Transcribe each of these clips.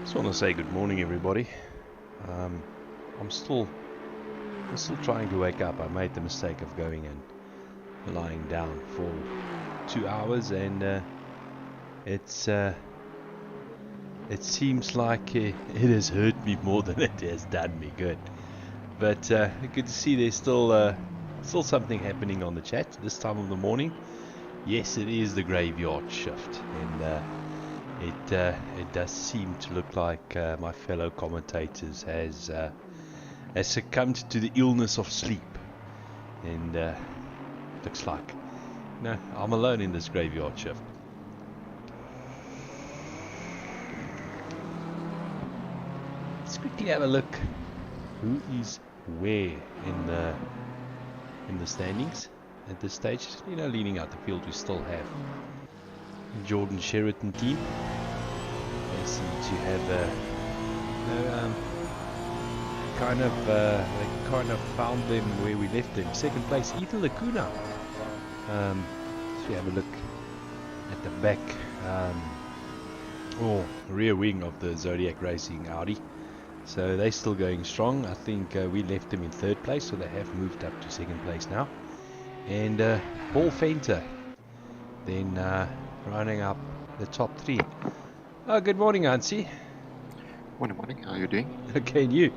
Just want to say good morning, everybody. I'm still trying to wake up. I made the mistake of going and lying down for 2 hours, and it seems like it has hurt me more than it has done me good. But good to see there's still something happening on the chat this time of the morning. Yes, it is the graveyard shift, and it does seem to look like my fellow commentators has succumbed to the illness of sleep, and looks like I'm alone in this graveyard shift. Let's quickly have a look who is where in the standings at this stage. Leading out the field, we still have Jordan Sheraton team. They seem to have they kind of found them where we left them. Second place, Ethan Lacuna. So we have a look at the back rear wing of the Zodiac Racing Audi. So they're still going strong. I think we left them in third place, so they have moved up to second place now. And Paul Fenter then rounding up the top three. Good morning, Hansie. Morning. How are you doing? Okay, and you?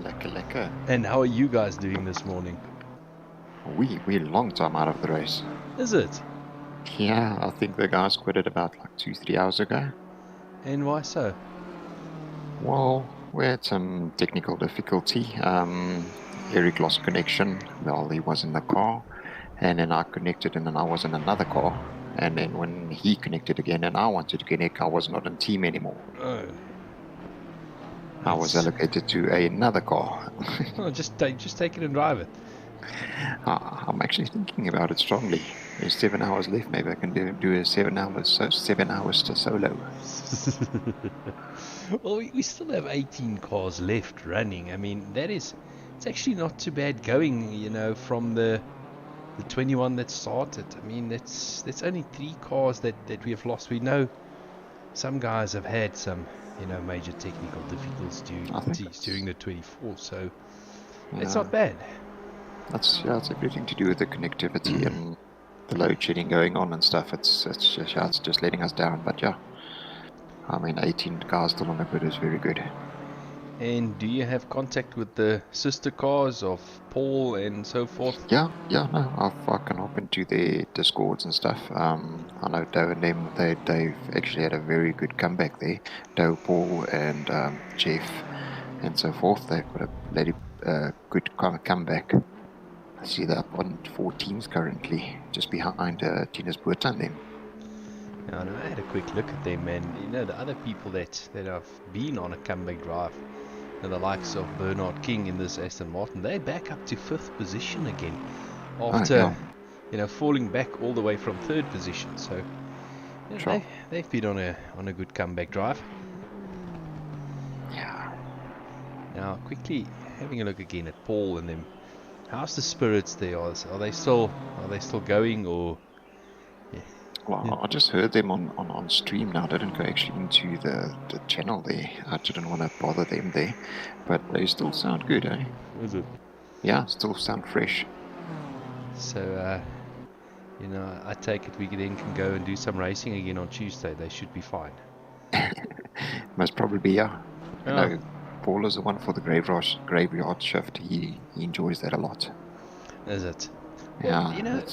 Lekker. And how are you guys doing this morning? We're a long time out of the race. Is it? Yeah, I think the guys quit it about 2-3 hours ago. And why so? Well, we had some technical difficulty. Eric lost connection while he was in the car, and then I connected, and then I was in another car. And then when he connected again and I wanted to connect, I was not in team anymore. Oh. I was allocated to another car. Oh, just take it and drive it. I'm actually thinking about it strongly. There's 7 hours left. Maybe I can do a 7 hours to solo. Well, we still have 18 cars left running. I mean, it's actually not too bad going, from the 21 that started. I mean, that's only 3 cars that we have lost. We know some guys have had some, major technical difficulties during the 24, so it's not bad. It's everything to do with the connectivity and the load shedding going on and stuff. It's just letting us down. But yeah, I mean, 18 cars still on the grid is very good. And do you have contact with the sister cars of Paul and so forth? Yeah, no, I can hop into their Discords and stuff. I know Doe and them, they've actually had a very good comeback there. Doe, Paul, and Jeff, and so forth. They've got a bloody good comeback. I see they're up on 4 teams currently, just behind Tina's Buerta and them. I had a quick look at them, and the other people that have been on a comeback drive, the likes of Bernard King in this Aston Martin, they're back up to 5th position again after falling back all the way from 3rd position. So they've been on a good comeback drive. Yeah. Now quickly having a look again at Paul and them. How's the spirits there? Are they still going, or? Yeah. Well, I just heard them on stream now. I didn't go actually into the channel there. I didn't want to bother them there. But they still sound good, eh? Is it? Yeah, still sound fresh. So, I take it we then can go and do some racing again on Tuesday. They should be fine. Most probably, yeah. Oh. Paul is the one for the graveyard shift. He enjoys that a lot. Is it? Yeah. Well,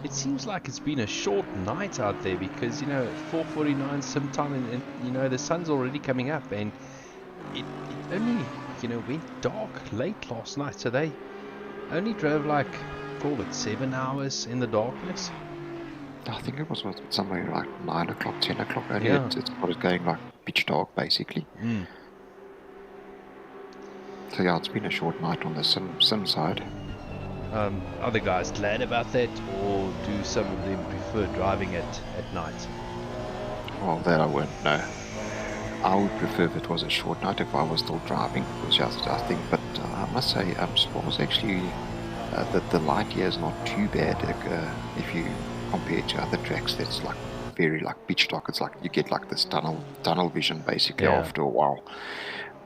it seems like it's been a short night out there because, at 4:49 sometime, and the sun's already coming up, and it only, went dark late last night. So they only drove 7 hours in the darkness. I think it was somewhere like 9 o'clock, 10 o'clock only. Yeah. It started going pitch dark, basically. Mm. So yeah, it's been a short night on the sim side. Are the guys glad about that, or do some of them prefer driving at night? Well, that I wouldn't know. I would prefer if it was a short night if I was still driving, which I think. But I must say, Spa's actually the light here is not too bad if you compare it to other tracks. That's very like pitch dark. It's like you get like this tunnel vision basically Yeah. after a while.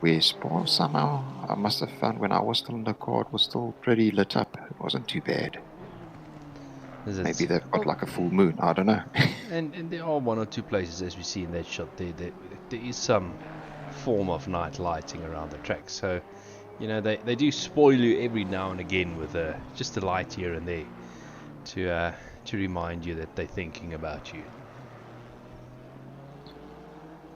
Where Spa somehow I must have found when I was still in the car, it was still pretty lit up. It wasn't too bad. Maybe they've got like a full moon. I don't know. and there are one or two places, as we see in that shot there is some form of night lighting around the track. So, you know, they do spoil you every now and again with just a light here and there to remind you that they're thinking about you.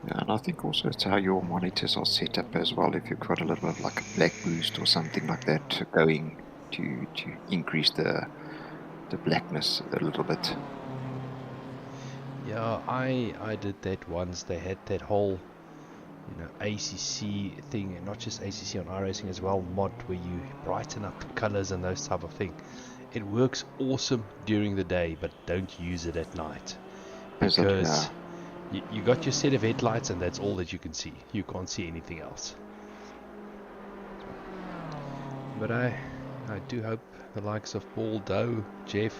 Yeah, and I think also it's how your monitors are set up as well. If you've got a little bit of like a black boost or something like that going to increase the blackness a little bit. Yeah, I did that once. They had that whole, you know, ACC thing, and not just ACC on iRacing as well, mod where you brighten up the colors and those type of thing. It works awesome during the day, but don't use it at night, because you got your set of headlights and that's all that you can see. You can't see anything else. But I do hope the likes of Paul, Doe, Jeff,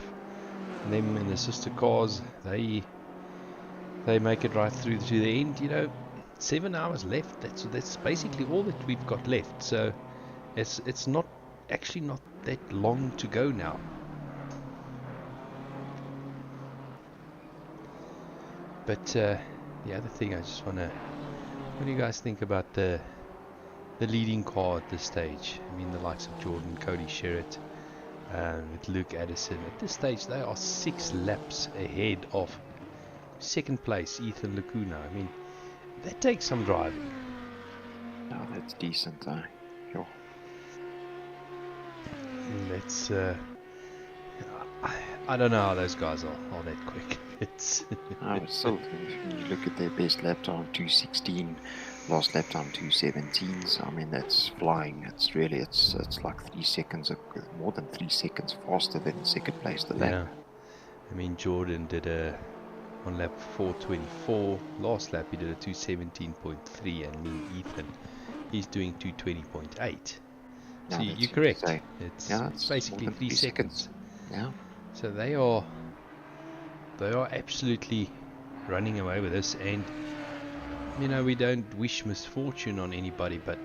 and them in the sister cars, they make it right through to the end. You know, 7 hours left. That's basically all that we've got left. So it's not actually not that long to go now. But the other thing I just wanna, what do you guys think about the leading car at this stage? I mean, the likes of Jordan, Cody Sherritt, with Luke Addison. At this stage, they are 6 laps ahead of second place Ethan Lacuna. I mean, that takes some driving. Oh, that's decent, sure. That's I don't know how those guys are that quick. It's still, when you look at their best lap time, 2:16, last lap time 2:17. So I mean, that's flying. It's really it's like 3 seconds, more than 3 seconds faster than second place the lap. Yeah, I mean, Jordan did on lap 4:24. Last lap he did a 2:17.3, and me, Ethan, he's doing 2:20.8. So you're correct. It's basically 3 seconds. Yeah. So they are absolutely running away with this, and you know, we don't wish misfortune on anybody, but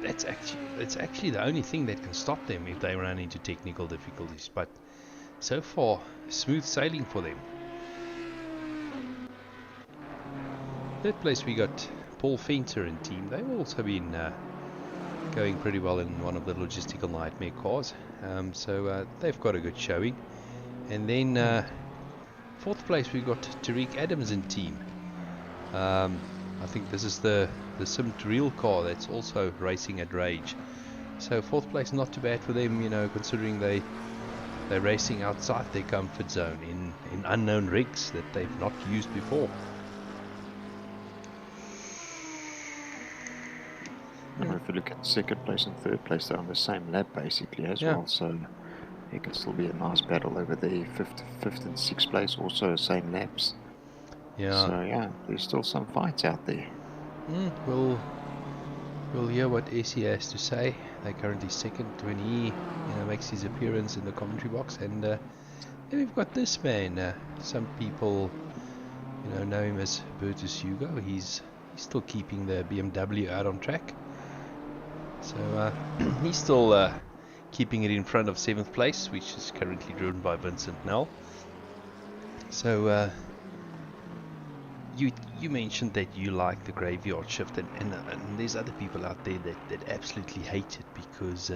it's actually the only thing that can stop them if they run into technical difficulties. But so far, smooth sailing for them. Third place we got Paul Fenter and team. They've also been going pretty well in one of the logistical nightmare cars, so they've got a good showing. And then fourth place we got Tariq Adams and team. I think this is the Simt Real car that's also racing at Rage. So fourth place, not too bad for them, you know, considering they're racing outside their comfort zone in unknown rigs that they've not used before. And if you look at second place and third place, they're on the same lap basically as well. So it can still be a nice battle over there. Fifth and sixth place, also same laps. Yeah. So yeah, there's still some fights out there. We'll hear what SE has to say. They're currently second when he makes his appearance in the commentary box, and then we've got this man. Some people know him as Bertus Hugo. He's still keeping the BMW out on track. So he's still keeping it in front of 7th place, which is currently driven by Vincent Nell. So you mentioned that you like the graveyard shift, and there's other people out there that absolutely hate it because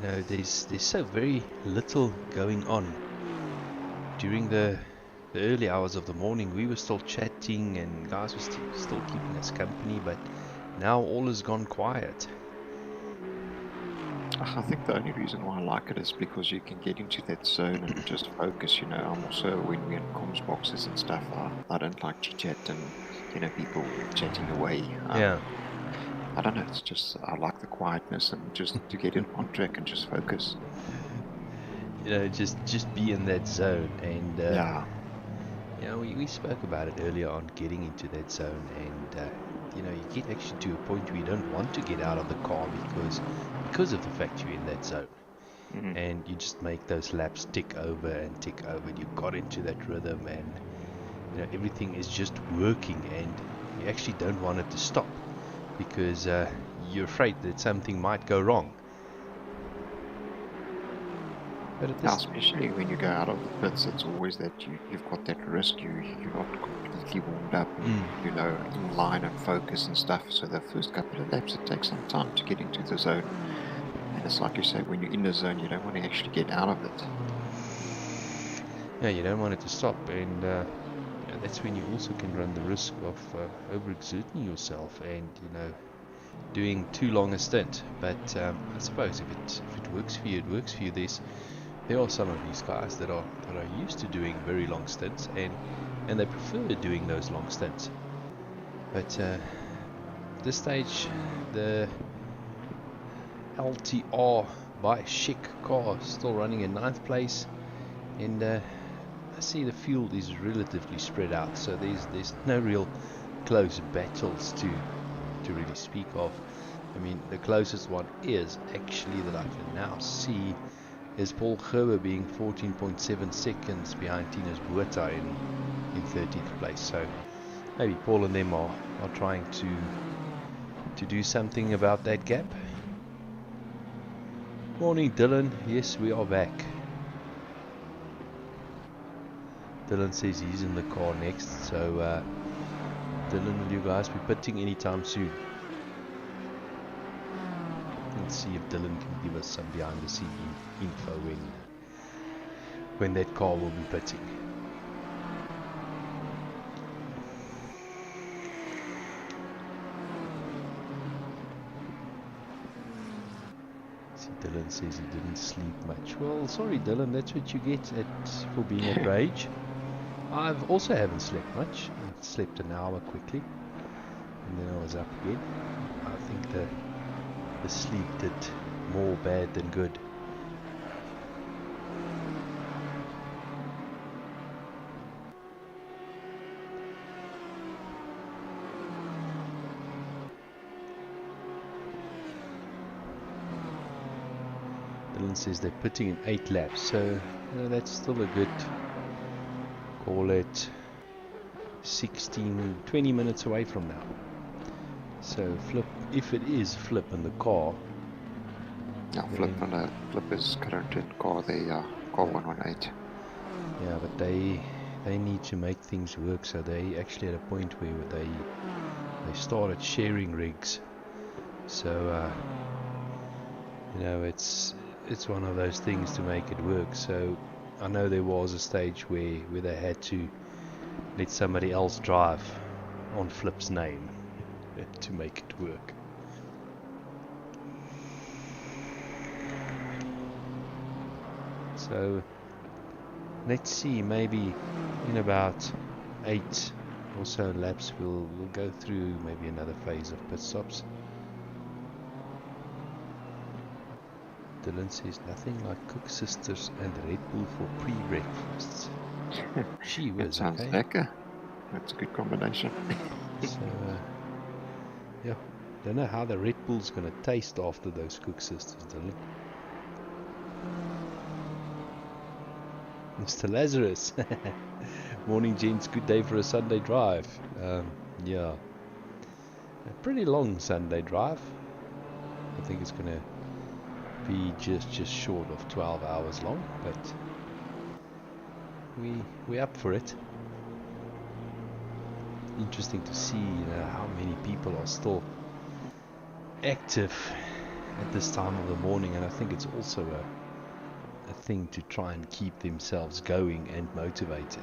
there's so very little going on during the early hours of the morning. We were still chatting and guys were still keeping us company, but now all has gone quiet. I think the only reason why I like it is because you can get into that zone and just focus. I'm also, when we're in comms boxes and stuff, I don't like chit-chat and people chatting away. Yeah. I don't know, it's just, I like the quietness and just to get in on track and just focus. Just be in that zone, and yeah. We spoke about it earlier on, getting into that zone, and you get actually to a point where you don't want to get out of the car because of the fact you're in that zone. Mm-hmm. And you just make those laps tick over and tick over. You got into that rhythm, and everything is just working, and you actually don't want it to stop because you're afraid that something might go wrong. But at this, especially when you go out of the pits, it's always that you've got that risk. You're not completely warmed up, in line and focus and stuff. So the first couple of laps, it takes some time to get into the zone. And it's like you say, when you're in the zone, you don't want to actually get out of it. Yeah, you don't want it to stop, and that's when you also can run the risk of overexerting yourself and doing too long a stint. But I suppose if it works for you, it works for you. There are some of these guys that are used to doing very long stints, and they prefer doing those long stints. But at this stage, the LTR by Chic car still running in 9th place, and I see the field is relatively spread out, so there's no real close battles to really speak of. I mean, the closest one is actually that I can now see is Paul Gerber being 14.7 seconds behind Tinus Buerta in 13th place. So maybe Paul and them are trying to do something about that gap. Morning, Dylan. Yes, we are back. Dylan says he's in the car next. So Dylan, will you guys be pitting anytime soon? Let's see if Dylan can give us some behind the scene info when that car will be pitting. See, Dylan says he didn't sleep much. Well, sorry Dylan, that's what you get for being at Rage. I've also haven't slept much. I slept an hour quickly and then I was up again. I think the sleep did more bad than good. Dylan says they're putting in 8 laps, so that's still a good, call it 20 minutes away from now. So Flip, if it is Flip in the car. Yeah, Flip is current in car 118. Yeah, but they need to make things work, so they actually at a point where they started sharing rigs. So it's one of those things to make it work. So I know there was a stage where they had to let somebody else drive on Flip's name to make it work. So let's see, maybe in about 8 or so laps we'll go through maybe another phase of pit stops. Dylan says nothing like Cook Sisters and Red Bull for pre-breakfasts. Gee whiz, That sounds okay. lekker. That's a good combination. So yeah, don't know how the Red Bull's gonna taste after those Cook Sisters, Dylan. Mr. Lazarus. Morning gents, good day for a Sunday drive. Yeah, a pretty long Sunday drive. I think it's gonna be just short of 12 hours long, but we up for it. Interesting to see how many people are still active at this time of the morning, and I think it's also a thing to try and keep themselves going and motivated.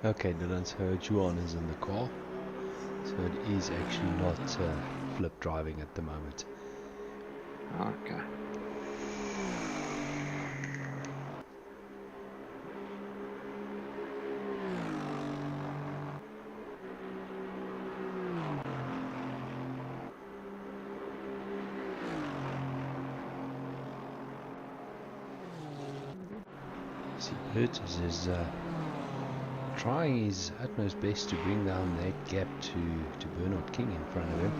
Okay, Dylan, so Juan is in the car, so it is actually not Flip driving at the moment. Okay. See, Hertz is trying his utmost best to bring down that gap to Bernard King in front of him.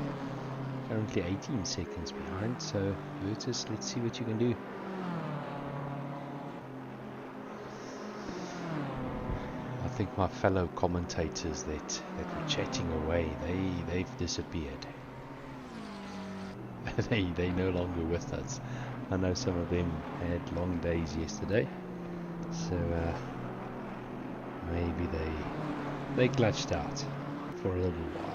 Currently 18 seconds behind, so Hertz, let's see what you can do. I think my fellow commentators that were chatting away, they've disappeared. They no longer with us. I know some of them had long days yesterday, so maybe they glitched out for a little while.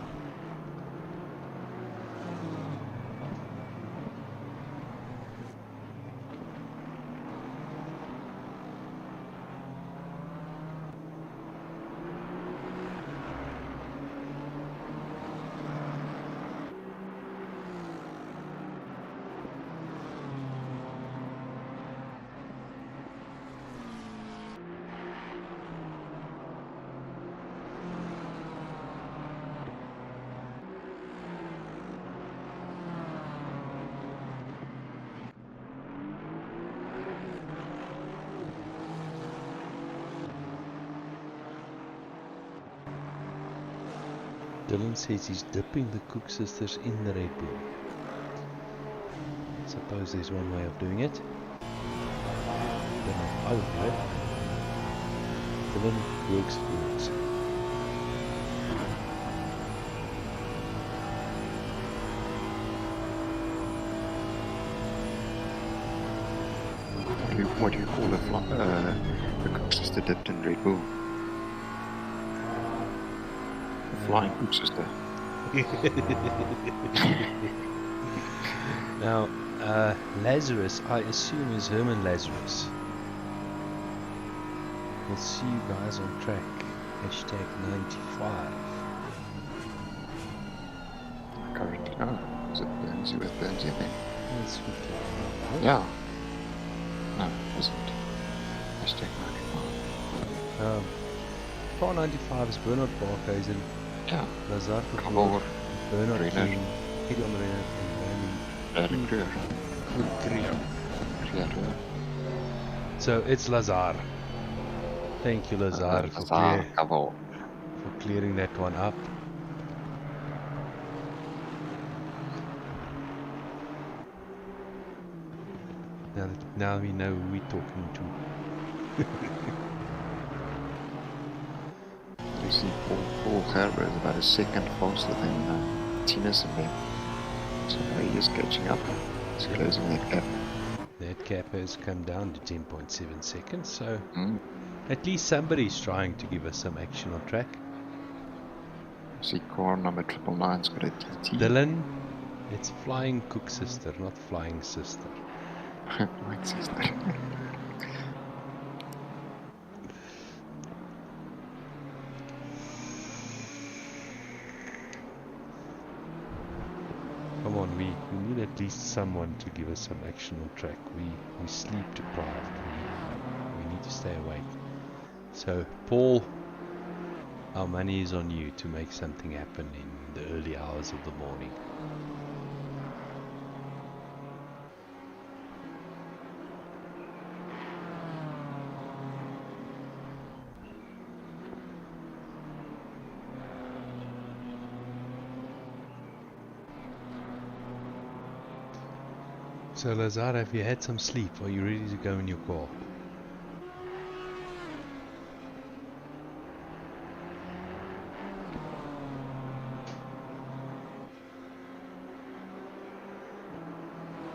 Dylan says he's dipping the Cook sisters in the Red Bull. I suppose there's one way of doing it. Don't know if I would do it. Dylan works. What do you call a Cook sister dipped in Red Bull? Flying Cook sister. Now, Lazarus, I assume, is Herman Lazarus. We'll see you guys on track. Hashtag 95. Currently, no. Is it Burnsy with Burnsy, I think? That's good. Yeah. No, it isn't. Hashtag 95. Car 95 is Bernard Barkhuizen and Lazar Vervoort, Bernard King, Gideon Renner, and Creer. So it's Lazar. Thank you, Lazar, for clearing that one up. Now we know who we're talking to. You see, Paul Karibu is about a second faster than Tinas and them. So he is catching up. He's closing that gap. That gap has come down to 10.7 seconds, so at least somebody's trying to give us some action on track. See, car number 999's got a DT. Dylan, it's Flying Cook Sister, not Flying Sister. Flying Sister. Come on, we need at least someone to give us some action on track. We sleep deprived. We need to stay awake. So, Paul, our money is on you to make something happen in the early hours of the morning. So Lazar, have you had some sleep? Are you ready to go in your car?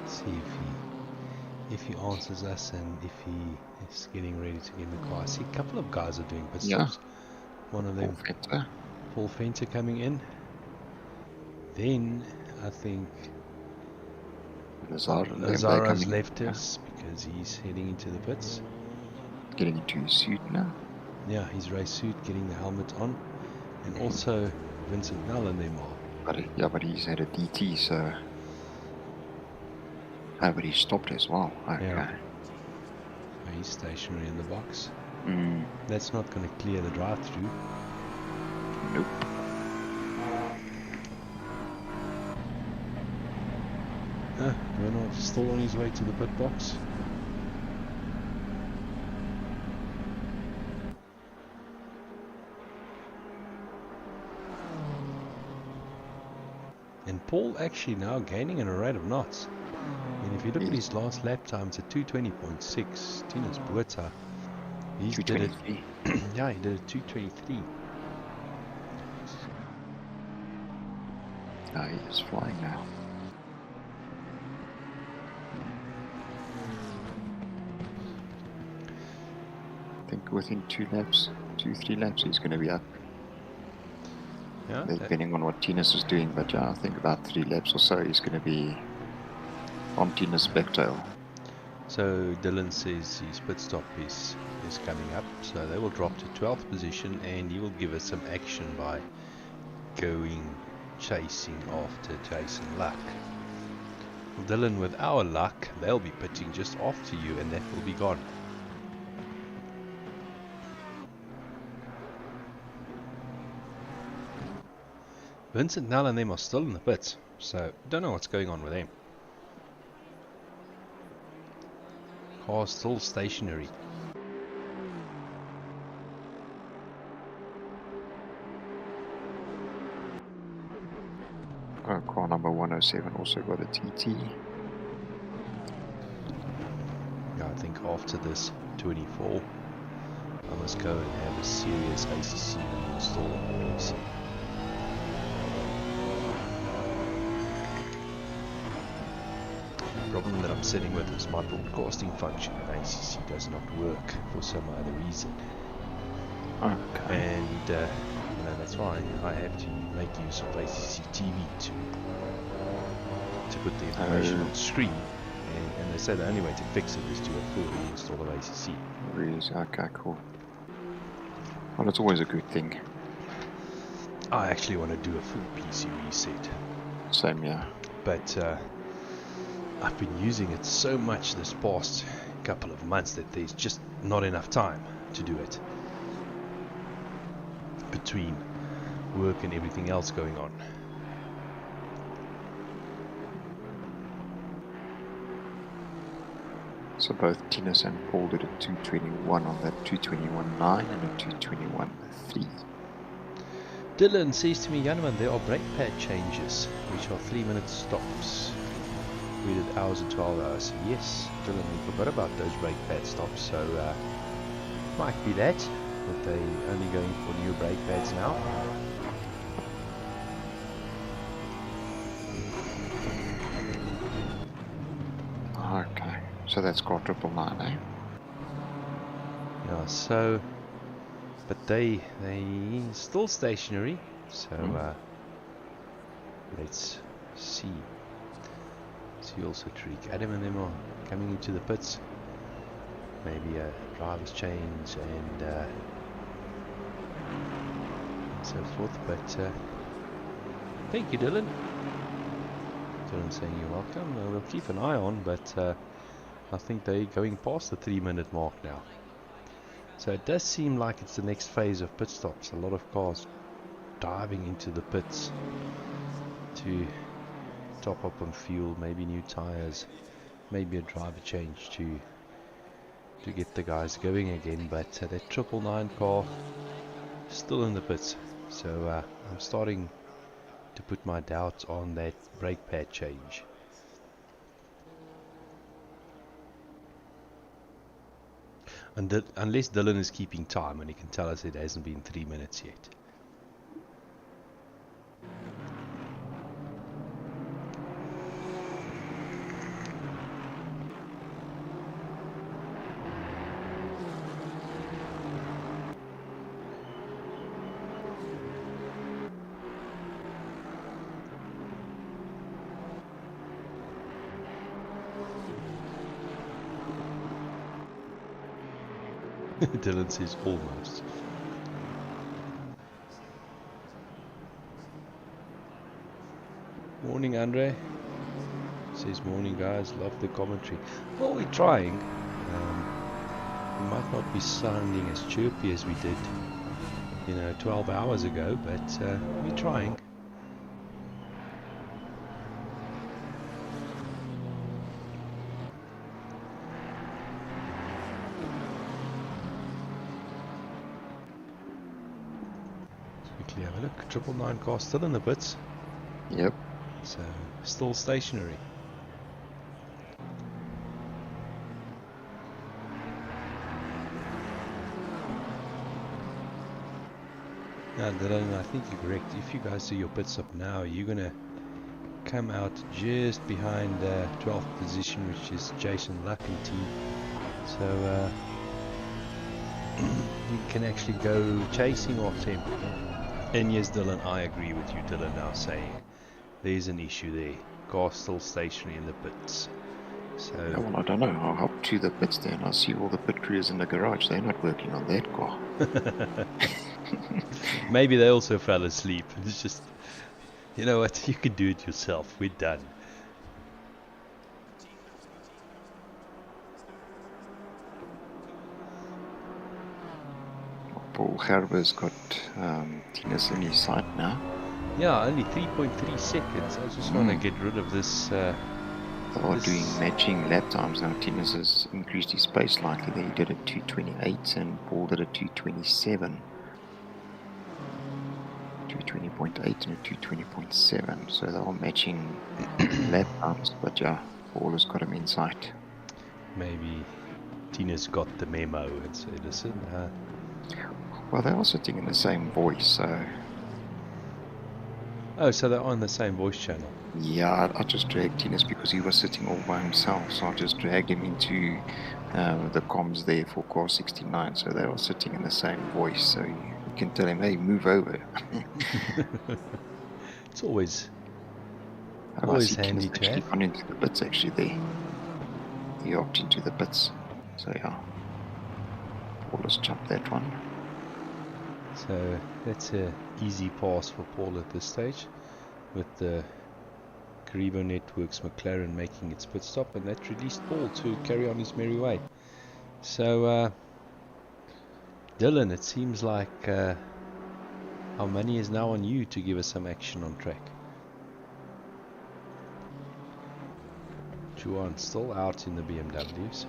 See if he answers us and if he is getting ready to get in the car. I see a couple of guys are doing pit stops. One of them, Paul Fenter coming in. Then I think Lazara's left us because he's heading into the pits. Getting into his suit now. Yeah, his race suit, getting the helmet on. And also Vincent Bell and them are. But he's had a DT, so... Oh, but he stopped as well. Okay. Yeah. He's stationary in the box. Mm. That's not going to clear the drive-through. Nope. Bernard's still on his way to the pit box. Paul actually now gaining at a rate of knots. And if you look at his last lap times at 2:20.6, Tinus Buerta, he did it. Yeah, he did it 2:23. No, he is flying now. I think within 2-3 laps, he's going to be up. Yeah, depending on what Tinus is doing, but yeah, I think about 3 laps or so, he's going to be on Tinus' backtail. So Dylan says his pit stop is coming up, so they will drop to 12th position, and he will give us some action by going chasing after Jason Luck. Dylan, with our luck, they'll be pitching just after you, and that will be gone. Vincent, Nell and them are still in the pits, so don't know what's going on with them. Car still stationary. Car number 107 also got a TT. Yeah, I think after this 24, I must go and have a serious ACC install on the PC. The problem that I'm sitting with is my broadcasting function at ACC does not work for some other reason. Okay. And that's why I have to make use of ACC TV to put the information on screen. And they say the only way to fix it is to do a full reinstall of ACC. Really? Okay, cool. Well, it's always a good thing. I actually want to do a full PC reset. Same, yeah. But I've been using it so much this past couple of months that there's just not enough time to do it. Between work and everything else going on. So both Tinus and Paul did a 221 on that 221.9 and a 221.3. Dylan says to me, Janman, there are brake pad changes, which are 3-minute stops. We did hours and 12 hours. Yes, Dylan, we forgot about those brake pad stops, so might be that they only going for new brake pads now. Okay, so that's car 999, eh? Yeah, so, but they still stationary, so let's see. See also Tariq Adam and them are coming into the pits. Maybe a driver's change and so forth, but thank you, Dylan. Dylan saying you're welcome. We'll keep an eye on, but I think they're going past the 3-minute mark now. So it does seem like it's the next phase of pit stops. A lot of cars diving into the pits to top up on fuel, maybe new tires, maybe a driver change to get the guys going again. But that 999 car still in the pits, so I'm starting to put my doubts on that brake pad change. And unless Dylan is keeping time and he can tell us it hasn't been 3 minutes yet. Dylan says almost. Morning, Andre. Says morning, guys. Love the commentary. Well, we're trying. We might not be sounding as chirpy as we did, 12 hours ago, but we're trying. Have a look. 999 car still in the pits. Yep. So still stationary. Now Dylan, I think you're correct. If you guys do your pit stop now, you're gonna come out just behind 12th position, which is Jason Luck and team. So you can actually go chasing after him. And yes, Dylan, I agree with you, Dylan, now saying there's an issue there. Car still stationary in the pits. So Oh, well, I don't know. I'll hop to the pits there and I see all the pit crews in the garage. They're not working on that car. maybe they also fell asleep. It's just, you know what, you can do it yourself. We're done. Paul Gerber's got Tinus in his sight now. Yeah, only 3.3 seconds. I just want to get rid of this. They are doing matching lap times now. Tinus has increased his pace slightly there. He did a 2:28 and Paul did a 2:27. 2:20.8 and a 2:20.7. So they are matching lap times, but yeah, Paul has got him in sight. Maybe Tina's got the memo and said, listen, well, they're all sitting in the same voice, so... Oh, so they're on the same voice channel. Yeah, I just dragged Tinus because he was sitting all by himself, so I just dragged him into the comms there for car 69, so they were sitting in the same voice, so you can tell him, hey, move over. It's always handy to have. Gone into the pits actually there. He opted into the pits, so yeah. Paul has jumped that one. So that's a easy pass for Paul at this stage, with the Karibu Networks McLaren making its pit stop, and that released Paul to carry on his merry way. So Dylan, it seems like our money is now on you to give us some action on track. Juan still out in the BMW, so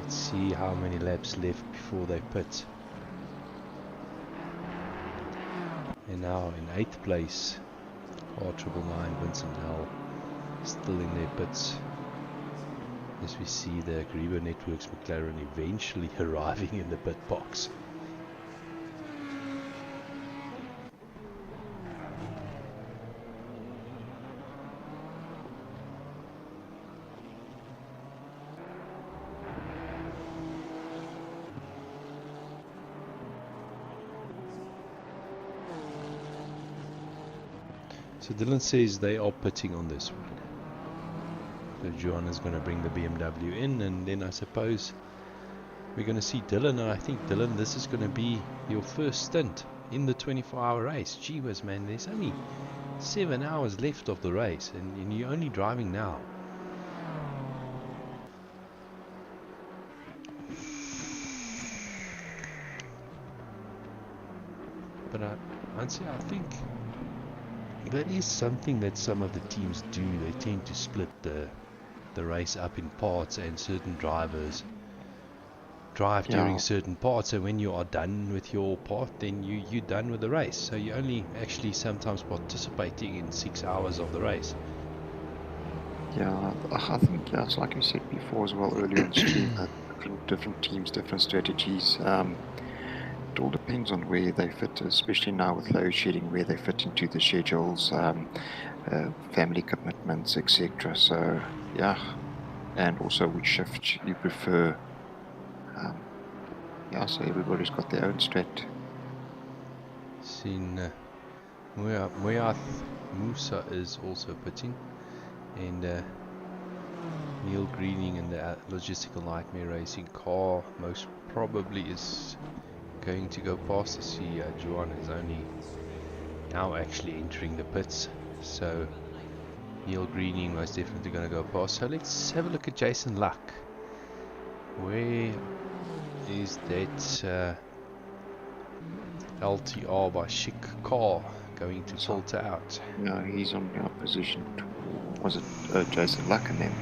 let's see how many laps left before they pit. And now in 8th place, R999 Vincent Hell still in their pits, as we see the Karibu Networks McLaren eventually arriving in the pit box. So Dylan says they are pitting on this one. So Johan is going to bring the BMW in, and then I suppose we're going to see Dylan. And I think, Dylan, this is going to be your first stint in the 24-hour race. Gee whiz, man, there's only 7 hours left of the race, and you're only driving now. But I'd say I think that is something that some of the teams do. They tend to split the race up in parts, and certain drivers drive during certain parts, so when you are done with your part, then you're done with the race. So you're only actually sometimes participating in 6 hours of the race. Yeah, I think, yeah, it's like you said before as well earlier in stream, that different teams, different strategies. It all depends on where they fit, especially now with load shedding, where they fit into the schedules, family commitments, etc. So yeah, and also which shift you prefer. Yeah, so everybody's got their own strat. Seen Muyath Musa is also pitting, and Neil Greening in the Logistical Nightmare Racing car most probably is going to go past. I see Juan is only now actually entering the pits, so Neil Greening most definitely going to go past. So let's have a look at Jason Luck. Where is that LTR by Chic car going to filter out? No, he's on our position. Was it Jason Luck and them?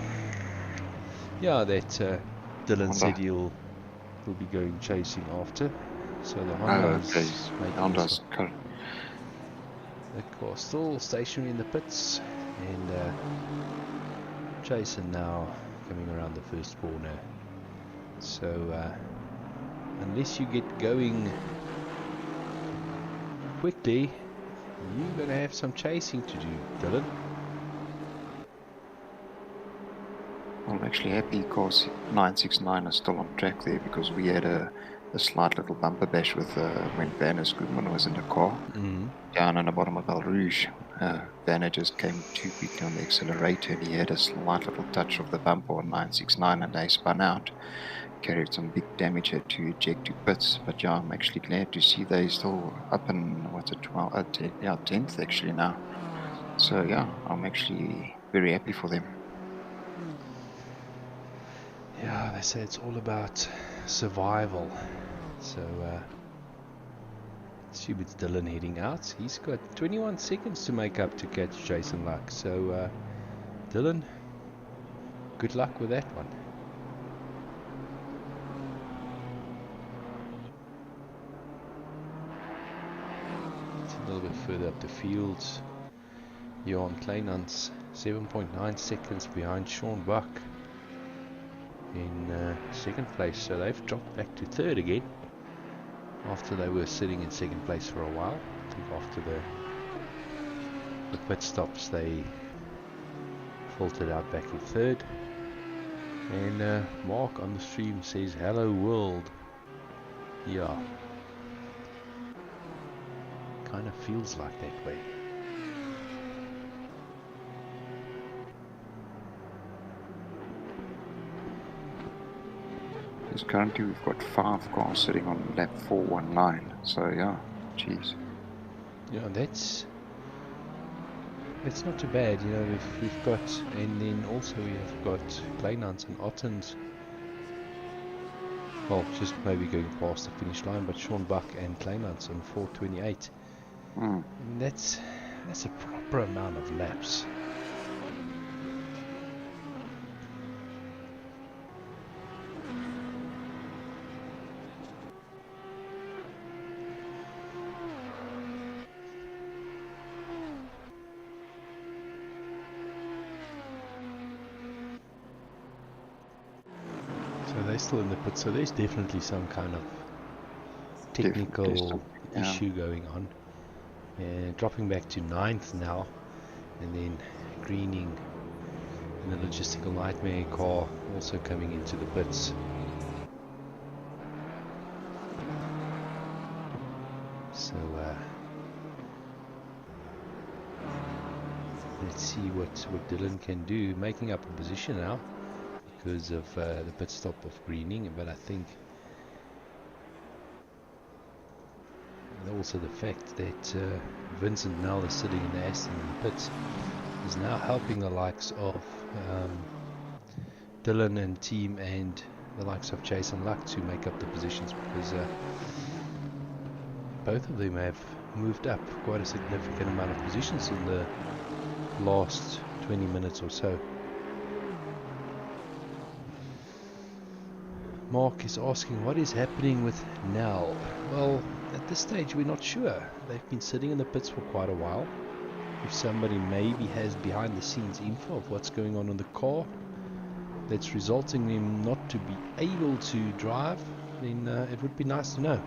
Yeah, that Dylan said he'll be going chasing after. So the Okay. Honda's making Honda's some. The car still stationary in the pits, and Jason now coming around the first corner. So unless you get going quickly, you're going to have some chasing to do, Dylan. I'm actually happy because 969 is still on track there, because we had a slight little bumper bash with when Werner Koopman was in the car. Down on the bottom of El Rouge. Werner just came too quickly on the accelerator, and he had a slight little touch of the bumper on 969, and they spun out. Carried some big damage, had to eject to pits. But yeah, I'm actually glad to see they still up in, what's it, 12, 10, yeah, 10th actually now. So yeah, I'm actually very happy for them. Yeah, they say it's all about survival. So assume it's Dylan heading out. He's got 21 seconds to make up to catch Jason Luck. So Dylan, good luck with that one. It's a little bit further up the field. Johan Kleinans 7.9 seconds behind Sean Buck in second place. So they've dropped back to third again after they were sitting in second place for a while. I think after the pit stops they faltered out back in third. And Mark on the stream says hello world. Yeah, kind of feels like that way. Because currently we've got 5 cars sitting on lap 419. So yeah, jeez. Yeah, that's not too bad. You know, we've got, and then also we have got Kleinans and Ottens. Well, just maybe going past the finish line, but Sean Buck and Kleinans on 4:28. And that's a proper amount of laps. So they're still in the pit, so there's definitely some kind of technical issue going on. And dropping back to 9th now, and then greening in a logistical nightmare car also coming into the pits. So let's see what Dylan can do, making up a position now because of the pit stop of greening. But I think also the fact that Vincent now is sitting in the Aston in the pits is now helping the likes of Dylan and team and the likes of Jason Luck to make up the positions, because both of them have moved up quite a significant amount of positions in the last 20 minutes or so. Mark is asking what is happening with Nell. Well, at this stage we're not sure. They've been sitting in the pits for quite a while. If somebody maybe has behind the scenes info of what's going on in the car that's resulting in them not to be able to drive, then it would be nice to know.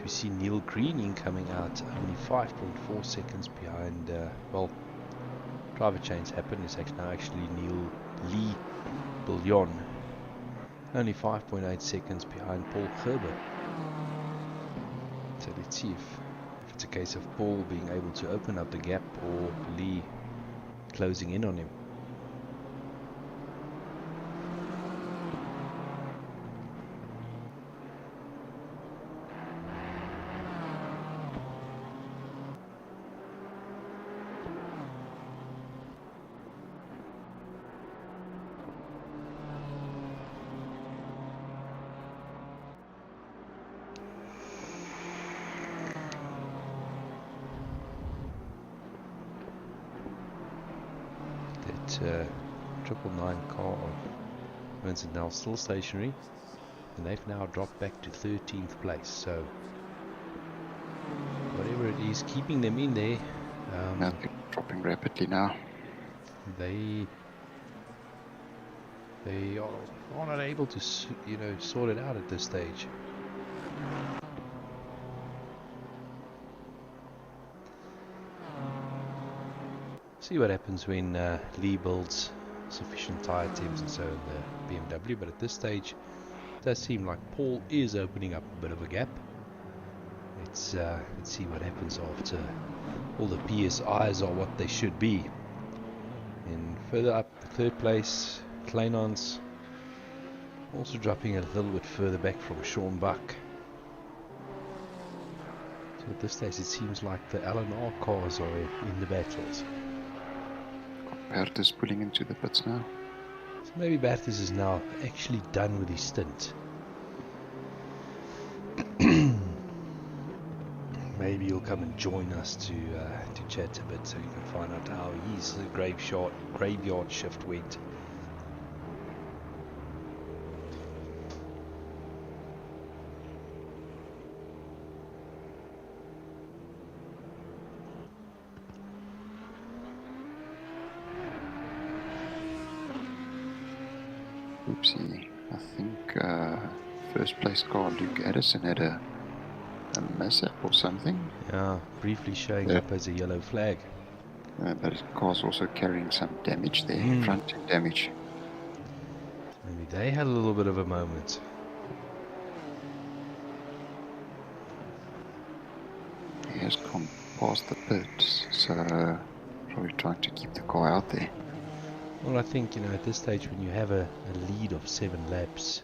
We see Neil Greening coming out only 5.4 seconds behind. Well, driver change happened. It's actually Neil Lee Bouillon, only 5.8 seconds behind Paul Gerber. So let's see if it's a case of Paul being able to open up the gap or Lee closing in on him. 999 car of Vincent Nell still stationary, and they've now dropped back to 13th place. So whatever it is keeping them in there, They're dropping rapidly now. they are not able to, you know, sort it out at this stage. See what happens when Lee builds sufficient tyre temps and so in the BMW, but at this stage it does seem like Paul is opening up a bit of a gap. Let's see what happens after all the PSIs are what they should be. And further up, third place, Kleinons also dropping a little bit further back from Sean Buck. So at this stage it seems like the L&R cars are in the battles. Bertus pulling into the pits now. So maybe Bertus is now actually done with his stint. Maybe he'll come and join us to chat a bit so you can find out how his graveyard shift went. Oopsie. I think first place car Luke Addison had a mishap or something. Yeah, briefly showing up as a yellow flag. But his car's also carrying some damage there, front end damage. Maybe they had a little bit of a moment. He has gone past the pits, so probably trying to keep the car out there. Well, I think, you know, at this stage when you have a lead of 7 laps,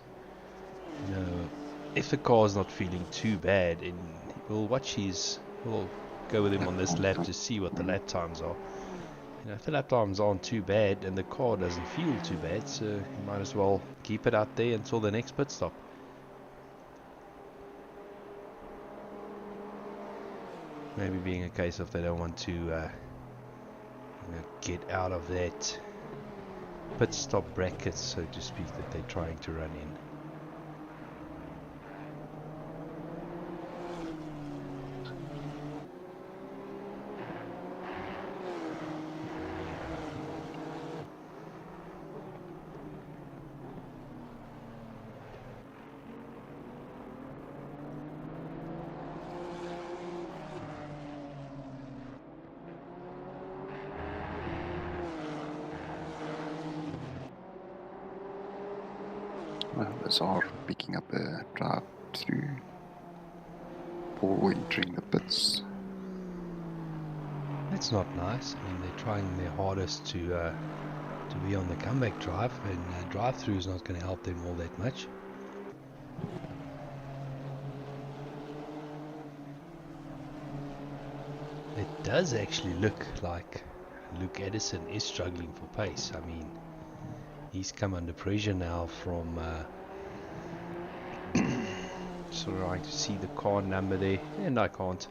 you know, if the car's not feeling too bad, and we'll go with him on this lap to see what the lap times are. You know, if the lap times aren't too bad and the car doesn't feel too bad, so you might as well keep it out there until the next pit stop. Maybe being a case of they don't want to you know, get out of that pit stop brackets, so to speak, that they're trying to run in. Well, Lazar picking up a drive through. Paul entering the pits. That's not nice. I mean, they're trying their hardest to be on the comeback drive, and drive-through is not going to help them all that much. It does actually look like Luke Addison is struggling for pace. I mean, he's come under pressure now from trying to see the car number there, and I can't.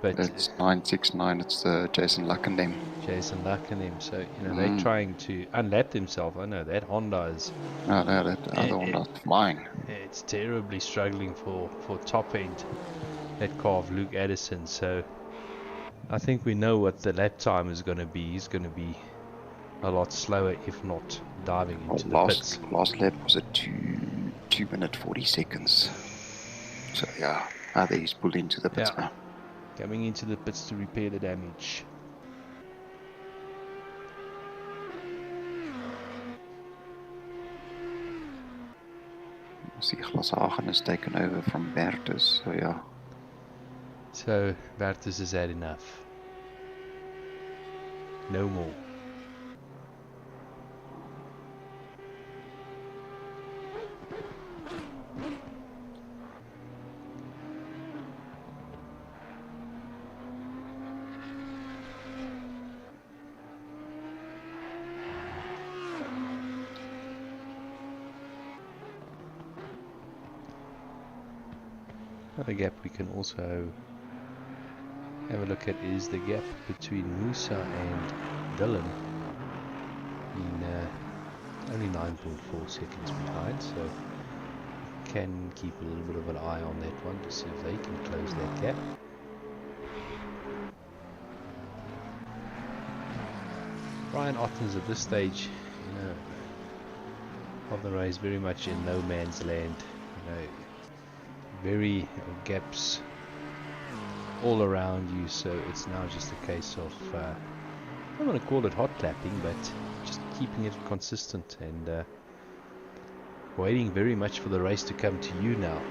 But it's 969. It's Jason Luck and them. Jason Luck and them. So you know they're trying to unlap themselves. I know that Honda is. No, that other one is flying. It's terribly struggling for top end. That car of Luke Addison. So I think we know what the lap time is going to be. He's going to be a lot slower, if not diving into the pits. Last lap was at 2 minutes 40 seconds. So yeah, there he's pulled into the pits now. Coming into the pits to repair the damage. See, Glashagen has taken over from Bertus, so yeah. So Bertus has had enough. No more. Another gap we can also have a look at is the gap between Musa and Dylan. been only 9.4 seconds behind, so can keep a little bit of an eye on that one to see if they can close that gap. Brian Otten's at this stage, of the race, very much in no man's land. Very gaps all around you, so it's now just a case of I don't want to call it hot lapping, but just keeping it consistent and waiting very much for the race to come to you now.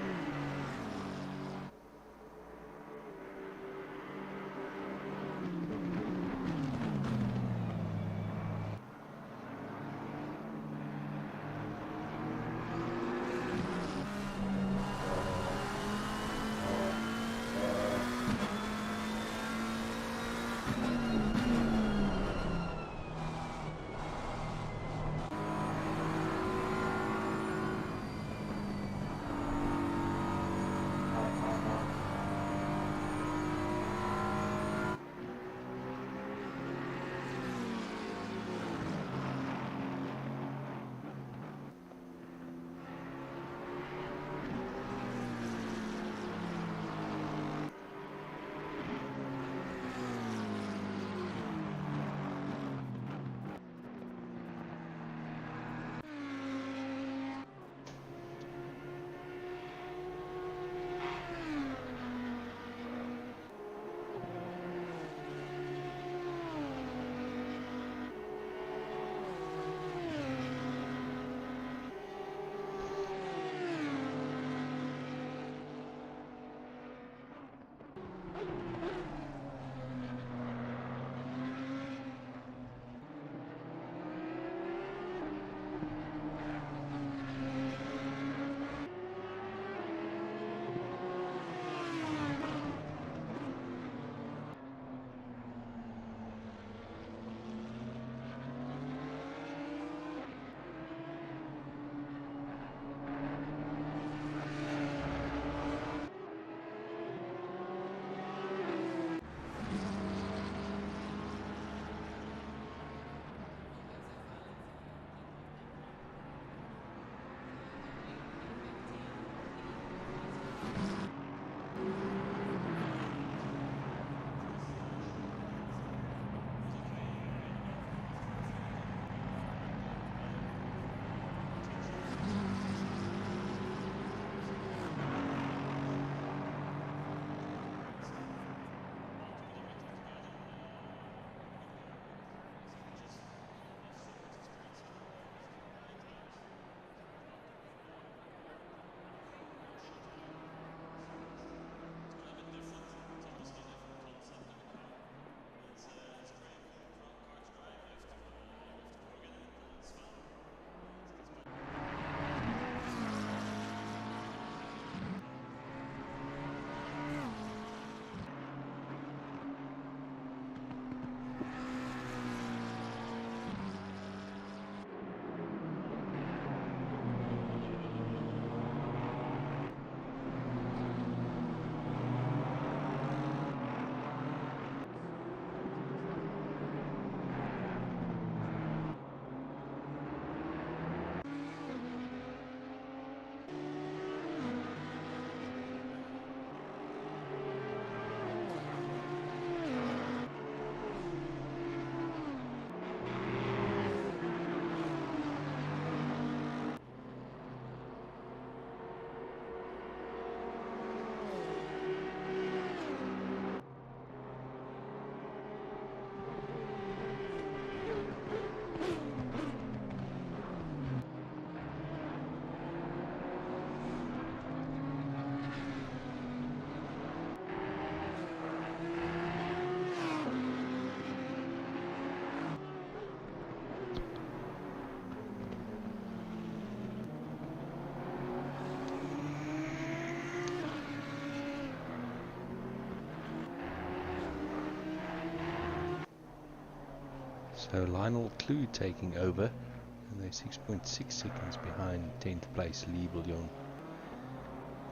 So Lionel Clue taking over, and they're 6.6 seconds behind 10th place Lee Bouillon.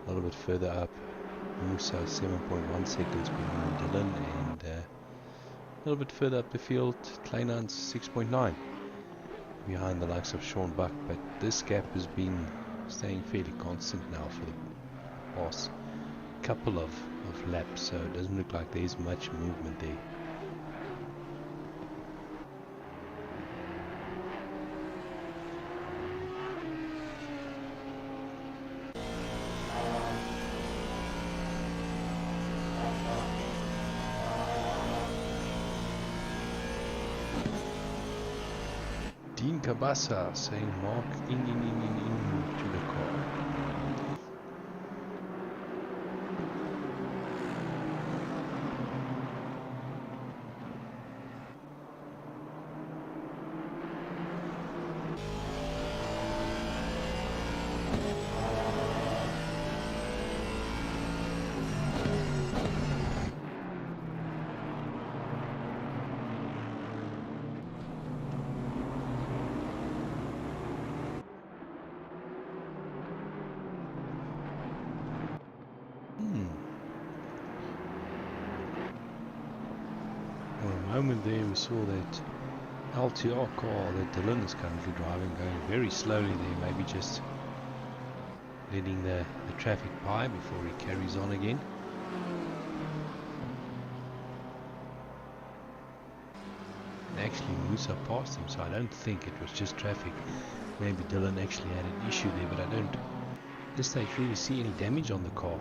A little bit further up, Musa 7.1 seconds behind Dylan, and a little bit further up the field, Kleinans 6.9. behind the likes of Sean Buck, but this gap has been staying fairly constant now for the past couple of laps, so it doesn't look like there's much movement there. Dean Cabasa saying mark in to the car. For a moment there we saw that LTR car that Dylan is currently driving going very slowly there, maybe just letting the traffic by before he carries on again. And actually Musa passed him, so I don't think it was just traffic. Maybe Dylan actually had an issue there, but I don't at this stage really see any damage on the car.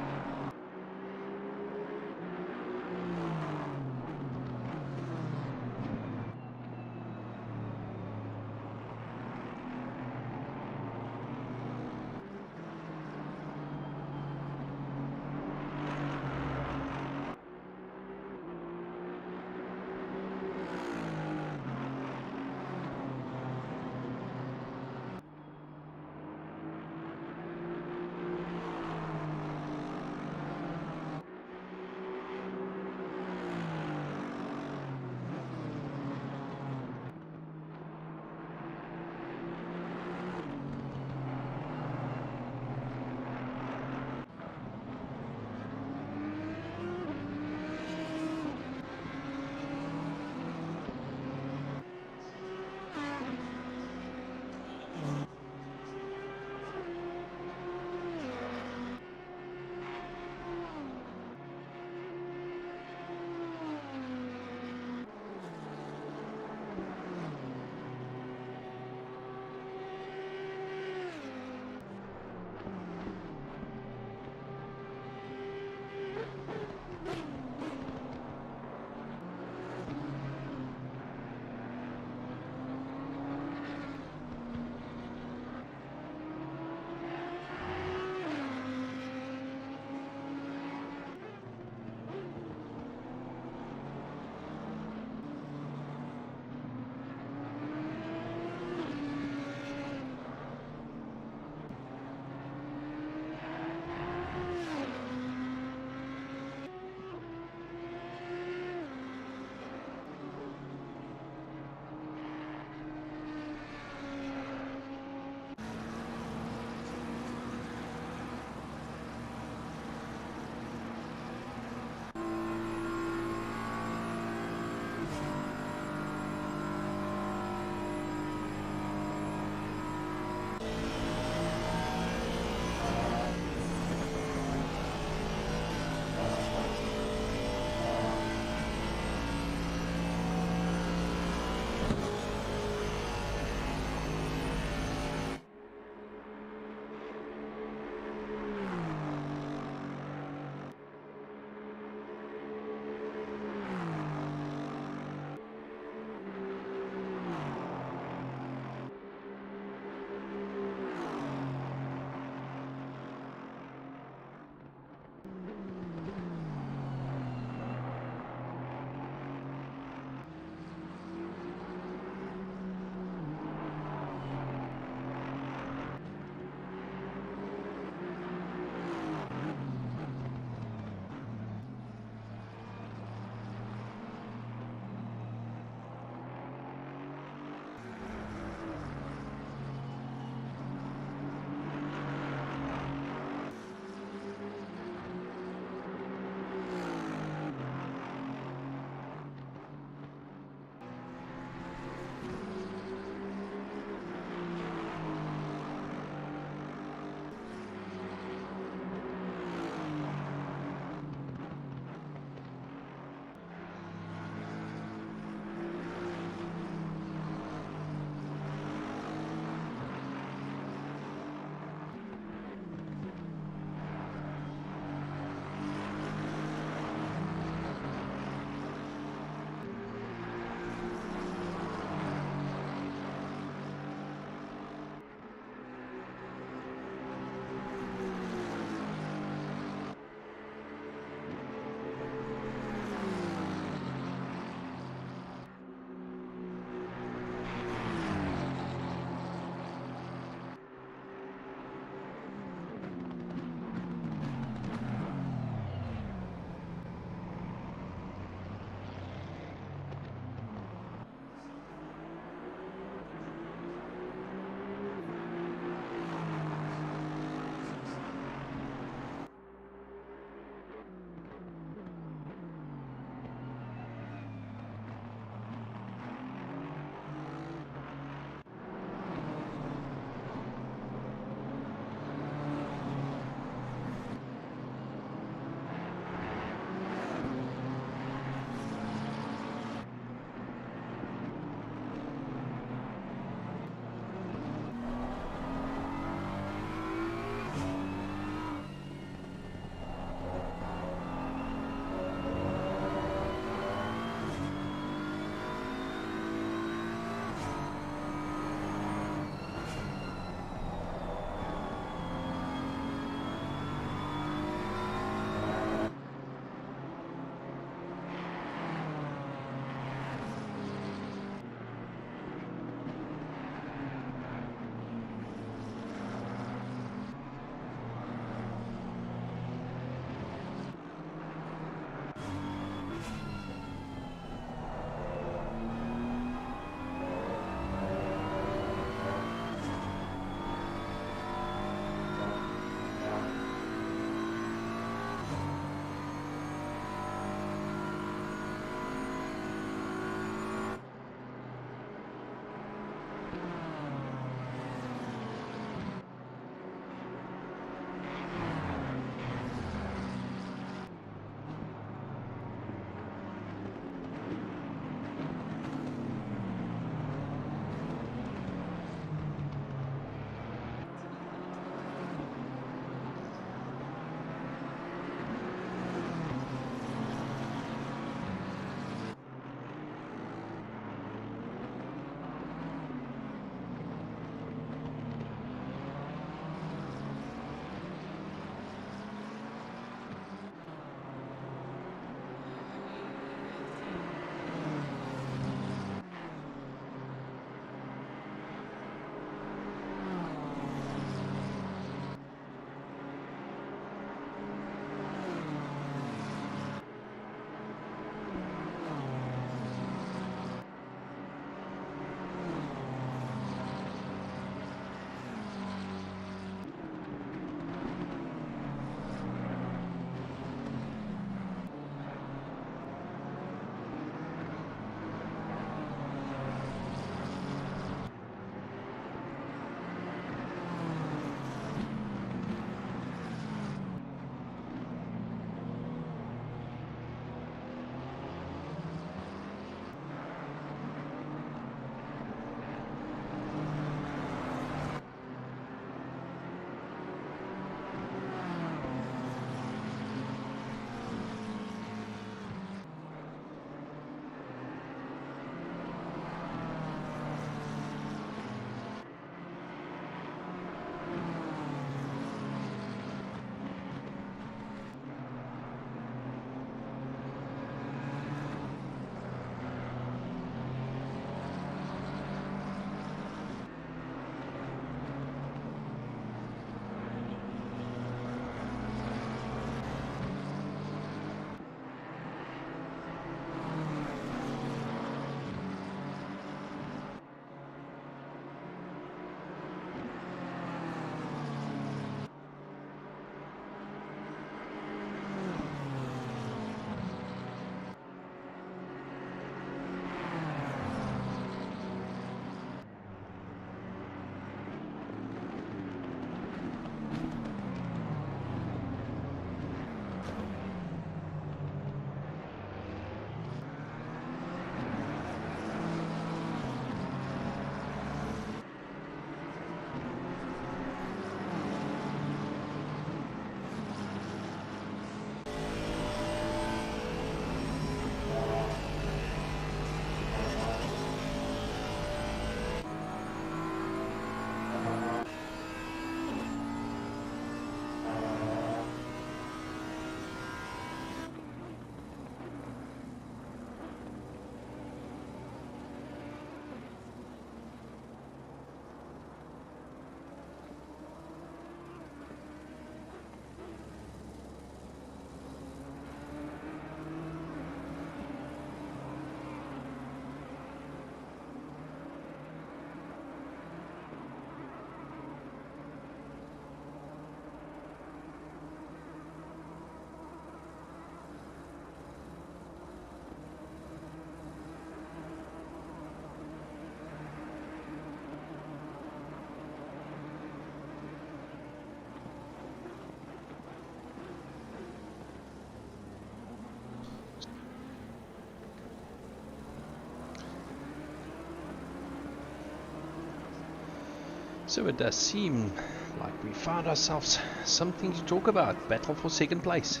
So it does seem like we found ourselves something to talk about. Battle for second place.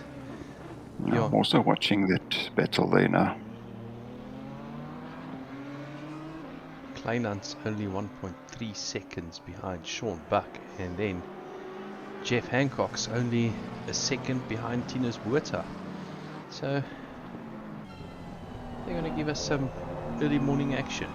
Yeah, I'm also watching that battle there now. Kleinant's only 1.3 seconds behind Sean Buck, and then Jeff Hancock's only a second behind Tinus Buerta. So they're going to give us some early morning action.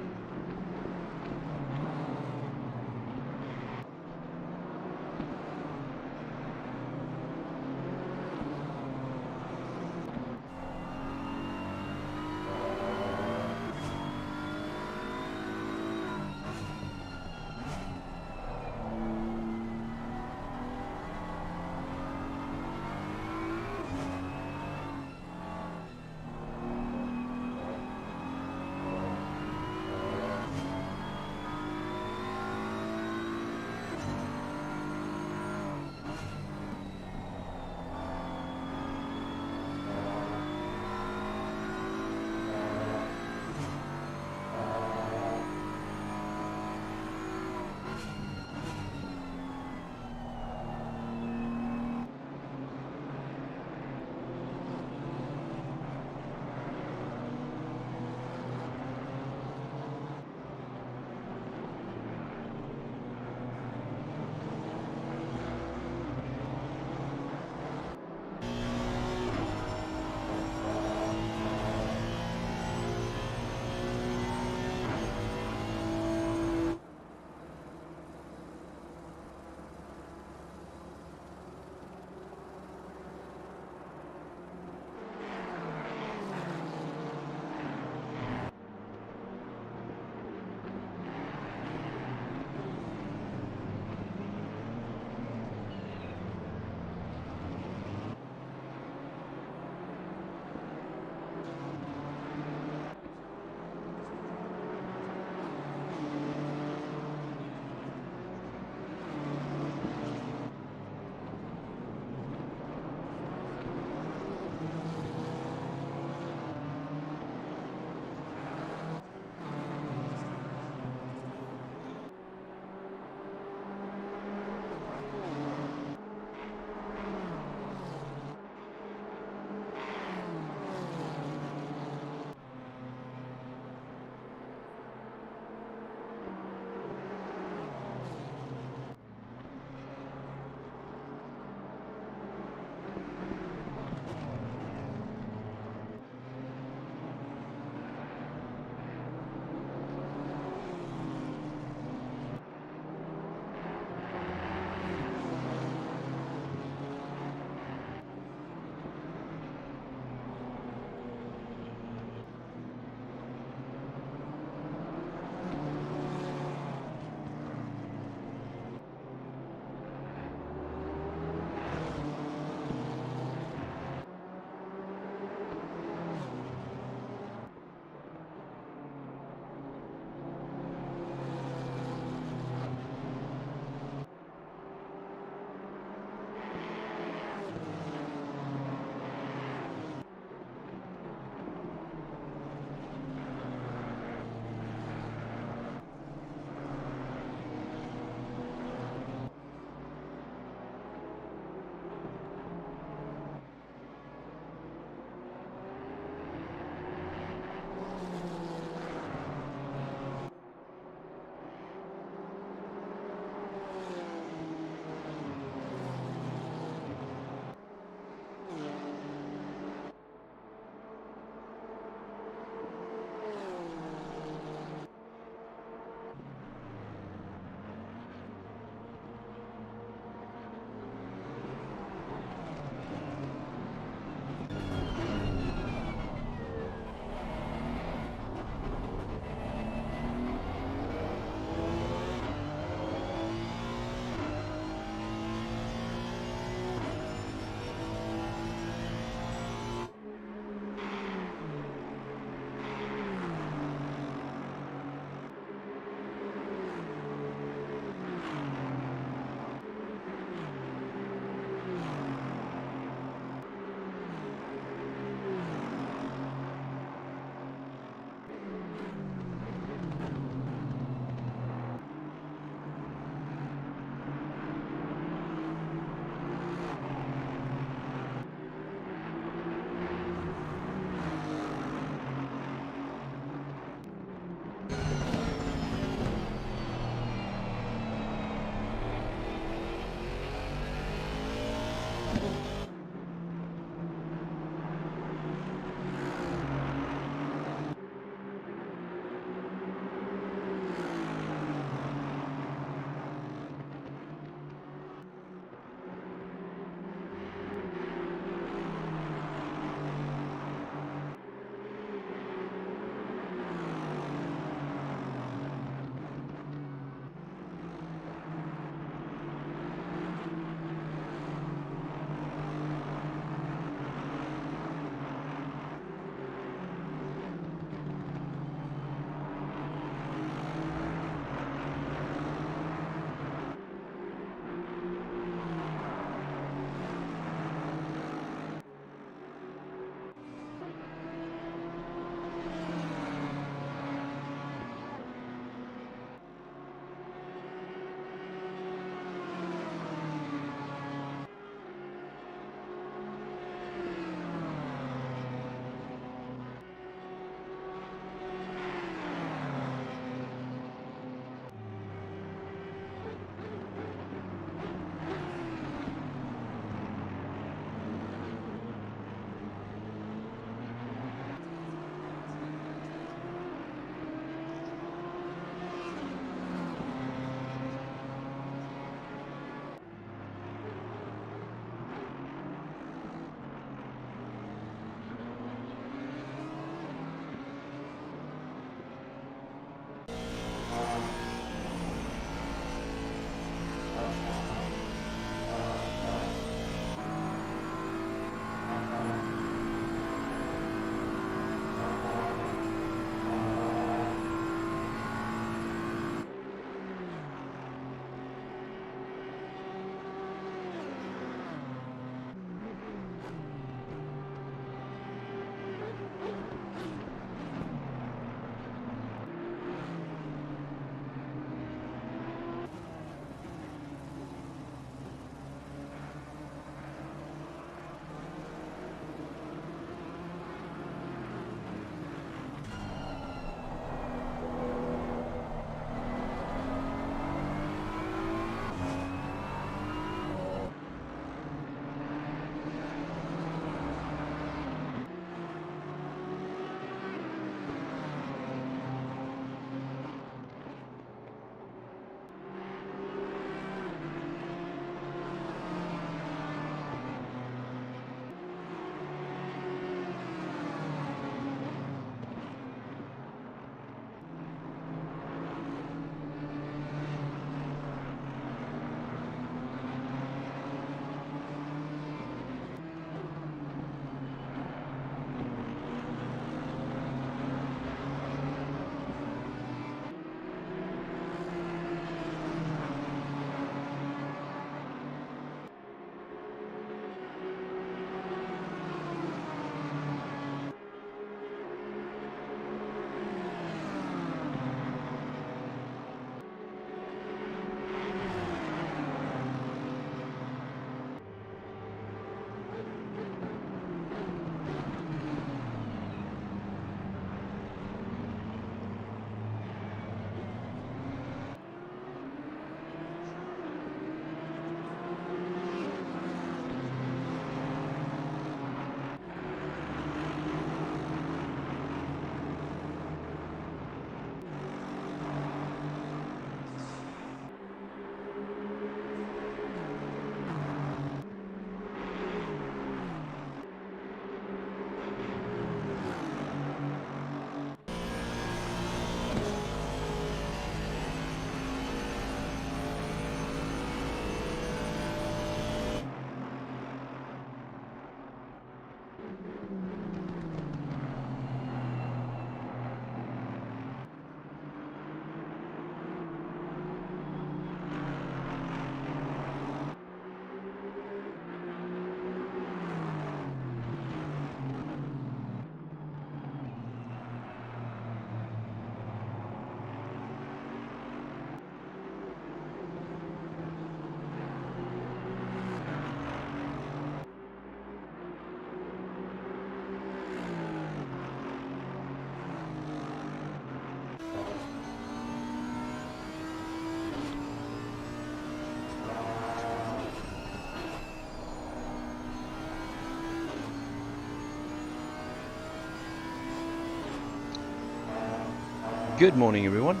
Good morning, everyone.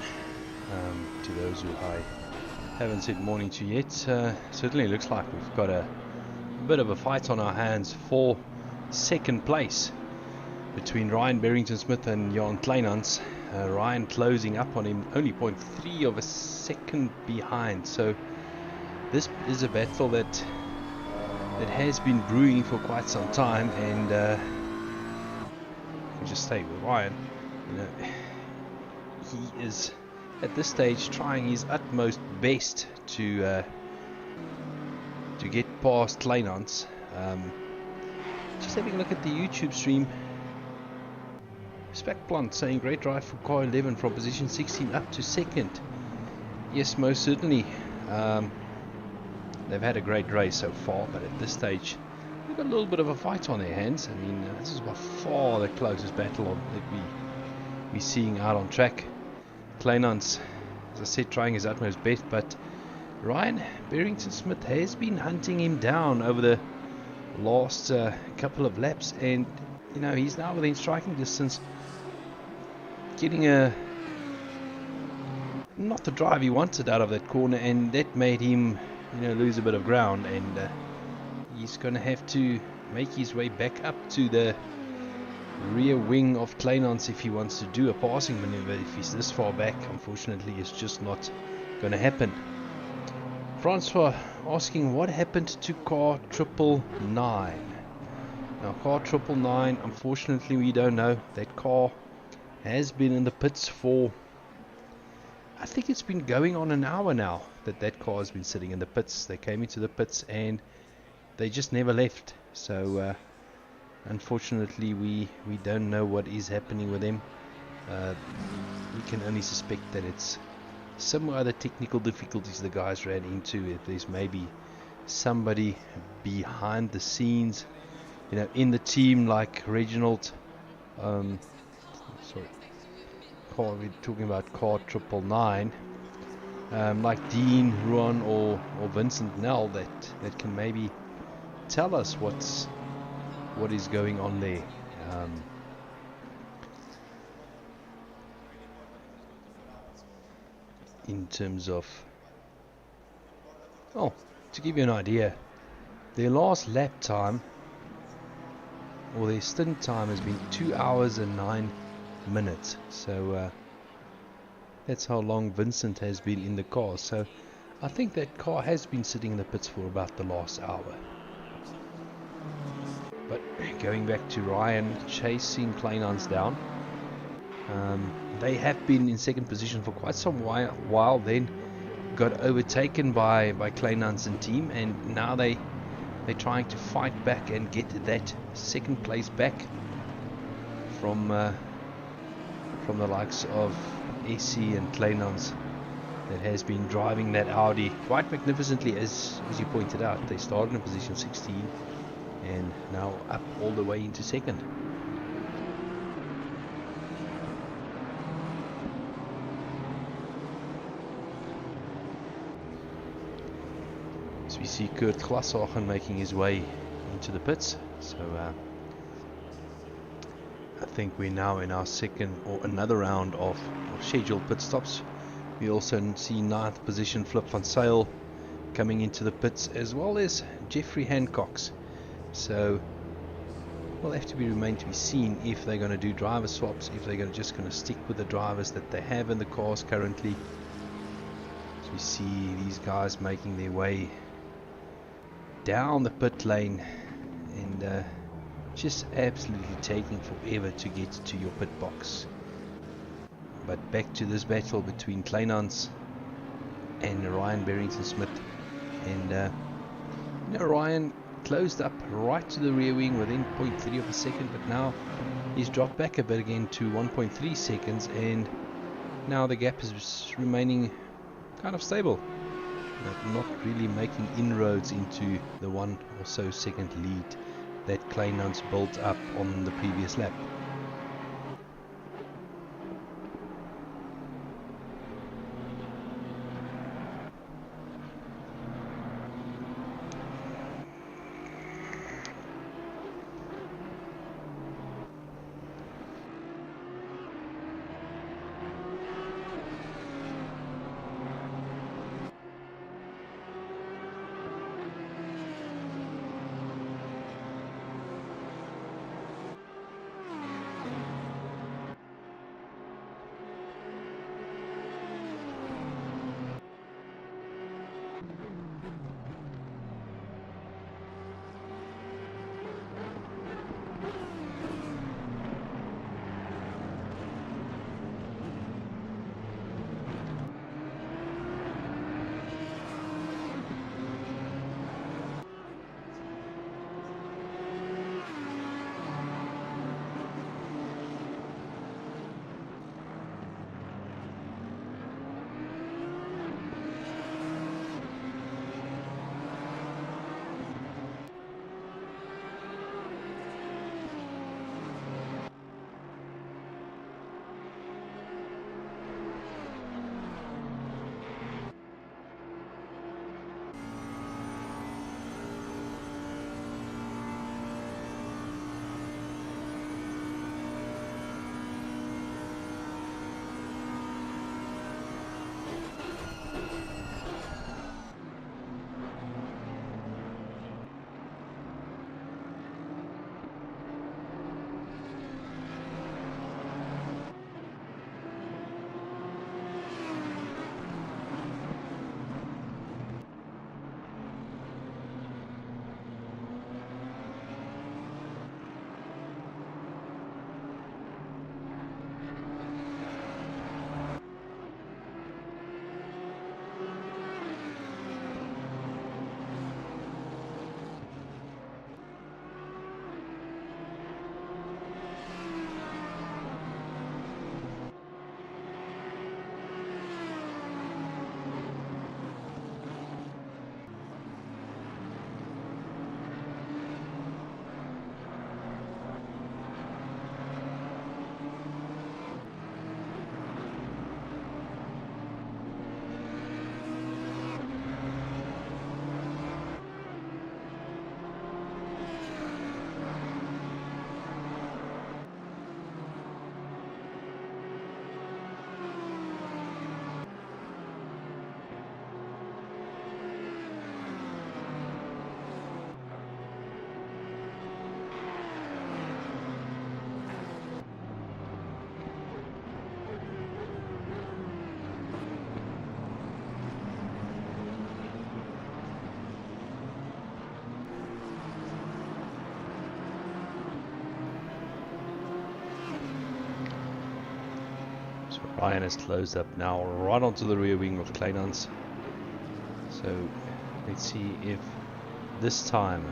To those who I haven't said morning to yet, certainly looks like we've got a bit of a fight on our hands for second place between Ryan Barrington-Smith and Jan Kleinhans. Ryan closing up on him, only 0.3 of a second behind. So this is a battle that has been brewing for quite some time, and I'll just stay with Ryan. You know, he is at this stage trying his utmost best to get past Kleinhans. Just having a look at the YouTube stream. Specplant saying great drive for car 11 from position 16 up to second. Yes, most certainly. They've had a great race so far, but at this stage they've got a little bit of a fight on their hands. I mean, this is by far the closest battle that we're seeing out on track. Kleinhans, as I said, trying his utmost best, but Ryan Barrington-Smith has been hunting him down over the last couple of laps, and you know, he's now within striking distance, getting not the drive he wanted out of that corner, and that made him, you know, lose a bit of ground, and he's going to have to make his way back up to the rear wing of Kleinhans if he wants to do a passing maneuver. If he's this far back, unfortunately it's just not going to happen. Francois asking what happened to car 999. Now car 999, unfortunately we don't know. That car has been in the pits for, I think it's been going on an hour now that car has been sitting in the pits. They came into the pits and they just never left. So unfortunately we don't know what is happening with them. We can only suspect that it's some other technical difficulties the guys ran into. If there's maybe somebody behind the scenes, you know, in the team, like Reginald, we're talking about car 999, like Dean, Ruan, or Vincent Nell, that can maybe tell us what is going on there. In terms of, to give you an idea, their last lap time, or their stint time, has been 2 hours and 9 minutes. So that's how long Vincent has been in the car. So I think that car has been sitting in the pits for about the last hour. But going back to Ryan chasing Kleinhans down, they have been in second position for quite some while, then got overtaken by Kleinhans and team, and now they're trying to fight back and get that second place back from the likes of Essie and Kleinhans, that has been driving that Audi quite magnificently, as you pointed out. They started in position 16 and now up all the way into second. So we see Kurt Glassachen making his way into the pits. So I think we're now in our second or another round of scheduled pit stops. We also see 9th position Flip van Zyl coming into the pits, as well as Jeffrey Hancock's. So will have to remain to be seen if they're going to do driver swaps, if they're just going to stick with the drivers that they have in the cars currently. So we see these guys making their way down the pit lane, and just absolutely taking forever to get to your pit box. But back to this battle between Kleinhans and Ryan Barrington-Smith, and you know, Ryan closed up right to the rear wing within 0.3 of a second, but now he's dropped back a bit again to 1.3 seconds, and now the gap is remaining kind of stable, not really making inroads into the 1 or so second lead that Kleinhans built up on the previous lap. Ryan has closed up now right onto the rear wing of Kleinans. So let's see if this time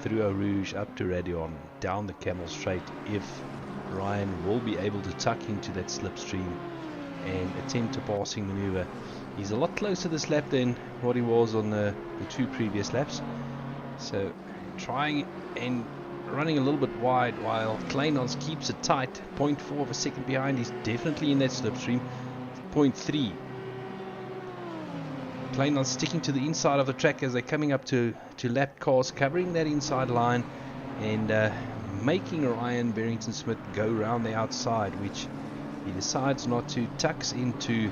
through Eau Rouge up to Radion, down the Camel Straight, if Ryan will be able to tuck into that slipstream and attempt a passing maneuver. He's a lot closer this lap than what he was on the 2 previous laps. So trying and running a little bit wide while Kleinans keeps it tight. 0.4 of a second behind. He's definitely in that slipstream. 0.3. Kleinans sticking to the inside of the track as they're coming up to lap cars, covering that inside line and making Ryan Barrington-Smith go round the outside, which he decides not to. Tucks into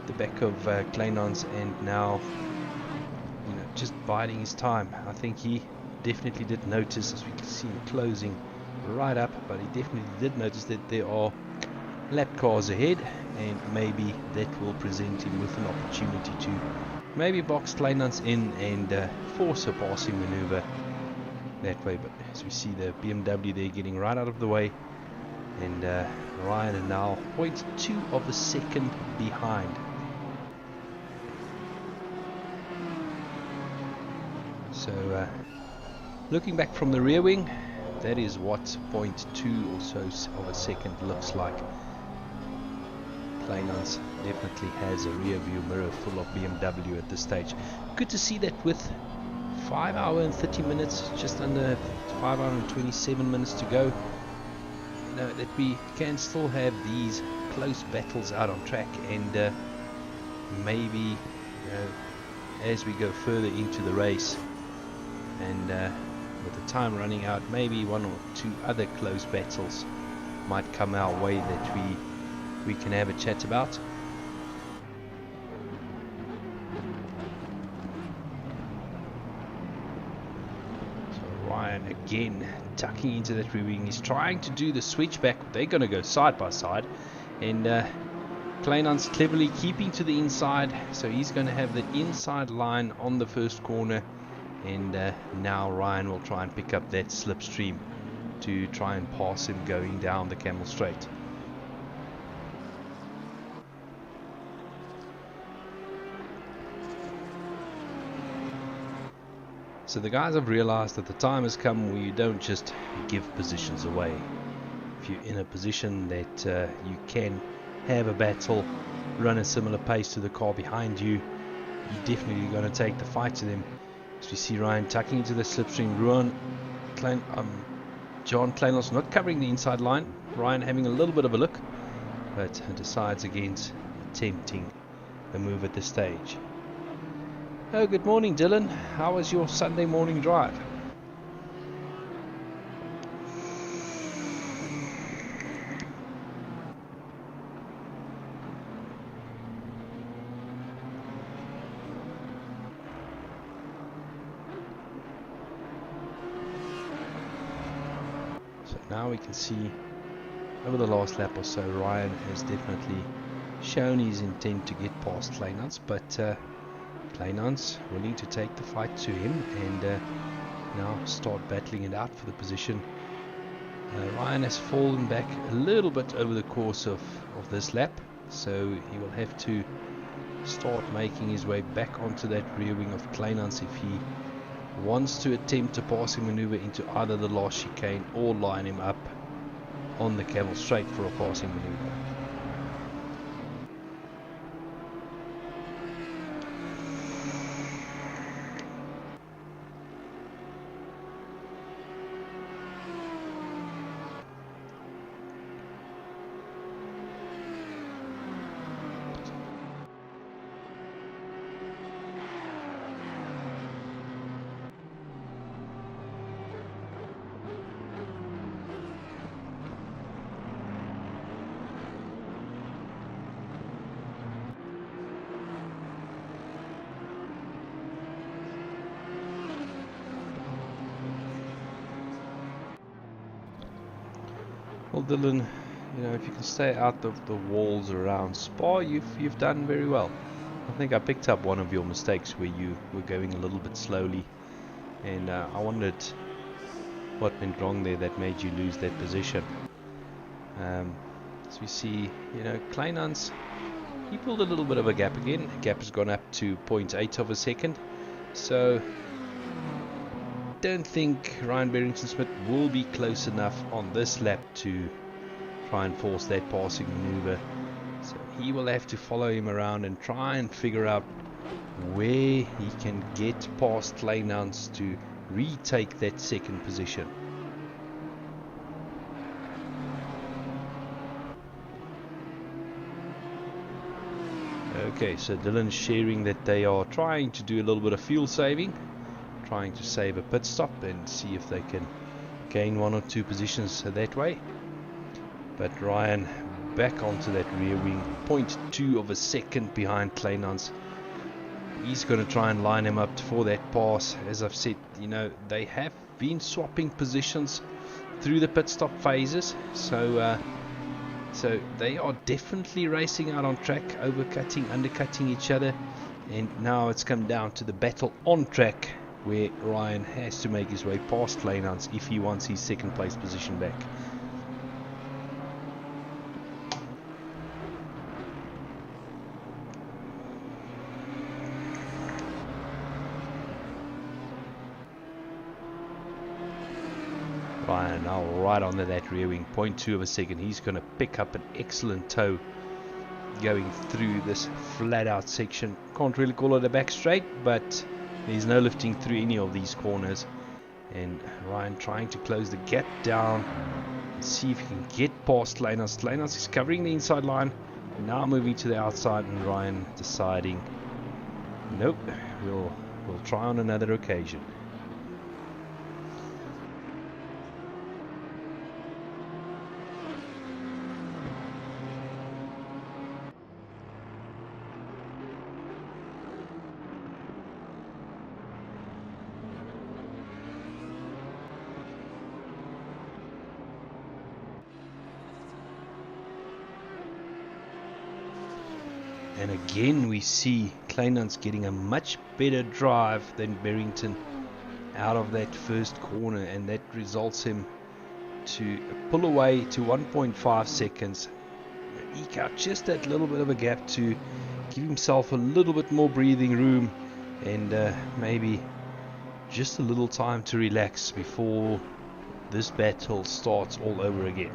the back of Kleinans and now, you know, just biding his time. I think he definitely did notice, as we can see him closing right up, but he definitely did notice that there are lap cars ahead, and maybe that will present him with an opportunity to maybe box Kleinans in and force a passing maneuver that way. But as we see the BMW there getting right out of the way, and Ryan are now 0.2 of a second behind. So looking back from the rear wing, that is what 0.2 or so of a second looks like. Kleinans definitely has a rear view mirror full of BMW at this stage. Good to see that with 5 hours and 30 minutes, just under 5 hours and 27 minutes to go, you know, that we can still have these close battles out on track, and maybe, you know, as we go further into the race and with the time running out, maybe 1 or 2 other close battles might come our way that we can have a chat about. So Ryan again tucking into that rear wing. He's trying to do the switchback. They're going to go side by side, and Kleinans cleverly keeping to the inside, so he's going to have the inside line on the first corner, and now Ryan will try and pick up that slipstream to try and pass him going down the Camel Straight. So the guys have realized that the time has come where you don't just give positions away. If you're in a position that you can have a battle, run a similar pace to the car behind you, you're definitely going to take the fight to them. As we see Ryan tucking into the slipstream, John Kleinans not covering the inside line. Ryan having a little bit of a look, but decides against attempting the move at this stage. Oh, good morning, Dylan. How was your Sunday morning drive? So now we can see over the last lap or so, Ryan has definitely shown his intent to get past Kleinans, but Kleinans willing to take the fight to him and now start battling it out for the position. Ryan has fallen back a little bit over the course of this lap, so he will have to start making his way back onto that rear wing of Kleinans if he wants to attempt a passing maneuver into either the last chicane or line him up on the Camel Straight for a passing maneuver. Well, Dylan, you know, if you can stay out of the walls around Spa, you've done very well. I think I picked up one of your mistakes where you were going a little bit slowly, and I wondered what went wrong there that made you lose that position. As we see, Kleinhans, he pulled a little bit of a gap again. The gap has gone up to 0.8 of a second. So, don't think Ryan Barrington-Smith will be close enough on this lap to try and force that passing maneuver. So he will have to follow him around and try and figure out where he can get past Kleinhans to retake that second position. Okay, so Dylan's sharing that they are trying to do a little bit of fuel saving, trying to save a pit stop and see if they can gain 1 or 2 positions that way. But Ryan back onto that rear wing, 0.2 of a second behind Kleinhans. He's going to try and line him up for that pass. As I've said, they have been swapping positions through the pit stop phases, so they are definitely racing out on track, overcutting, undercutting each other, and now it's come down to the battle on track, where Ryan has to make his way past Kleinhans if he wants his second place position back. Ryan now right onto that rear wing, 0.2 of a second. He's going to pick up an excellent tow going through this flat out section. Can't really call it a back straight, but there's no lifting through any of these corners. And Ryan trying to close the gap down and see if he can get past Kleinhans. Kleinhans is covering the inside line, now moving to the outside, and Ryan deciding, nope, we'll try on another occasion. And again we see Kleinhans getting a much better drive than Barrington out of that first corner, and that results him to pull away to 1.5 seconds, eke out just that little bit of a gap to give himself a little bit more breathing room and maybe just a little time to relax before this battle starts all over again.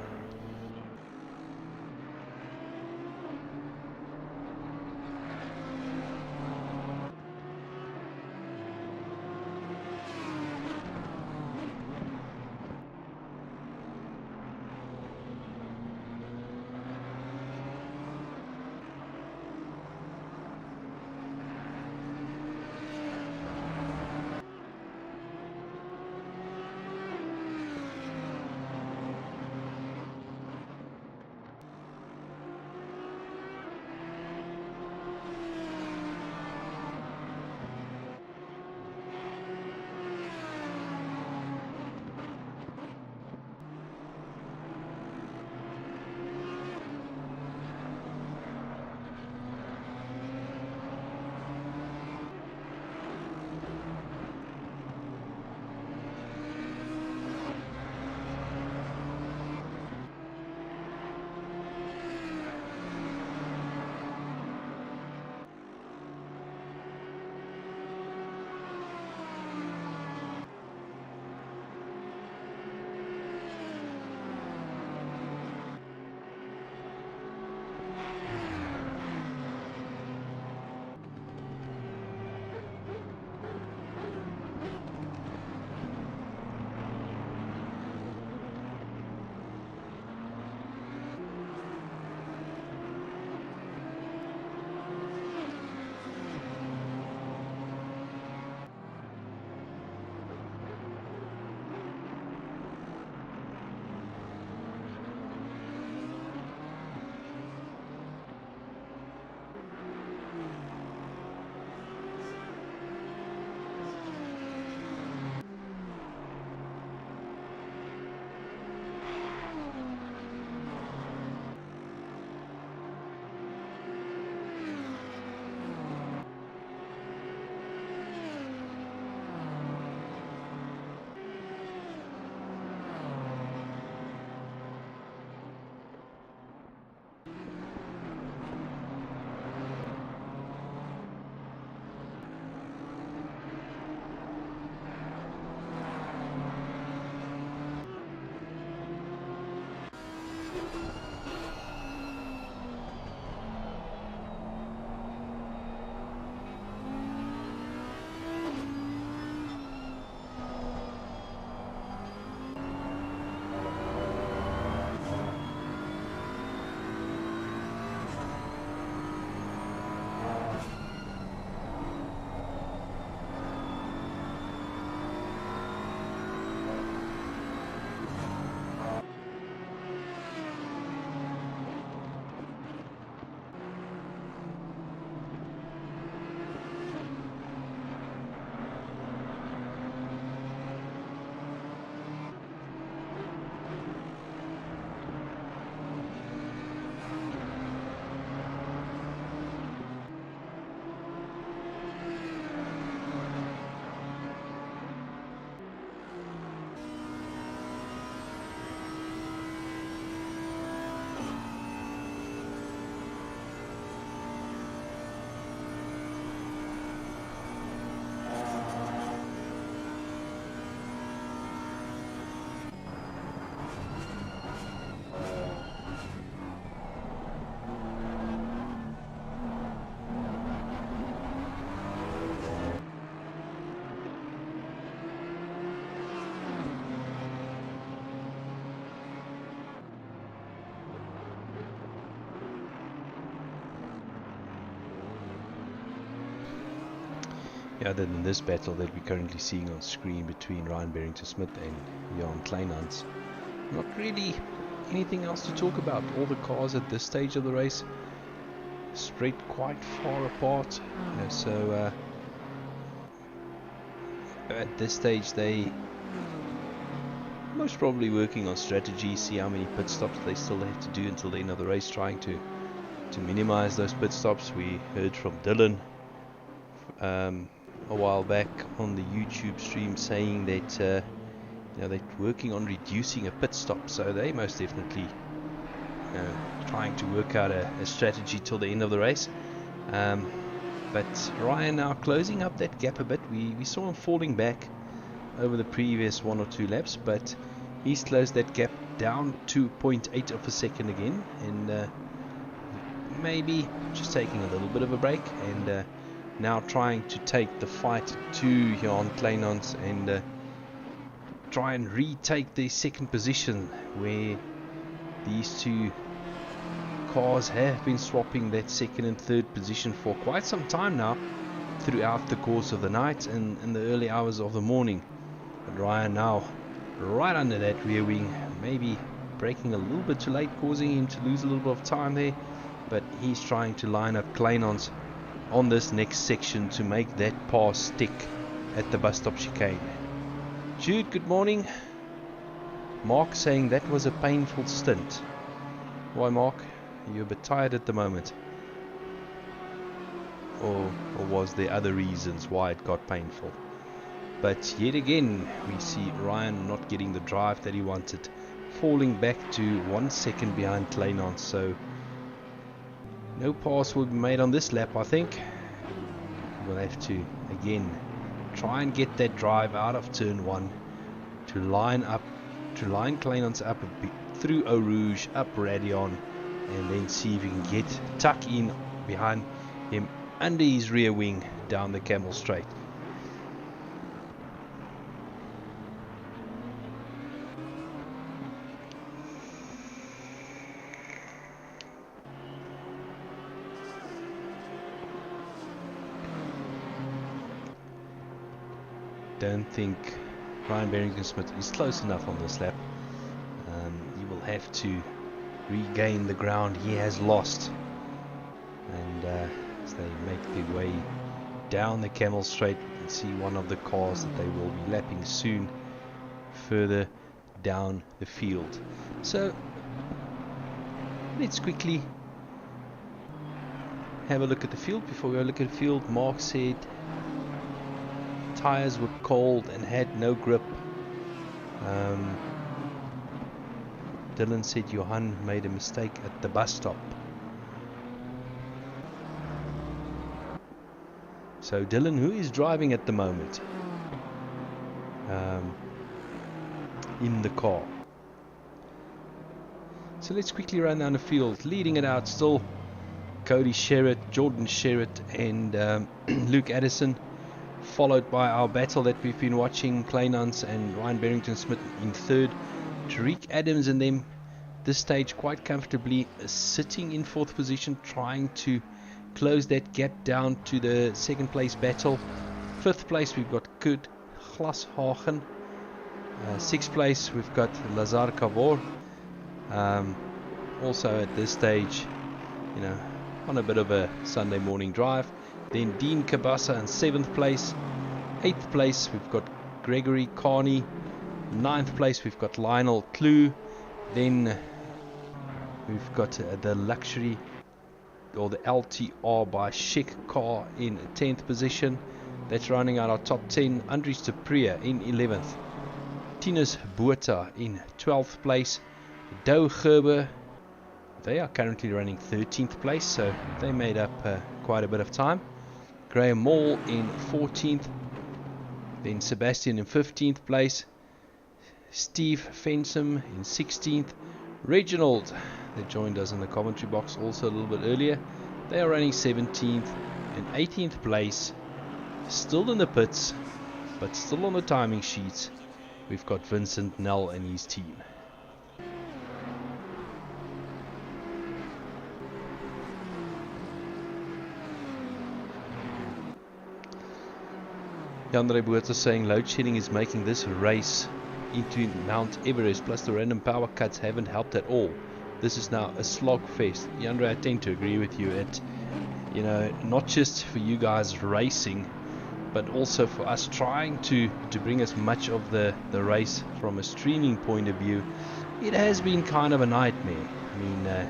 other than this battle that we're currently seeing on screen between Ryan Barrington-Smith and Jan Kleinhans, not really anything else to talk about. All the cars at this stage of the race spread quite far apart, you know, so at this stage they most probably working on strategy, see how many pit stops they still have to do until the end of the race, trying to minimize those pit stops. We heard from Dylan a while back on the YouTube stream saying that you know, they're working on reducing a pit stop, so they most definitely trying to work out a strategy till the end of the race. But Ryan now closing up that gap a bit. We saw him falling back over the previous 1 or 2 laps, but he's closed that gap down to 0.8 of a second again, and maybe just taking a little bit of a break, and now trying to take the fight to Jan Kleinhans and try and retake the second position, where these two cars have been swapping that second and third position for quite some time now, throughout the course of the night and in the early hours of the morning. But Ryan now right under that rear wing, maybe braking a little bit too late, causing him to lose a little bit of time there, but he's trying to line up Kleinhans on this next section to make that pass stick at the bus stop chicane. Jude, good morning. Mark saying that was a painful stint. Why, Mark? Are you a bit tired at the moment? Or was there other reasons why it got painful? But yet again, we see Ryan not getting the drive that he wanted, falling back to 1 second behind Kleinhans. So no pass will be made on this lap, I think. We'll have to again try and get that drive out of turn 1 to line Kleinhans up a bit through Eau Rouge, up Radion, and then see if we can tuck in behind him under his rear wing down the Camel Straight. Don't think Ryan Barrington-Smith is close enough on this lap. He will have to regain the ground he has lost, and as they make their way down the Camel Straight, you can see one of the cars that they will be lapping soon further down the field. So let's quickly have a look at the field. Before we look at the field, Mark said tires were cold and had no grip. Dylan said Johan made a mistake at the bus stop. So Dylan, who is driving at the moment in the car? So let's quickly run down the field. Leading it out still Cody Sherritt, Jordan Sherritt, and Luke Addison, followed by our battle that we've been watching, Kleinhans and Ryan Barrington-Smith in third. Tariq Adams and them this stage quite comfortably sitting in fourth position, trying to close that gap down to the second place battle. Fifth place we've got Kurt Glashagen. Sixth place we've got Lazar Cavor. Also at this stage, you know, on a bit of a Sunday morning drive. Then Dean Kabasa in 7th place. 8th place we've got Gregory Carney. 9th place we've got Lionel Clue. Then we've got the luxury or the LTR by Sheik car in 10th position. That's rounding out our top 10. Andries de Pree in 11th. Tinus Botha in 12th place. Doe Gerber, they are currently running 13th place, so they made up quite a bit of time. Graham Moll in 14th. Then Sebastian in 15th place. Steve Fensom in 16th. Reginald, that joined us in the commentary box also a little bit earlier, they are running 17th and 18th place. Still in the pits, but still on the timing sheets, we've got Vincent Nell and his team. Andre Boerta saying load shedding is making this race into Mount Everest, plus the random power cuts haven't helped at all. This is now a slog fest. Andre, I tend to agree with you. It, you know, not just for you guys racing, but also for us trying to bring as much of the race from a streaming point of view. It has been kind of a nightmare. I mean,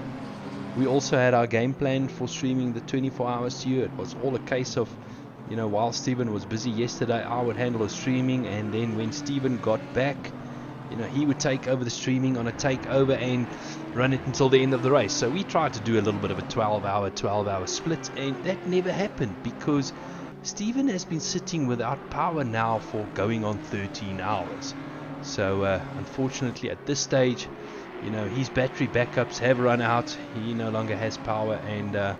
we also had our game plan for streaming the 24 hours to you. It was all a case of, you know, while Stephen was busy yesterday, I would handle the streaming, and then when Stephen got back, you know, he would take over the streaming on a takeover and run it until the end of the race. So we tried to do a little bit of a 12-hour split, and that never happened because Stephen has been sitting without power now for going on 13 hours. So unfortunately at this stage, you know, his battery backups have run out. He no longer has power, and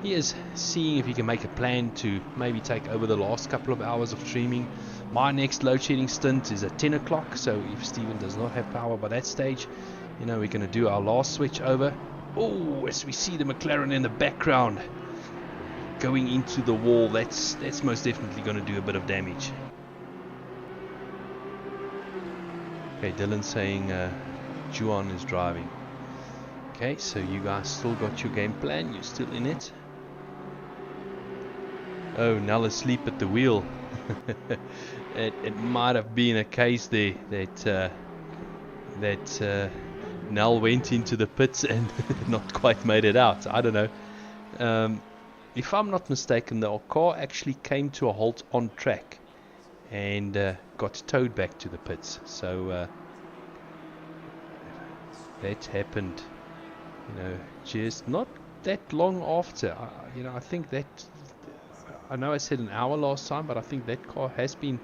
he is seeing if he can make a plan to maybe take over the last couple of hours of streaming. My next load shedding stint is at 10 o'clock, so if Stephen does not have power by that stage, you know, we're going to do our last switch over. Oh, as we see the McLaren in the background going into the wall, that's most definitely going to do a bit of damage. Okay, Dylan saying Juan is driving. Okay, so you guys still got your game plan, you're still in it. Oh, Nell asleep at the wheel. It might have been a case there that Nell went into the pits and not quite made it out. I don't know. If I'm not mistaken, the car actually came to a halt on track and got towed back to the pits. So that happened, you know, just not that long after. You know, I think that, I know I said an hour last time, but I think that car has been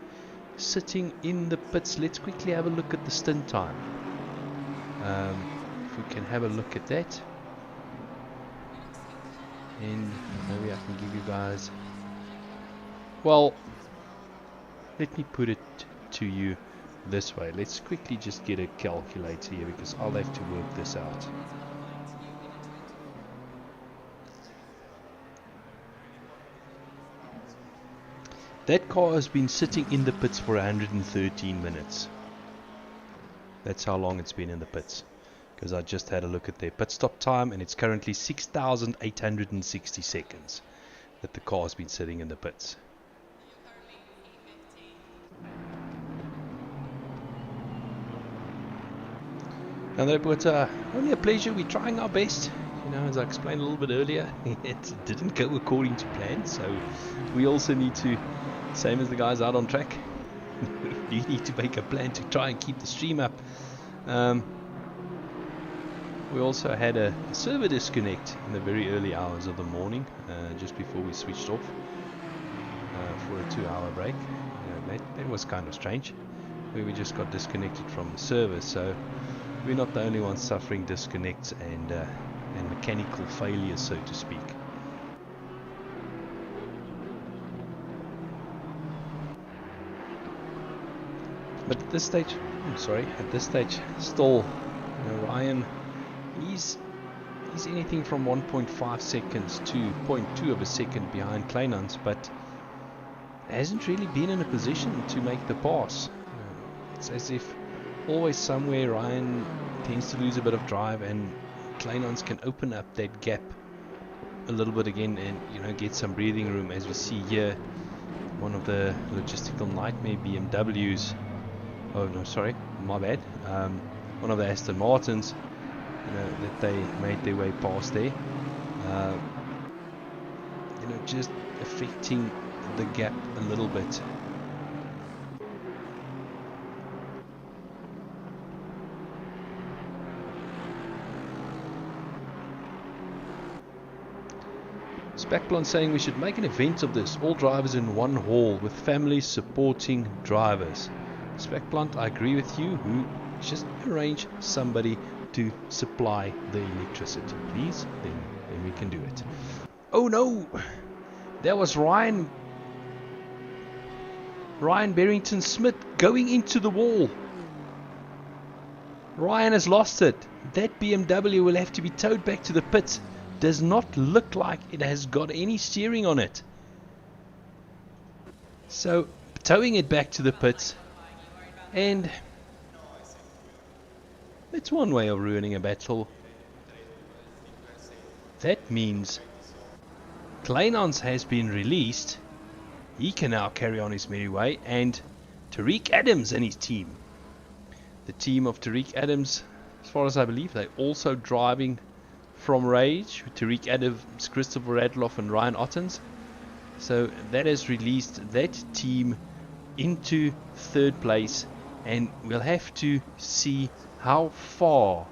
sitting in the pits. Let's quickly have a look at the stint time. If we can have a look at that, and maybe I can give you guys, well, let me put it to you this way. Let's quickly just get a calculator here because I'll have to work this out. That car has been sitting in the pits for 113 minutes. That's how long it's been in the pits. Because I just had a look at their pit stop time, and it's currently 6,860 seconds that the car has been sitting in the pits. And that was only a pleasure. We're trying our best. You know, as I explained a little bit earlier, it didn't go according to plan, so we also need to, same as the guys out on track, you need to make a plan to try and keep the stream up. We also had a server disconnect in the very early hours of the morning, just before we switched off for a 2-hour break. That was kind of strange, where we just got disconnected from the server. So we're not the only ones suffering disconnects and mechanical failures, so to speak. But at this stage, still, you know, Ryan, he's anything from 1.5 seconds to 0.2 of a second behind Kleinans, but hasn't really been in a position to make the pass. You know, it's as if always somewhere Ryan tends to lose a bit of drive, and Kleinans can open up that gap a little bit again and, you know, get some breathing room. As we see here, one of the logistical nightmare BMWs, oh no, sorry, my bad, one of the Aston Martins, you know, that they made their way past there, you know, just affecting the gap a little bit. Spacklon saying we should make an event of this, all drivers in one hall with families supporting drivers. Spacklon, I agree with you. Who just arrange somebody to supply the electricity, please, then we can do it. Oh no, that was Ryan Barrington Smith going into the wall. Ryan has lost it. That BMW will have to be towed back to the pits. Does not look like it has got any steering on it. So towing it back to the pits, and it's one way of ruining a battle. That means Kleinans has been released. He can now carry on his merry way, and Tariq Adams and his team. The team of Tariq Adams, as far as I believe, they're also driving from Rage. Tariq Adams, Christopher Radloff and Ryan Ottens. So that has released that team into third place, and we'll have to see how far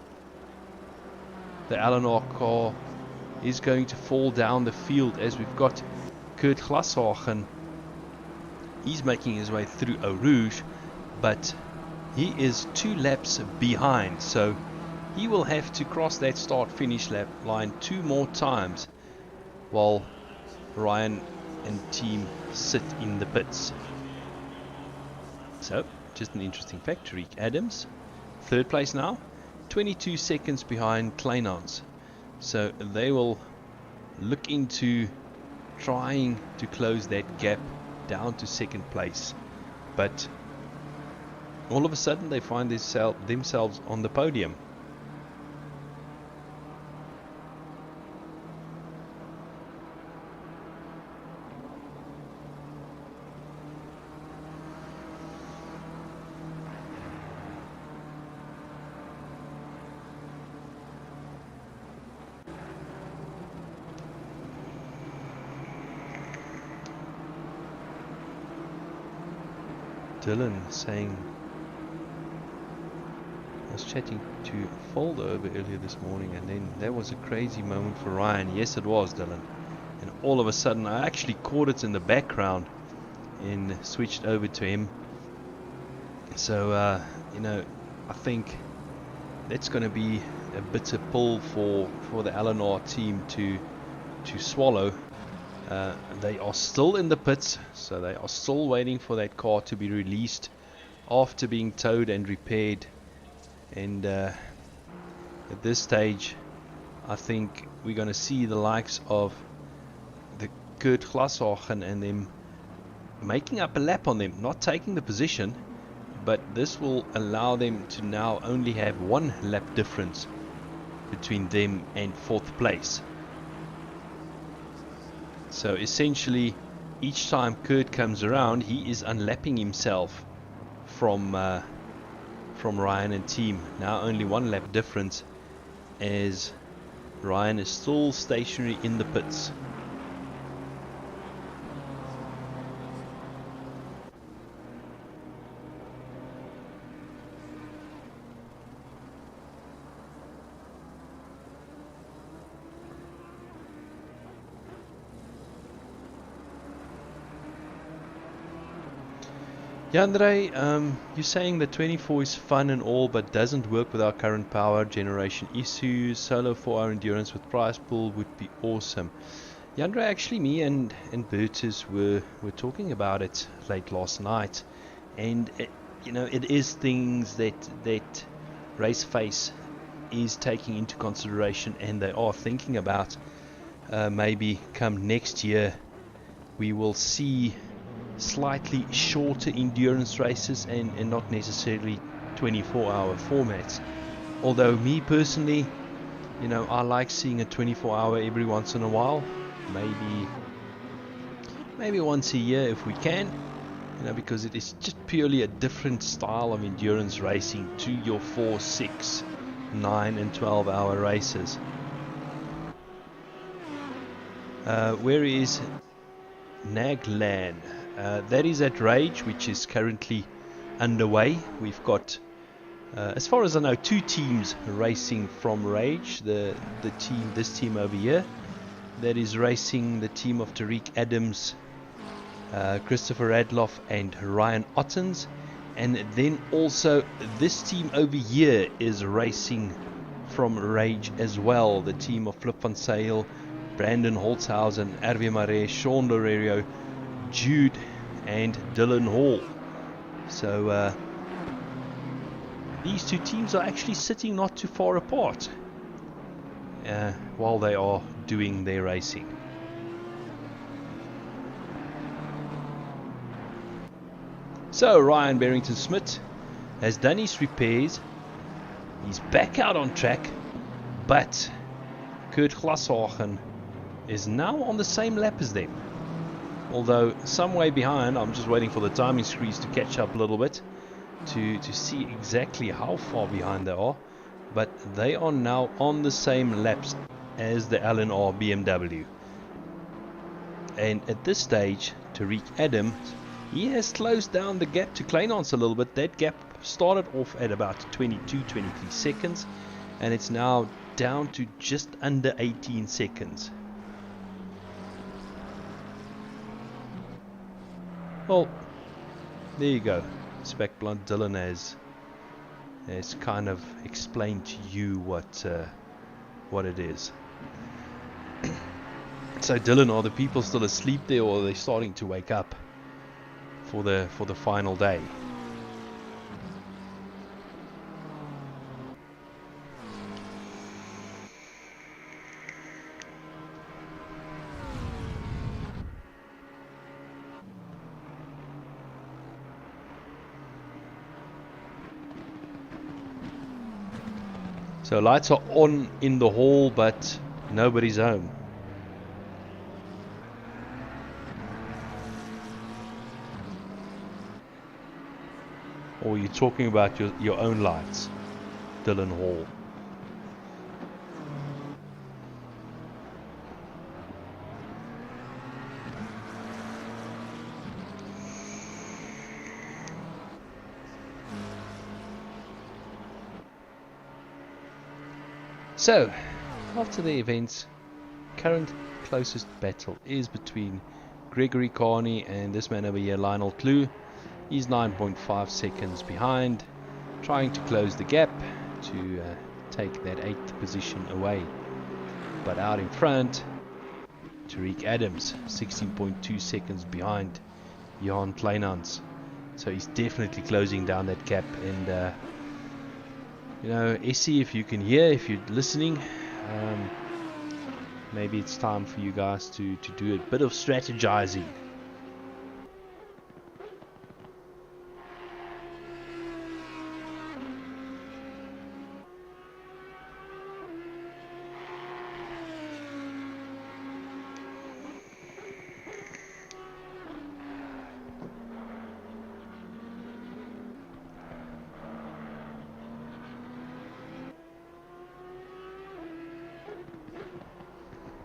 the Eleanor car is going to fall down the field, as we've got Kurt Glashagen. He's making his way through Eau Rouge, but he is 2 laps behind, so he will have to cross that start-finish lap line 2 more times while Ryan and team sit in the pits. So, just an interesting fact, Tariq Adams, third place now, 22 seconds behind Kleinans. So they will look into trying to close that gap down to second place. But all of a sudden they find themselves on the podium. Dylan saying, I was chatting to Folder over earlier this morning, and then that was a crazy moment for Ryan. Yes, it was, Dylan. And all of a sudden I actually caught it in the background and switched over to him. So you know, I think that's going to be a bitter pull for the Eleanor team to swallow. They are still in the pits, so they are still waiting for that car to be released after being towed and repaired. And at this stage, I think we're going to see the likes of the Kurt Glashagen and them making up a lap on them, not taking the position, but this will allow them to now only have 1 lap difference between them and 4th place. So essentially, each time Kurt comes around, he is unlapping himself from Ryan and team. Now only 1 lap difference, as Ryan is still stationary in the pits. Yeah, Andre, you're saying that 24 is fun and all, but doesn't work with our current power generation issues. Solo 4-hour endurance with prize pool would be awesome. Yeah, Andre, actually me and Bertus were talking about it late last night, and you know, it is things that RaceFace is taking into consideration, and they are thinking about. Maybe come next year we will see slightly shorter endurance races and not necessarily 24-hour formats. Although me personally, you know, I like seeing a 24-hour every once in a while, maybe once a year if we can, you know, because it is just purely a different style of endurance racing to your 4, 6, 9 and 12-hour races. Where is Naglan? That is at Rage, which is currently underway. We've got, as far as I know, 2 teams racing from Rage. This team over here, that is racing the team of Tariq Adams, Christopher Radloff and Ryan Ottens. And then also this team over here is racing from Rage as well. The team of Flip van Zyl, Brandon Holtzhausen, Hervé Marais, Sean Lorerio, Jude and Dylan Hall. So these 2 teams are actually sitting not too far apart while they are doing their racing. So Ryan Barrington-Smith has done his repairs. He's back out on track, but Kurt Glashagen is now on the same lap as them. Although some way behind. I'm just waiting for the timing screens to catch up a little bit to see exactly how far behind they are. But they are now on the same laps as the L&R BMW. And at this stage, Tariq Adams, he has closed down the gap to Kleinans a little bit. That gap started off at about 22-23 seconds, and it's now down to just under 18 seconds. Well, there you go. Spec Blunt Dylan has kind of explained to you what it is. So Dylan, are the people still asleep there, or are they starting to wake up for the final day? So lights are on in the hall, but nobody's home. Or you're talking about your own lights, Dylan Hall. So, after the events, current closest battle is between Gregory Carney and this man over here, Lionel Clue. He's 9.5 seconds behind, trying to close the gap to take that 8th position away. But out in front, Tariq Adams, 16.2 seconds behind Jan Kleinans. So he's definitely closing down that gap. And you know, Essie, if you can hear, if you're listening, maybe it's time for you guys to do a bit of strategizing.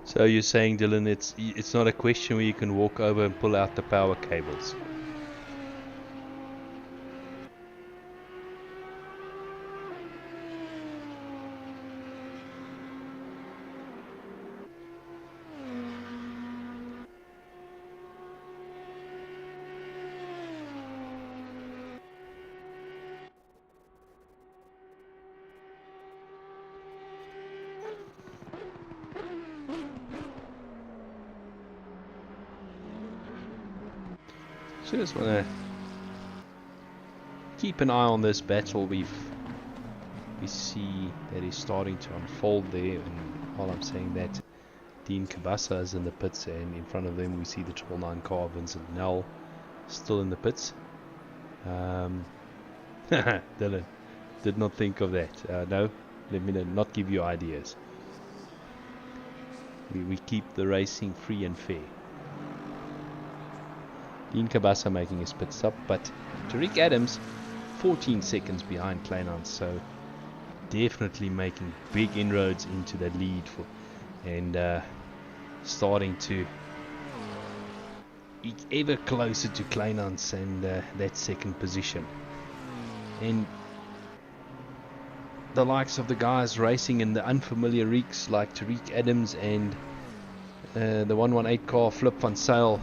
So you're saying, Dylan, it's not a question where you can walk over and pull out the power cables? Just want to keep an eye on this battle. We see that is starting to unfold there, and while I'm saying that, Dean Kabasa is in the pits, and in front of them we see the 999 car, Vincent Nell, still in the pits. Dylan, did not think of that. No, let me not give you ideas. We keep the racing free and fair. Dean Kabasa making his pit stop, but Tariq Adams 14 seconds behind Kleinans, so definitely making big inroads into that lead and starting to get ever closer to Kleinans and that second position. And the likes of the guys racing in the unfamiliar rigs like Tariq Adams and the 118 car, Flip van Zyl,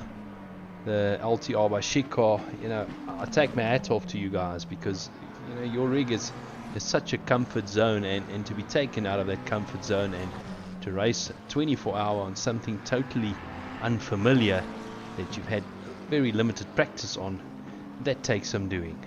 the LTR by Shikar, you know, I take my hat off to you guys, because you know your rig is such a comfort zone, and to be taken out of that comfort zone and to race 24-hour on something totally unfamiliar that you've had very limited practice on, that takes some doing.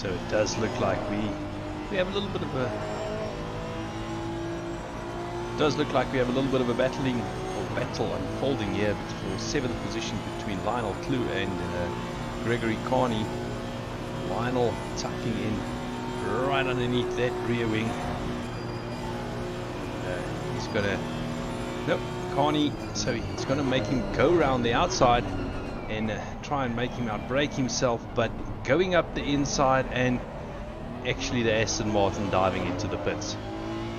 So it does look like we have a little bit of a battle unfolding here for 7th position between Lionel Clue and Gregory Carney. Lionel tucking in right underneath that rear wing. He's gonna Carney, so he's gonna make him go around the outside and try and make him outbrake himself, but going up the inside, and actually the Aston Martin diving into the pits.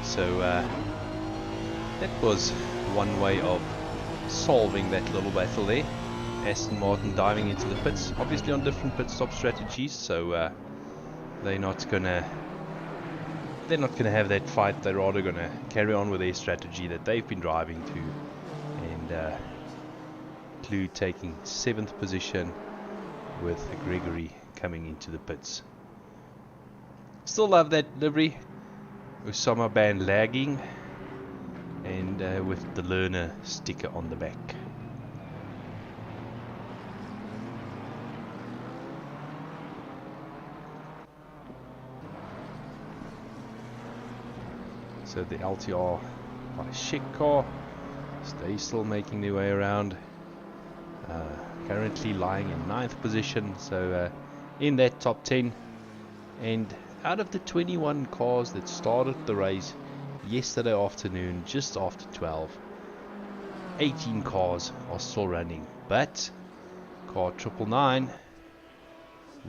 So that was one way of solving that little battle there. Aston Martin diving into the pits, obviously on different pit stop strategies, so they're not gonna have that fight. They're rather gonna carry on with their strategy that they've been driving to, and Clue taking 7th position with Gregory coming into the pits. Still love that livery. Osama band lagging, and with the learner sticker on the back. So the LTR by Sheck car, they still making their way around. Currently lying in 9th position, so in that top 10. And out of the 21 cars that started the race yesterday afternoon, just after 12, 18 cars are still running. But car 999,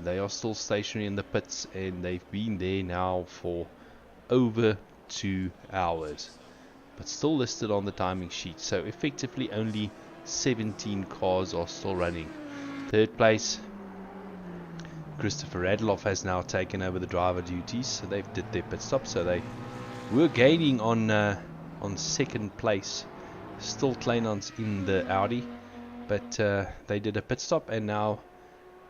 they are still stationary in the pits, and they've been there now for over 2 hours, but still listed on the timing sheet. So effectively only 17 cars are still running. 3rd place, Christopher Radloff has now taken over the driver duties, so they've did their pit stop. So they were gaining on 2nd place, still Kleinans in the Audi, but they did a pit stop, and now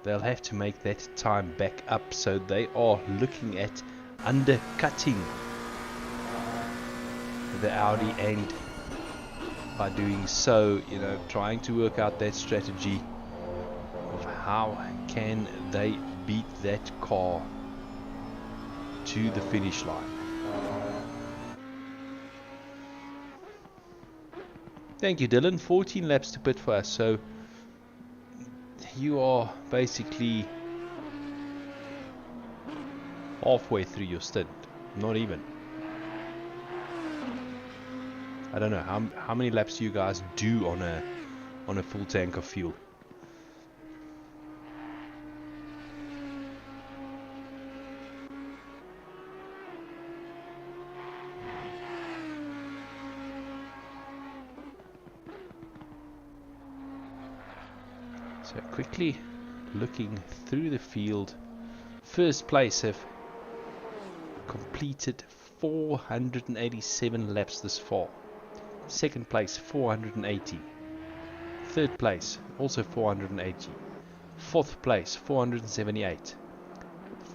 they'll have to make that time back up. So they are looking at undercutting the Audi, and by doing so, trying to work out that strategy of how can they beat that car to the finish line. Thank you, Dylan. 14 laps to pit for us, so you are basically halfway through your stint. Not even. I don't know how many laps you guys do on a full tank of fuel. So quickly looking through the field, 1st place have completed 487 laps this far. 2nd place 480, 3rd place also 480, 4th place 478,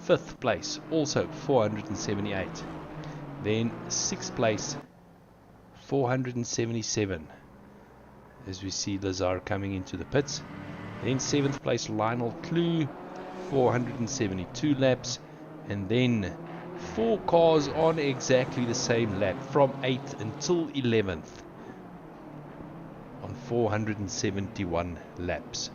5th place also 478, then 6th place 477, as we see Lazar coming into the pits. Then 7th place Lionel Clue, 472 laps, and then 4 cars on exactly the same lap from 8th until 11th on 471 laps.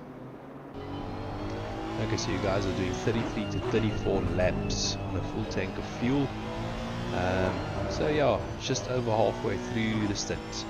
Okay, so you guys are doing 33 to 34 laps on a full tank of fuel. So yeah, just over halfway through the stint.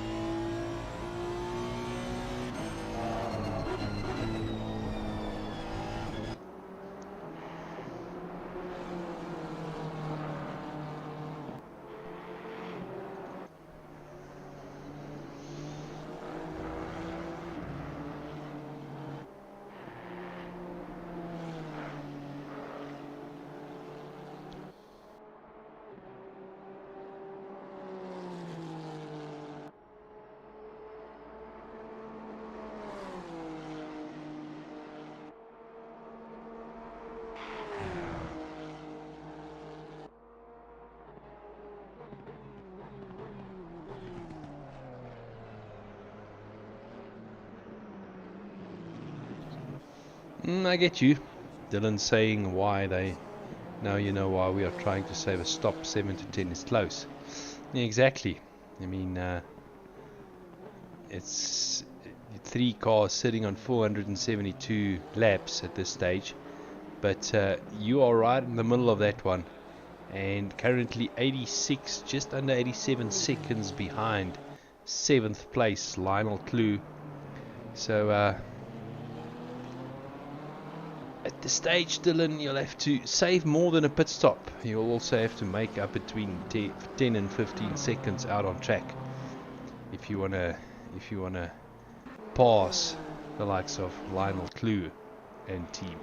I get you. Dylan saying why they Now you know why we are trying to save a stop. 7 to 10 is close. Yeah, exactly. I mean, it's 3 cars sitting on 472 laps at this stage, but you are right in the middle of that one, and currently 86, just under 87 seconds behind 7th place Lionel Clue. So at this stage, Dylan, you'll have to save more than a pit stop. You'll also have to make up between 10 and 15 seconds out on track if you wanna pass the likes of Lionel Clue and team.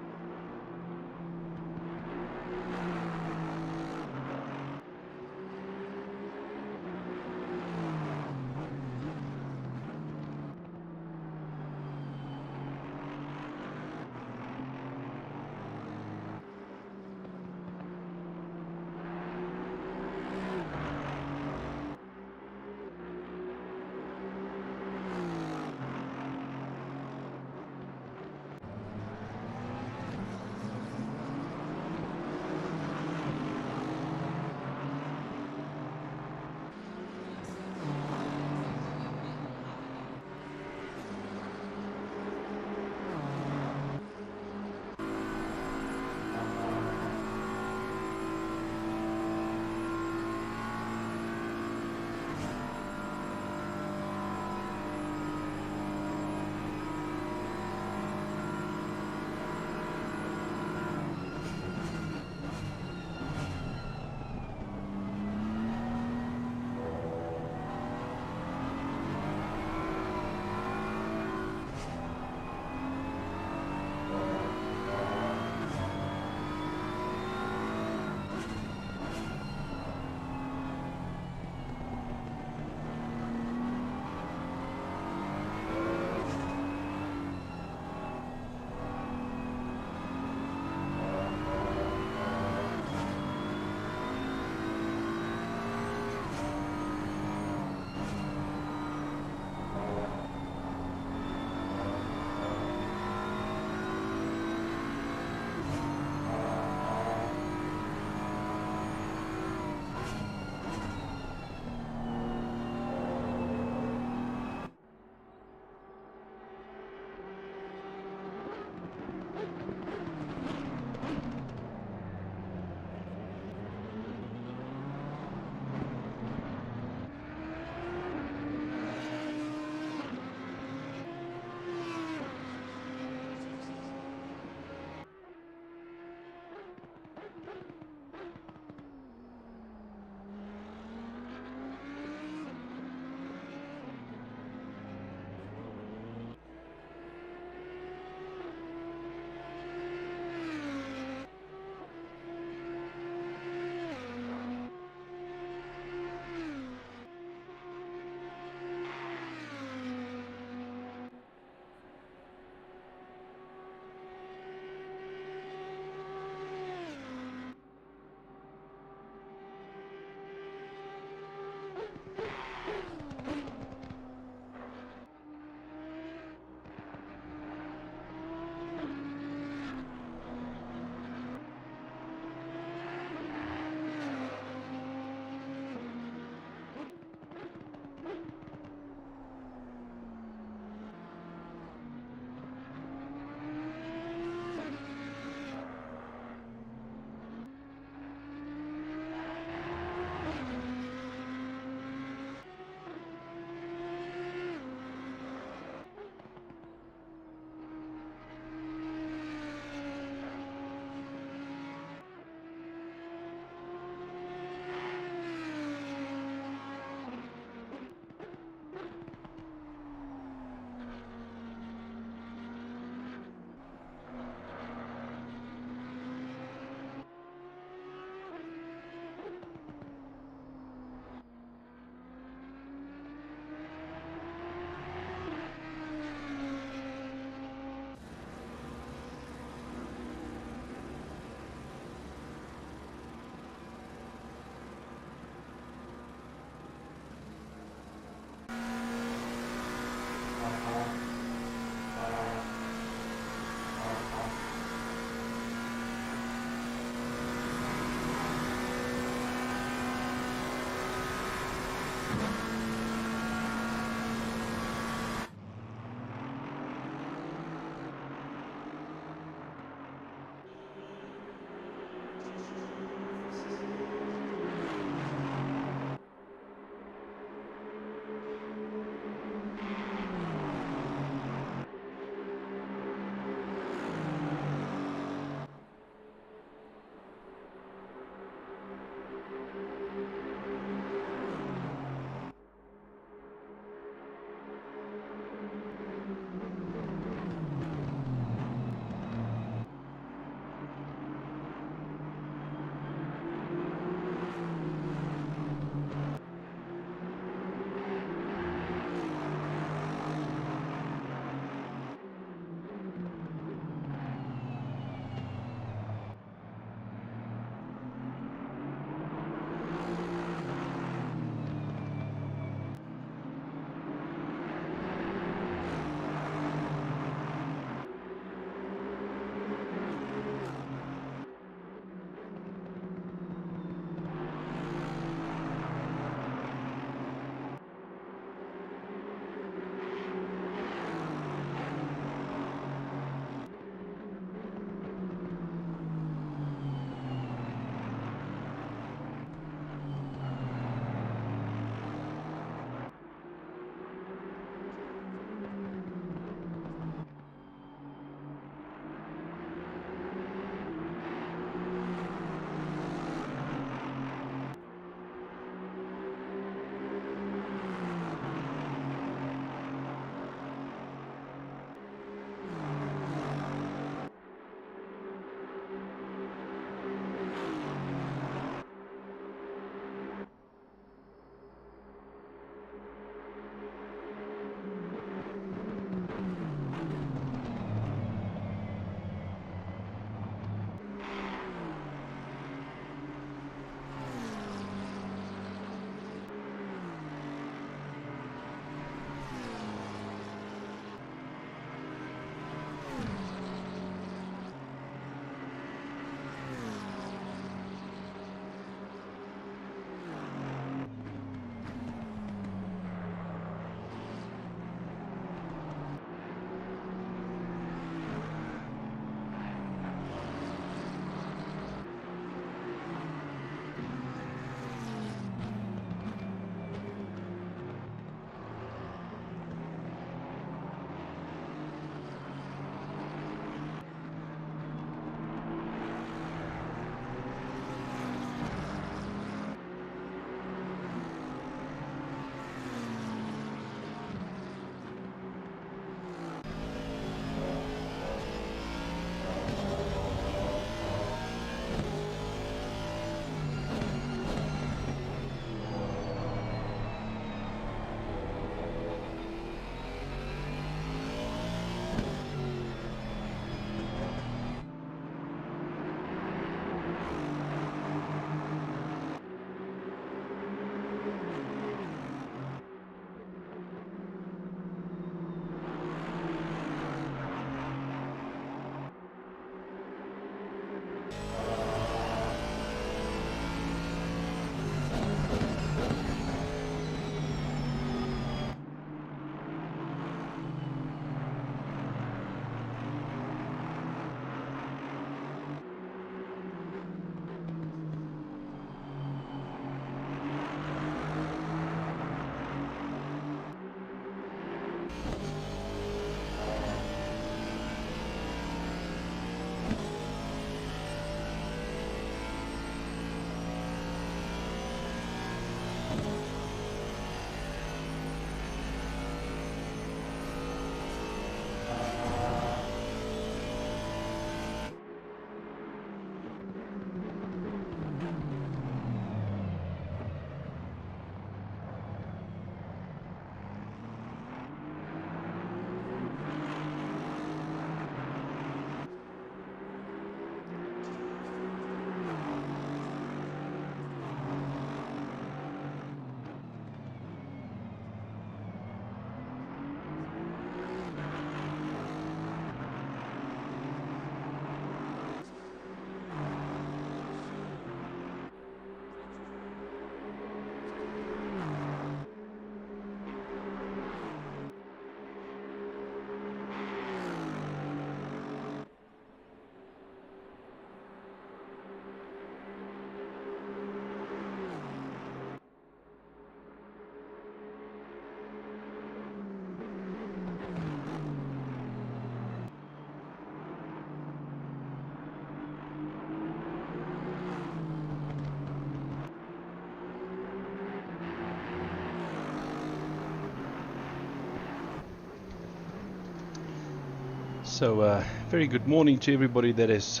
So, very good morning to everybody that has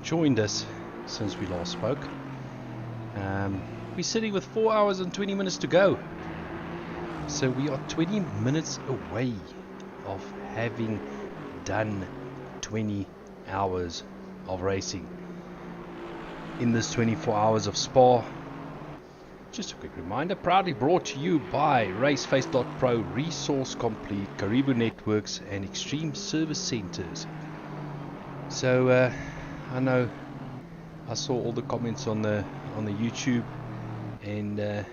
joined us since we last spoke. We're sitting with 4 hours and 20 minutes to go. So we are 20 minutes away of having done 20 hours of racing. In this 24 hours of Spa, just a quick reminder, proudly brought to you by RaceFace.Pro, Resource Complete, Karibu Networks and Extreme Service Centers. So I know I saw all the comments on the YouTube, and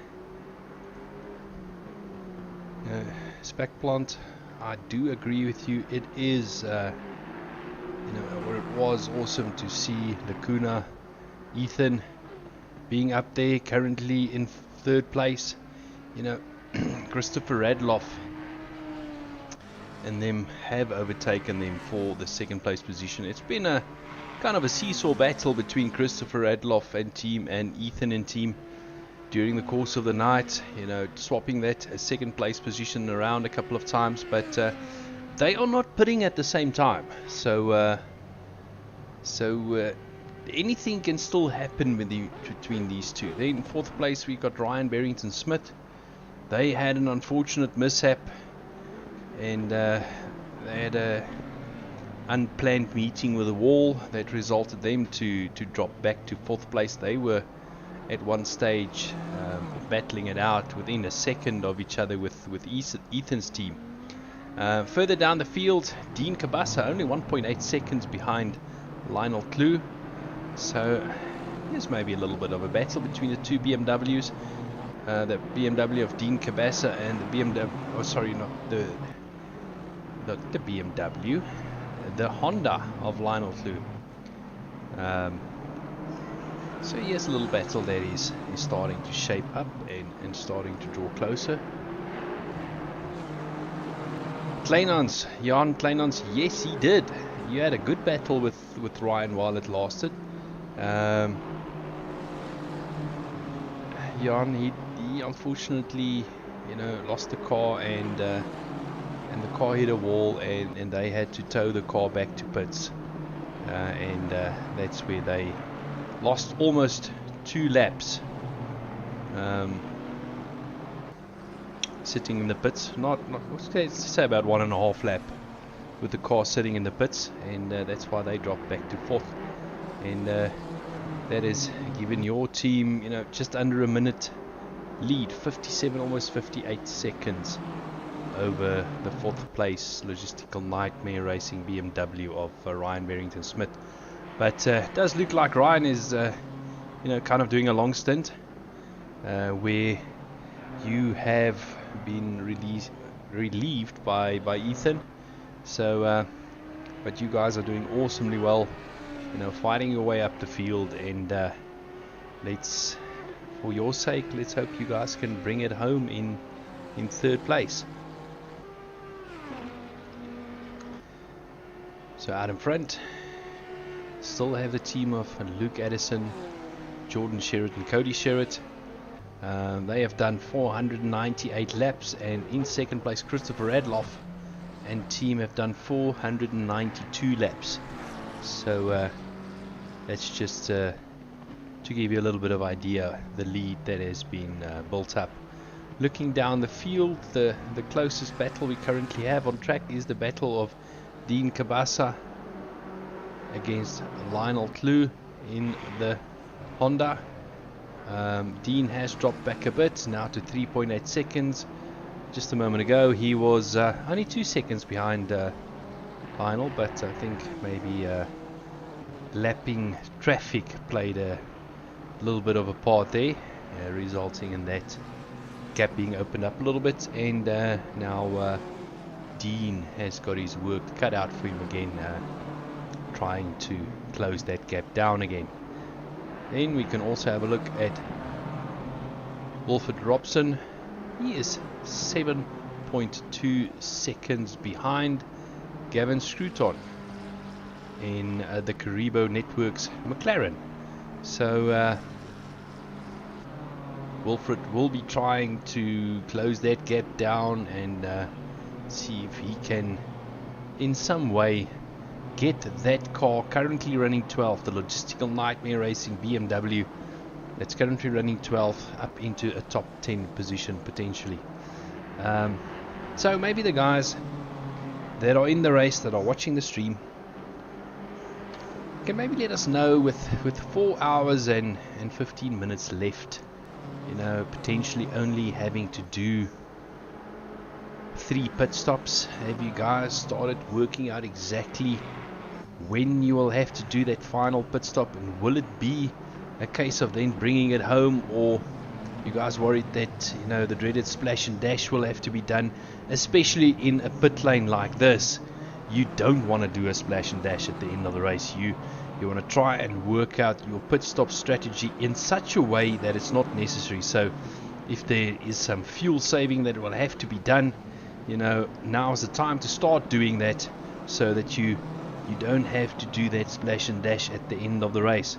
Spec Plant, I do agree with you. It is it was awesome to see Lacuna, Ethan being up there, currently in third place. Christopher Radloff and them have overtaken them for the second place position. It's been a kind of a seesaw battle between Christopher Radloff and team and Ethan and team during the course of the night, swapping that second place position around a couple of times, but they are not pitting at the same time, so anything can still happen between these two. Then in fourth place we got Ryan Barrington-Smith. They had an unfortunate mishap, and they had a unplanned meeting with a wall that resulted them to drop back to fourth place. They were at one stage battling it out within a second of each other with Ethan's team. Further down the field, Dean Cabasa only 1.8 seconds behind Lionel Clue. So there's maybe a little bit of a battle between the two BMWs. The BMW of Dean Cabasa and the BMW, oh sorry, not the BMW, the Honda of Lionel Clue. So yes, a little battle that is starting to shape up and starting to draw closer. Kleinans, Jan Kleinans, yes he did. You had a good battle with Ryan while it lasted. Jan, he unfortunately, lost the car, and the car hit a wall, and they had to tow the car back to pits, and that's where they lost almost 2 laps, sitting in the pits. Let's say about 1.5 lap with the car sitting in the pits, and that's why they dropped back to fourth. And that has given your team, just under a minute lead, 57, almost 58 seconds over the fourth place logistical nightmare racing BMW of Ryan Barrington-Smith. But it does look like Ryan is kind of doing a long stint, where you have been relieved by Ethan. So but you guys are doing awesomely well, fighting your way up the field, and for your sake, let's hope you guys can bring it home in third place. So out in front, still have the team of Luke Addison, Jordan Sherritt and Cody Sherritt. They have done 498 laps, and in second place Christopher Radloff and team have done 492 laps. So that's just to give you a little bit of idea, the lead that has been built up. Looking down the field, the closest battle we currently have on track is the battle of Dean Cabasa against Lionel Clue in the Honda. Dean has dropped back a bit, now to 3.8 seconds. Just a moment ago he was only 2 seconds behind Lionel, but I think maybe lapping traffic played a little bit of a part there, resulting in that gap being opened up a little bit, and now Dean has got his work cut out for him again, trying to close that gap down again. Then we can also have a look at Wilfred Robson. He is 7.2 seconds behind Gavin Scruton in the Karibu Networks McLaren. So Wilfred will be trying to close that gap down and see if he can in some way get that car currently running 12th, the logistical nightmare racing BMW that's currently running 12th, up into a top 10 position potentially. So maybe the guys that are in the race, that are watching the stream, can maybe let us know with 4 hours and 15 minutes left, you know, potentially only having to do 3 pit stops. Have you guys started working out exactly when you will have to do that final pit stop, and will it be a case of then bringing it home, or you guys worried that, you know, the dreaded splash and dash will have to be done, especially in a pit lane like this? You don't want to do a splash and dash at the end of the race. You want to try and work out your pit stop strategy in such a way that it's not necessary. So if there is some fuel saving that will have to be done, you know, now is the time to start doing that, so that you don't have to do that splash and dash at the end of the race.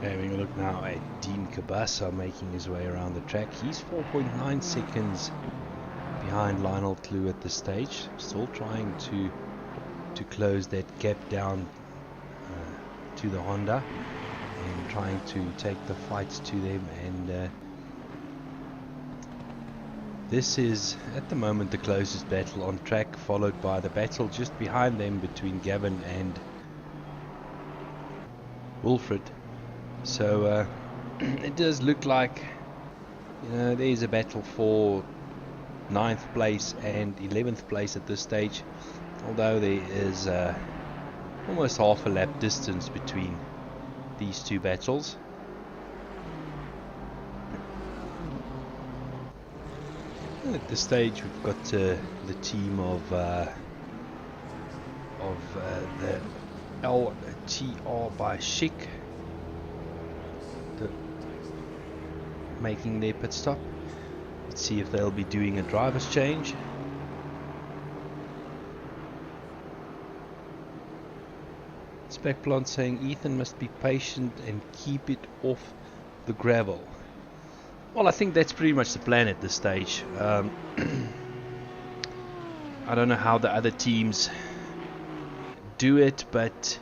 Having a look now at Dean Cabasa making his way around the track. He's 4.9 seconds behind Lionel Clue at this stage. Still trying to close that gap down to the Honda, and trying to take the fight to them. And this is at the moment the closest battle on track, followed by the battle just behind them between Gavin and Wilfred. So it does look like, you know, there is a battle for 9th place and 11th place at this stage, although there is almost half a lap distance between these two battles. And at this stage we've got the team of the LTR by Chic making their pit stop. Let's see if they'll be doing a driver's change. Spec Plant saying Ethan must be patient and keep it off the gravel. Well, I think that's pretty much the plan at this stage. I don't know how the other teams do it, but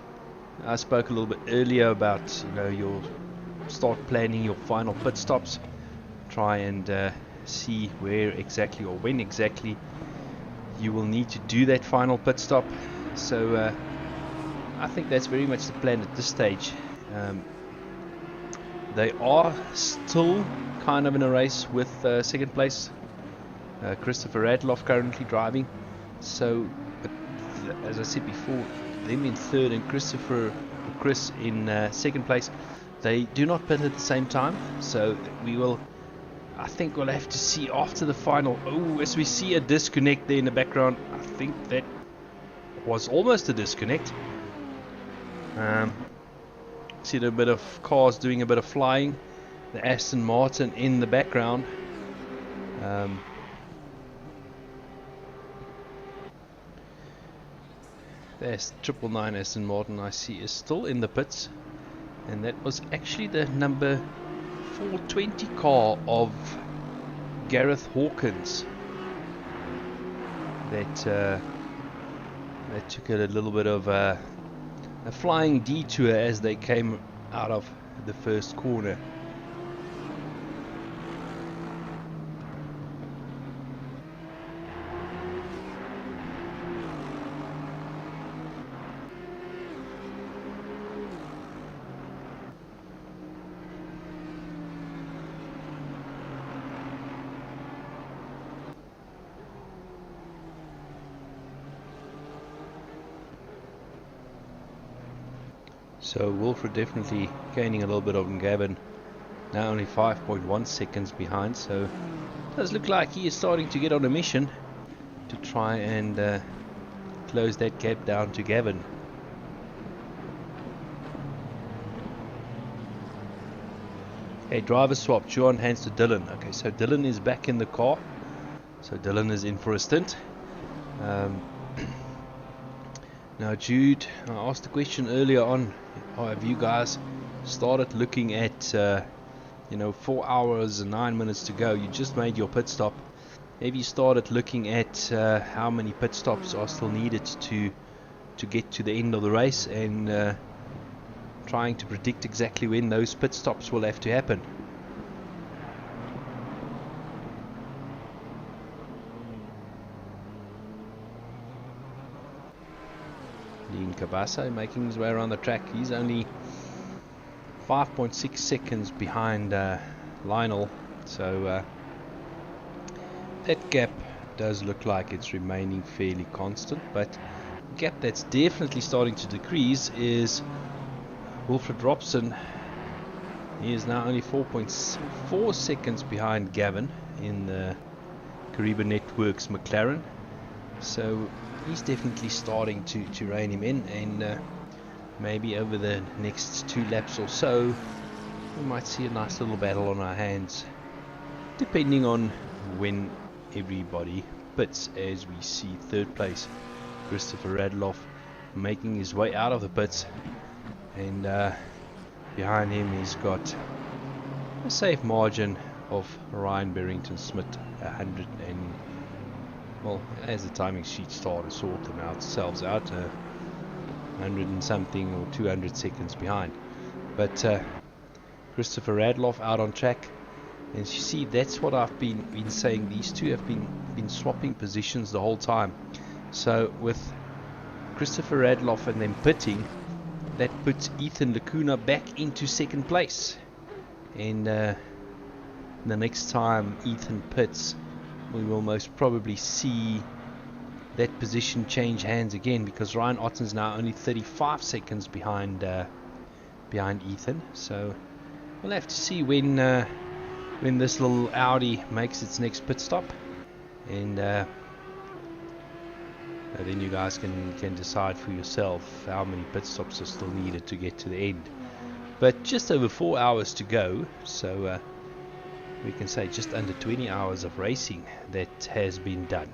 I spoke a little bit earlier about, you know, your start planning your final pit stops. Try and see where exactly or when exactly you will need to do that final pit stop. So I think that's very much the plan at this stage. They are still kind of in a race with second place. Christopher Radloff currently driving. So, but as I said before, them in third and Chris in second place. They do not pit at the same time, so I think we'll have to see after the final. Oh, as we see a disconnect there in the background, I think that was almost a disconnect. See a bit of cars doing a bit of flying. The Aston Martin in the background. There's 999 Aston Martin I see is still in the pits. And that was actually the number 420 car of Gareth Hawkins that took a little bit of a flying detour as they came out of the first corner. So Wilfred definitely gaining a little bit on Gavin. Now only 5.1 seconds behind, so it does look like he is starting to get on a mission to try and close that gap down to Gavin. Okay, driver swap, Juan hands to Dylan. Okay, so Dylan is back in the car. So Dylan is in for a stint. Now Jude, I asked the question earlier on, have you guys started looking at 4 hours and 9 minutes to go, you just made your pit stop, have you started looking at how many pit stops are still needed to get to the end of the race, and trying to predict exactly when those pit stops will have to happen? Dean Cabasa making his way around the track. He's only 5.6 seconds behind Lionel, so that gap does look like it's remaining fairly constant, but the gap that's definitely starting to decrease is Wilfred Robson. He is now only 4.4 seconds behind Gavin in the Karibu Networks McLaren, so he's definitely starting to rein him in, and maybe over the next 2 laps or so we might see a nice little battle on our hands, depending on when everybody pits, as we see third place Christopher Radloff making his way out of the pits, and behind him he's got a safe margin of Ryan Barrington-Smith, 100 and, well, as the timing sheet started to sort them out themselves out, 100 and something or 200 seconds behind. But Christopher Radloff out on track, and you see that's what I've been saying, these two have been swapping positions the whole time. So with Christopher Radloff and them pitting, that puts Ethan Lacuna back into second place, and the next time Ethan pits we will most probably see that position change hands again, because Ryan Otten's now only 35 seconds behind Ethan. So we'll have to see when this little Audi makes its next pit stop, and then you guys can decide for yourself how many pit stops are still needed to get to the end. But just over 4 hours to go, so we can say just under 20 hours of racing that has been done.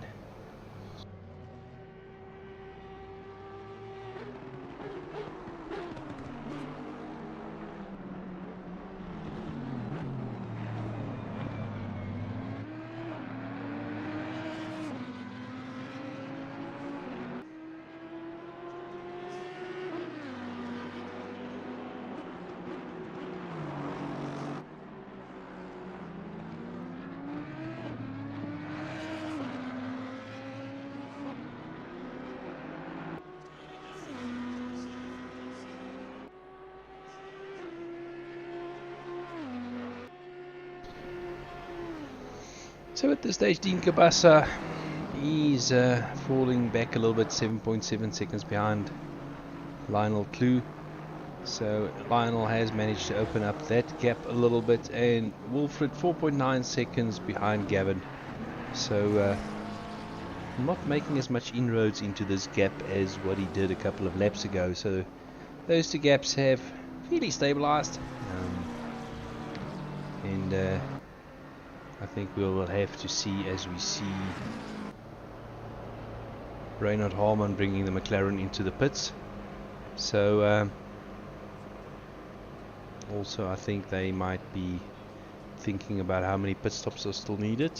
So at this stage, Dean Cabasa, he's falling back a little bit, 7.7 seconds behind Lionel Clue. So Lionel has managed to open up that gap a little bit, and Wilfred 4.9 seconds behind Gavin. So not making as much inroads into this gap as what he did a couple of laps ago. So those two gaps have fairly stabilized, and I think we will have to see as we see Reinhard Harman bringing the McLaren into the pits. So also I think they might be thinking about how many pit stops are still needed.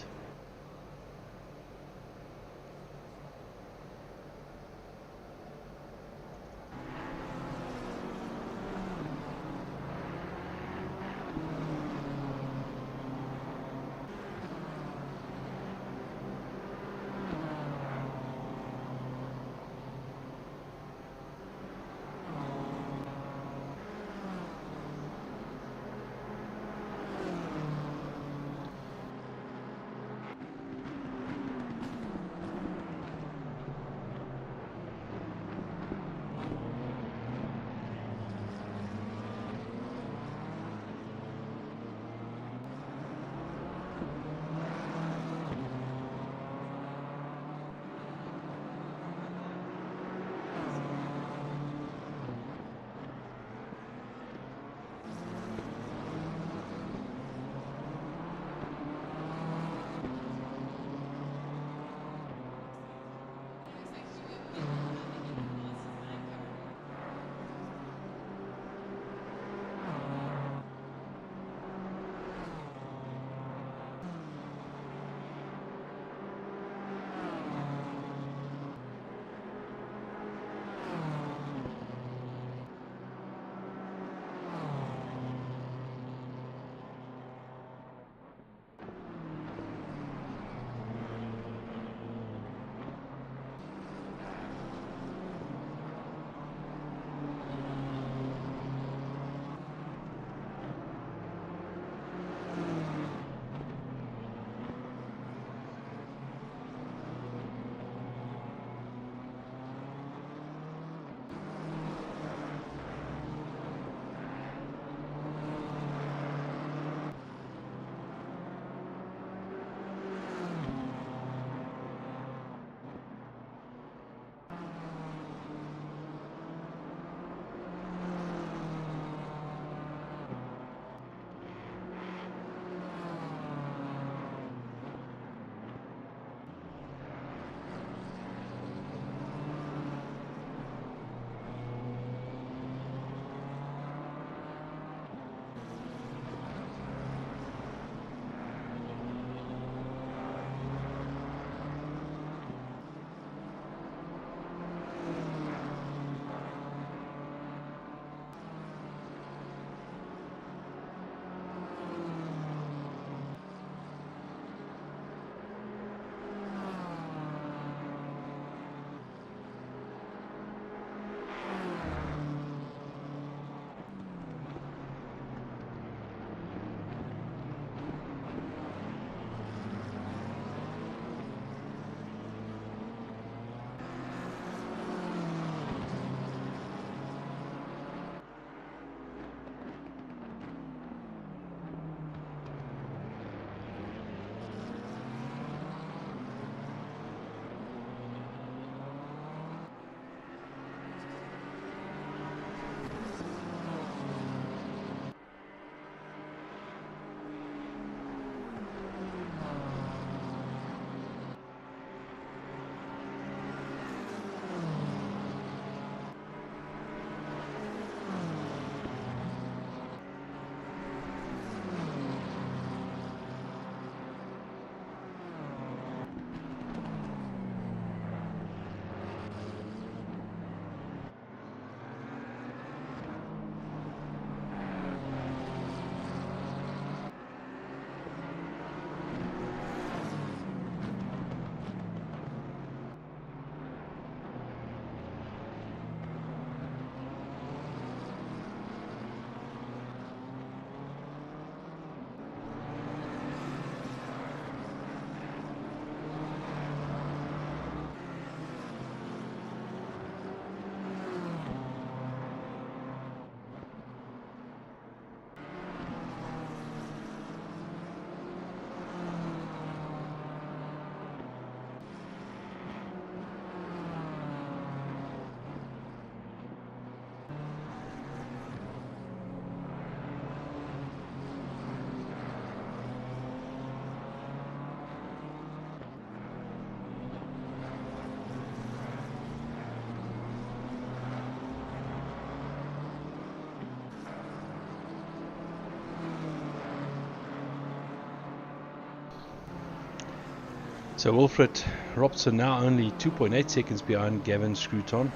So Wilfred Robson now only 2.8 seconds behind Gavin Scruton.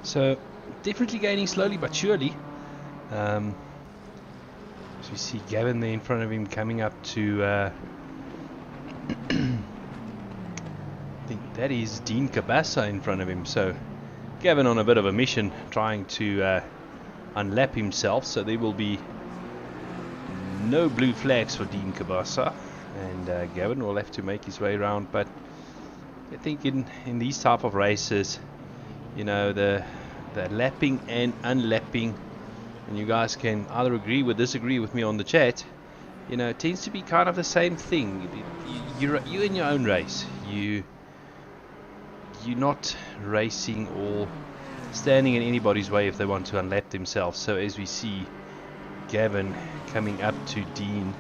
So definitely gaining slowly but surely. As we see Gavin there in front of him coming up to I think that is Dean Cabasa in front of him. So Gavin on a bit of a mission trying to unlap himself, so there will be no blue flags for Dean Cabasa, and Gavin will have to make his way around. But I think in these type of races, you know, the lapping and unlapping, and you guys can either agree or disagree with me on the chat, you know, it tends to be kind of the same thing. You're in your own race, you're not racing or standing in anybody's way if they want to unlap themselves. So as we see Gavin coming up to Dean,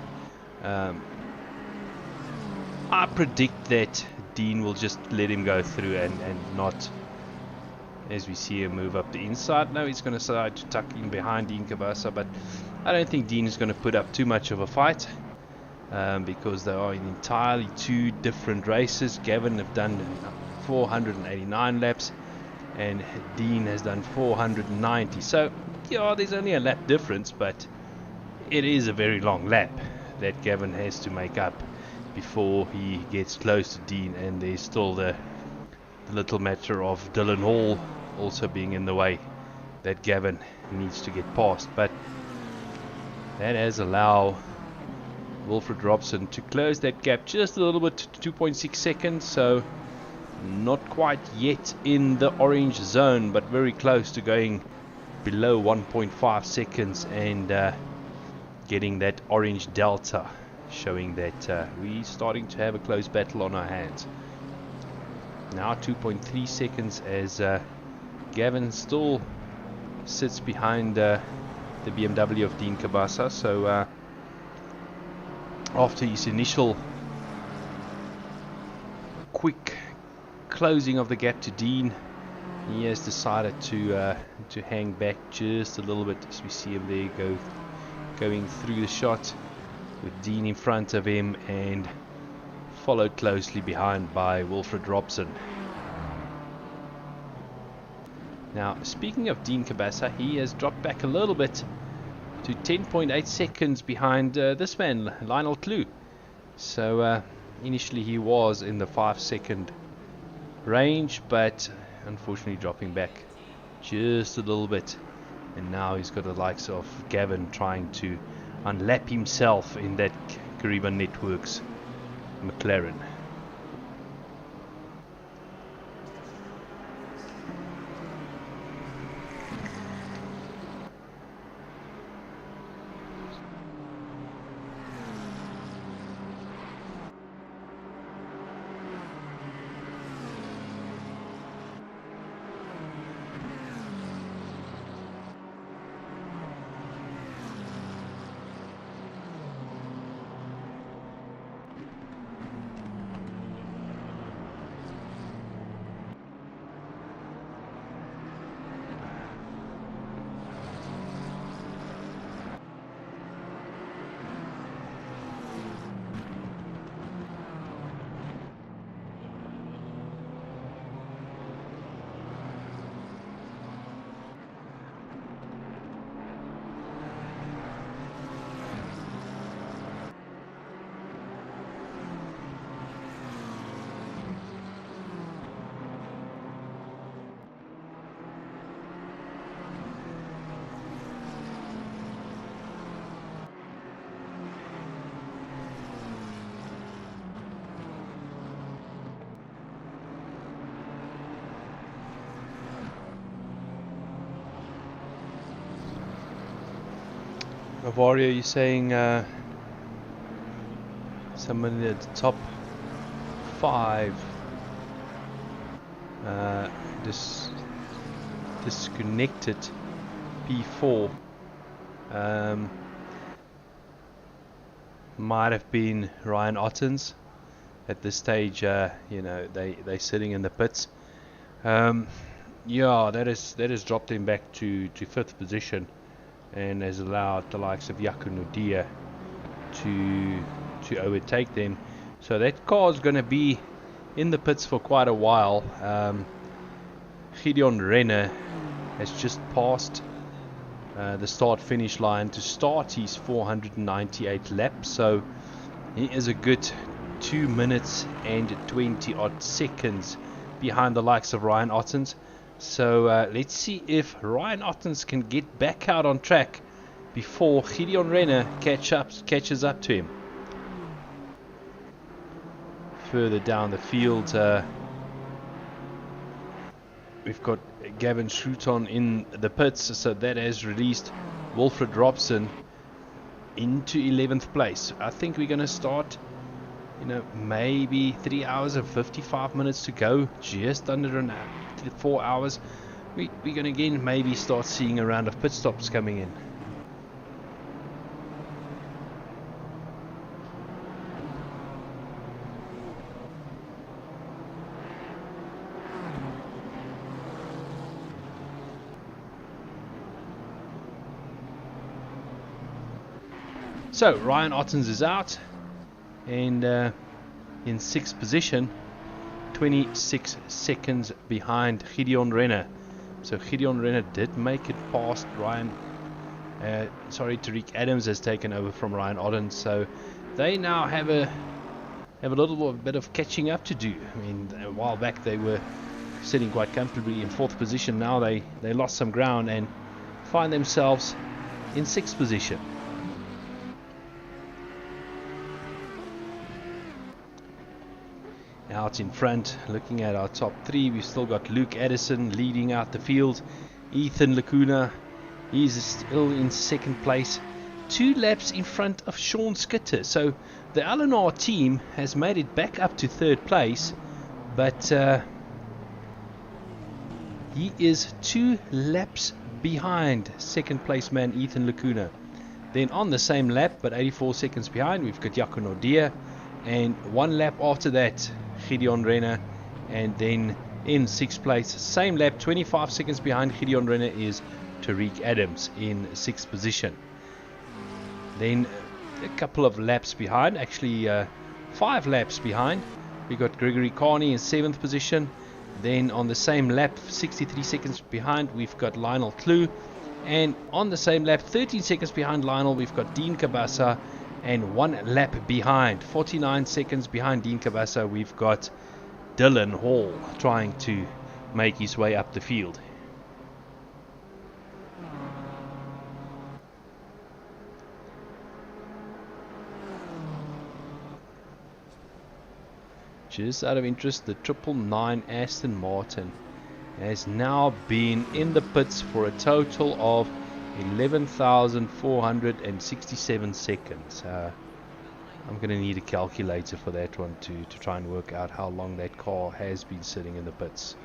I predict that Dean will just let him go through and not, as we see him move up the inside. No, he's going to decide to tuck in behind Dean Cabasa, but I don't think Dean is going to put up too much of a fight, because they are in entirely two different races. Gavin have done 489 laps and Dean has done 490. So yeah, there's only a lap difference, but it is a very long lap that Gavin has to make up before he gets close to Dean. And there's still the little matter of Dylan Hall also being in the way that Gavin needs to get past, but that has allowed Wilfred Robson to close that gap just a little bit to 2.6 seconds. So not quite yet in the orange zone, but very close to going below 1.5 seconds and getting that orange delta, showing that we're starting to have a close battle on our hands. Now 2.3 seconds as Gavin still sits behind the BMW of Dean Cabasa. So after his initial quick closing of the gap to Dean, he has decided to hang back just a little bit, as we see him there going through the shot with Dean in front of him and followed closely behind by Wilfred Robson. Now, speaking of Dean Cabasa, he has dropped back a little bit to 10.8 seconds behind this man, Lionel Clue. So initially he was in the 5-second range, but unfortunately dropping back just a little bit, and now he's got the likes of Gavin trying to unlap himself in that Karibu Networks McLaren. Navario, you're saying someone at the top 5 disconnected P4 might have been Ryan Ottens. At this stage, you know, they're sitting in the pits. Yeah, that has dropped him back to 5th position, and has allowed the likes of Yaku Nudia to overtake them. So that car is going to be in the pits for quite a while. Gideon Renner has just passed the start-finish line to start his 498 laps. So he is a good 2 minutes and 20 odd seconds behind the likes of Ryan Ottens. So let's see if Ryan Ottens can get back out on track before Gideon Renner catches up to him. Further down the field, we've got Gavin Shruton in the pits, so that has released Wilfred Robson into 11th place. I think we're going to start, maybe 3 hours and 55 minutes to go, just under 4 hours. We're going to again maybe start seeing a round of pit stops coming in. So Ryan Ottens is out, and in 6th position, 26 seconds behind Gideon Renner. So Gideon Renner did make it past Ryan. Tariq Adams has taken over from Ryan Ottens, so they now have a little bit of catching up to do. I mean, a while back they were sitting quite comfortably in 4th position. Now they lost some ground and find themselves in 6th position. Out in front, looking at our top 3, we've still got Luke Addison leading out the field. Ethan Lacuna, he's still in 2nd place, 2 laps in front of Sean Skitter. So the LNR team has made it back up to 3rd place, but he is 2 laps behind 2nd place man Ethan Lacuna. Then on the same lap, but 84 seconds behind, we've got Jaco Nordia, and 1 lap after that, Gideon Renner, and then in 6th place, same lap, 25 seconds behind Gideon Renner is Tariq Adams in 6th position. Then a couple of laps behind, actually 5 laps behind, we got Gregory Carney in 7th position. Then on the same lap, 63 seconds behind, we've got Lionel Clue, and on the same lap, 13 seconds behind Lionel, we've got Dean Cabasa. And 1 lap behind, 49 seconds behind Dean Cabasa, we've got Dylan Hall trying to make his way up the field. Just out of interest, the 999 Aston Martin has now been in the pits for a total of 11,467 seconds. I'm going to need a calculator for that one to try and work out how long that car has been sitting in the pits.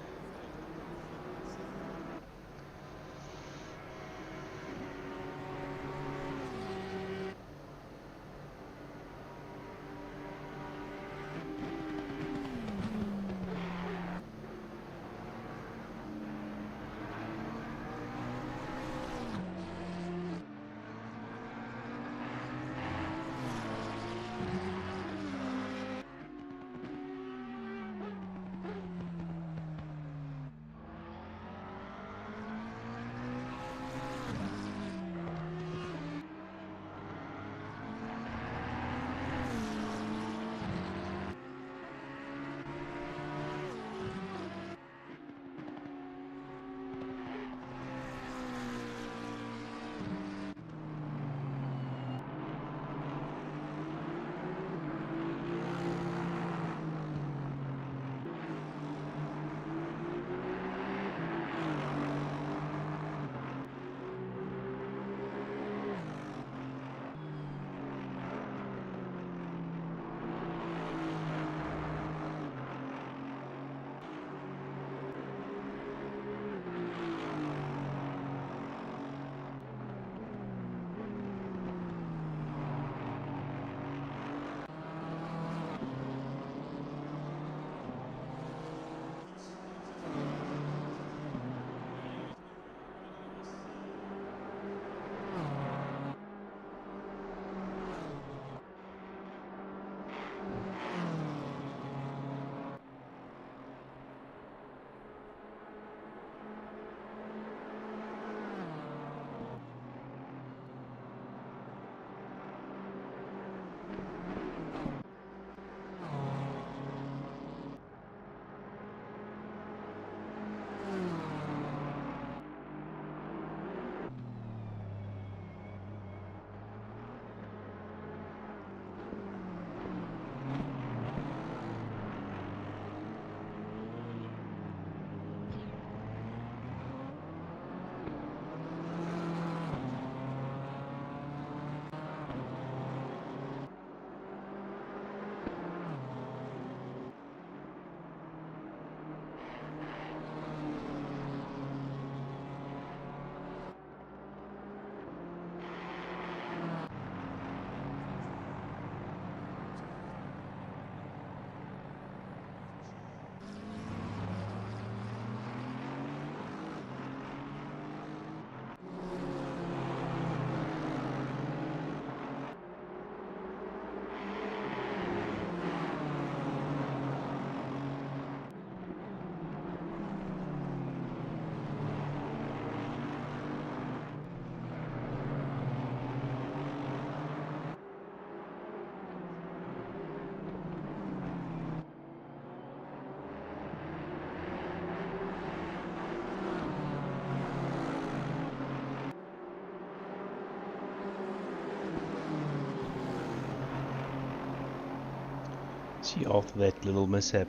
See, after that little mishap,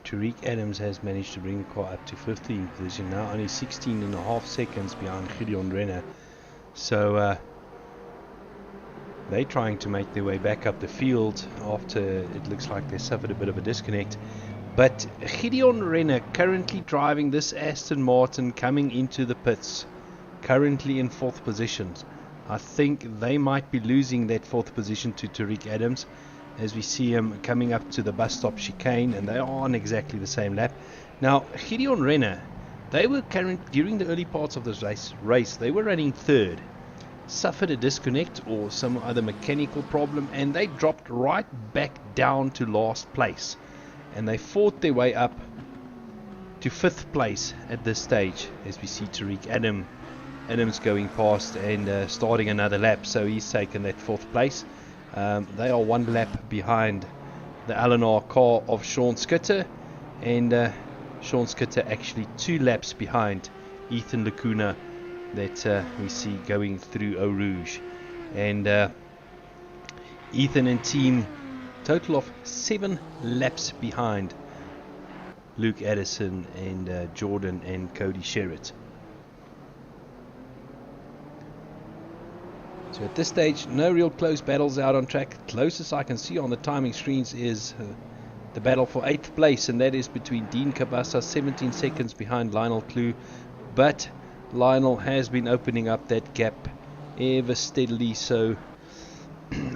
Tariq Adams has managed to bring the car up to 15th position, now only 16.5 seconds behind Gideon Renner. So they're trying to make their way back up the field after it looks like they suffered a bit of a disconnect. But Gideon Renner currently driving this Aston Martin coming into the pits, currently in 4th position. I think they might be losing that 4th position to Tariq Adams, as we see him coming up to the bus stop chicane, and they are on exactly the same lap. Now, Gideon Renner, they were during the early parts of this race, they were running 3rd, suffered a disconnect or some other mechanical problem, and they dropped right back down to last place, and they fought their way up to 5th place at this stage, as we see Tariq Adams going past and starting another lap, so he's taken that 4th place. They are 1 lap behind the L&R car of Sean Skitter, and Sean Skitter actually 2 laps behind Ethan Lacuna that we see going through Eau Rouge. And Ethan and team total of 7 laps behind Luke Addison and Jordan and Cody Sherritt. So at this stage, no real close battles out on track. Closest I can see on the timing screens is the battle for 8th place, and that is between Dean Cabasa, 17 seconds behind Lionel Clue. But Lionel has been opening up that gap ever steadily, so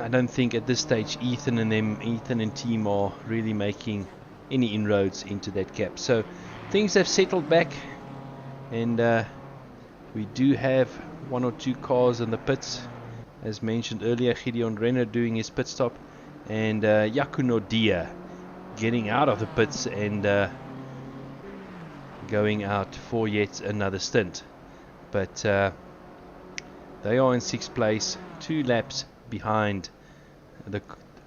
I don't think at this stage Ethan and team are really making any inroads into that gap. So things have settled back, and we do have 1 or 2 cars in the pits. As mentioned earlier, Gideon Renner doing his pit stop, and Yaku Nodia getting out of the pits and going out for yet another stint. But they are in 6th place, 2 laps behind the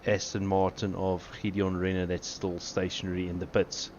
Aston Martin of Gideon Renner that's still stationary in the pits.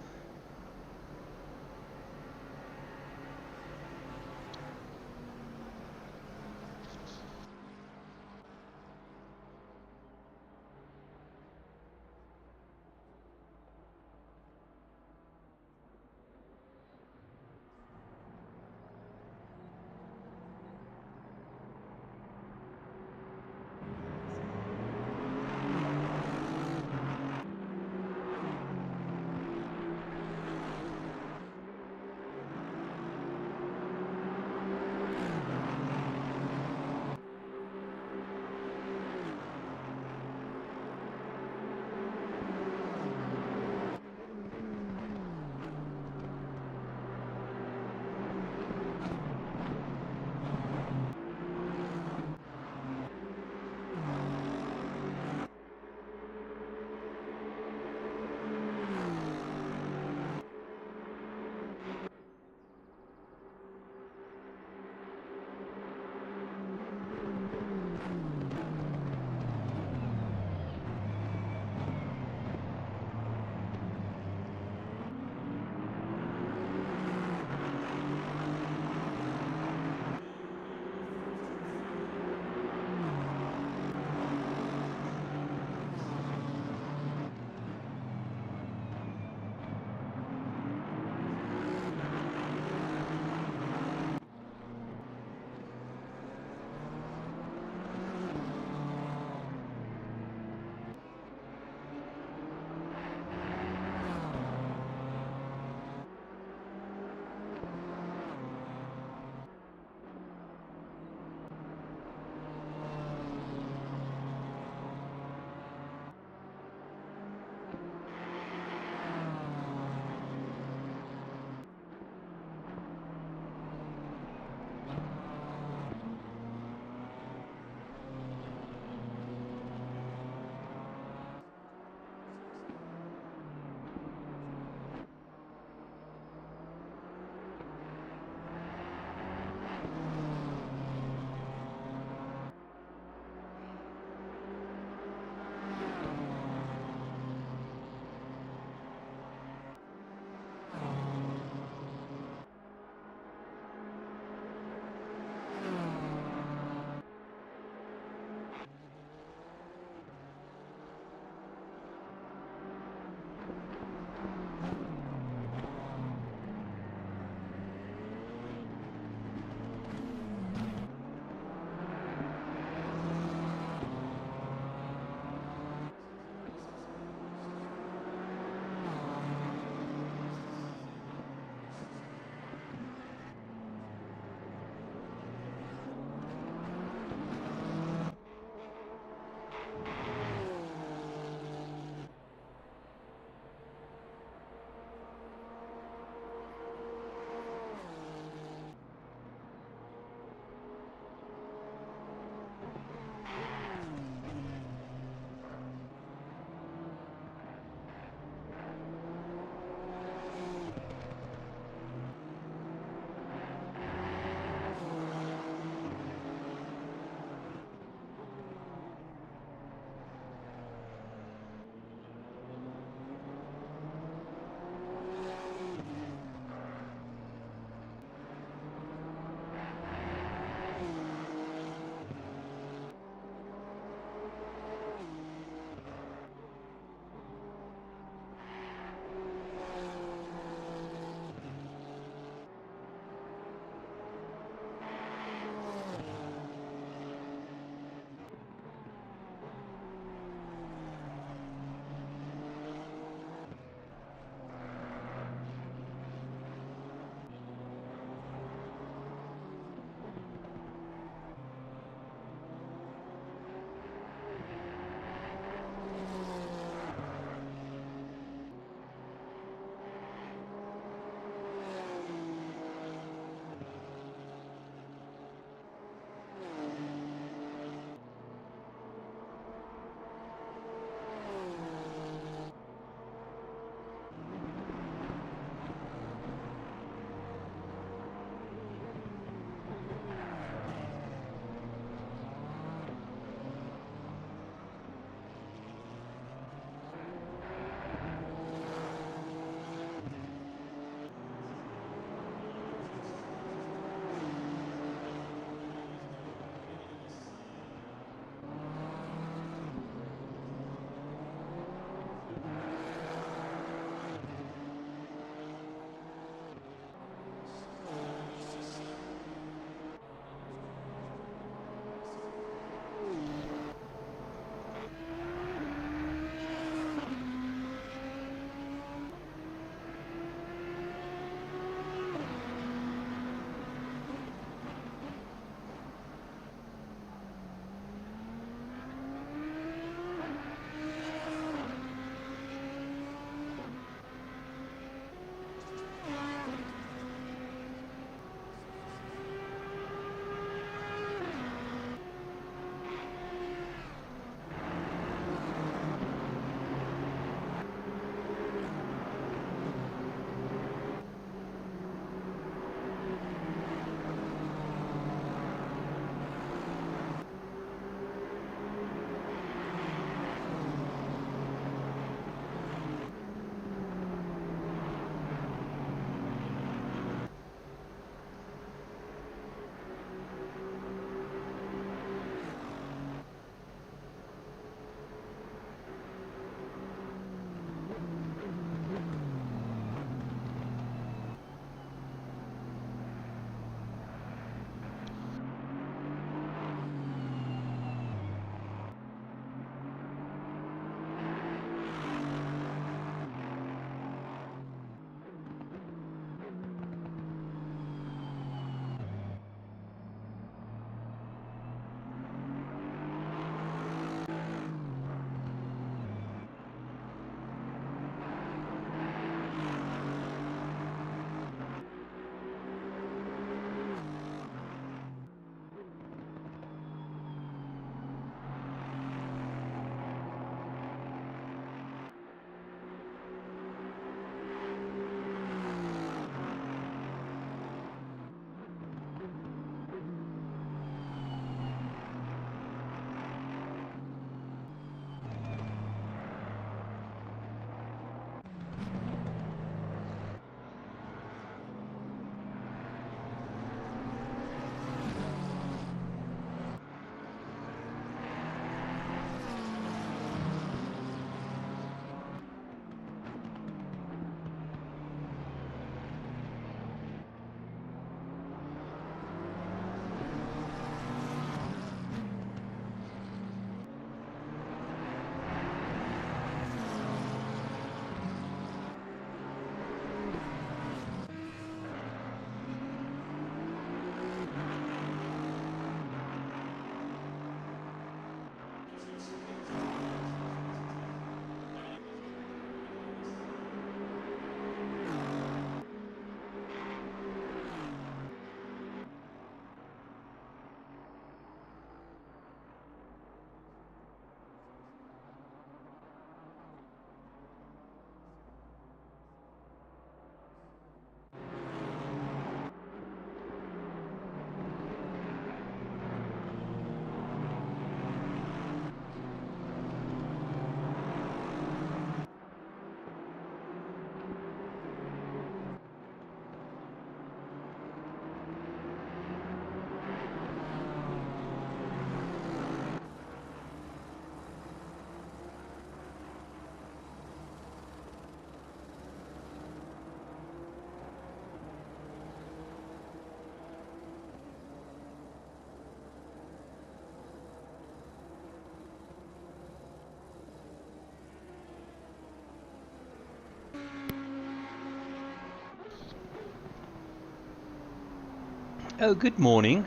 Oh, good morning.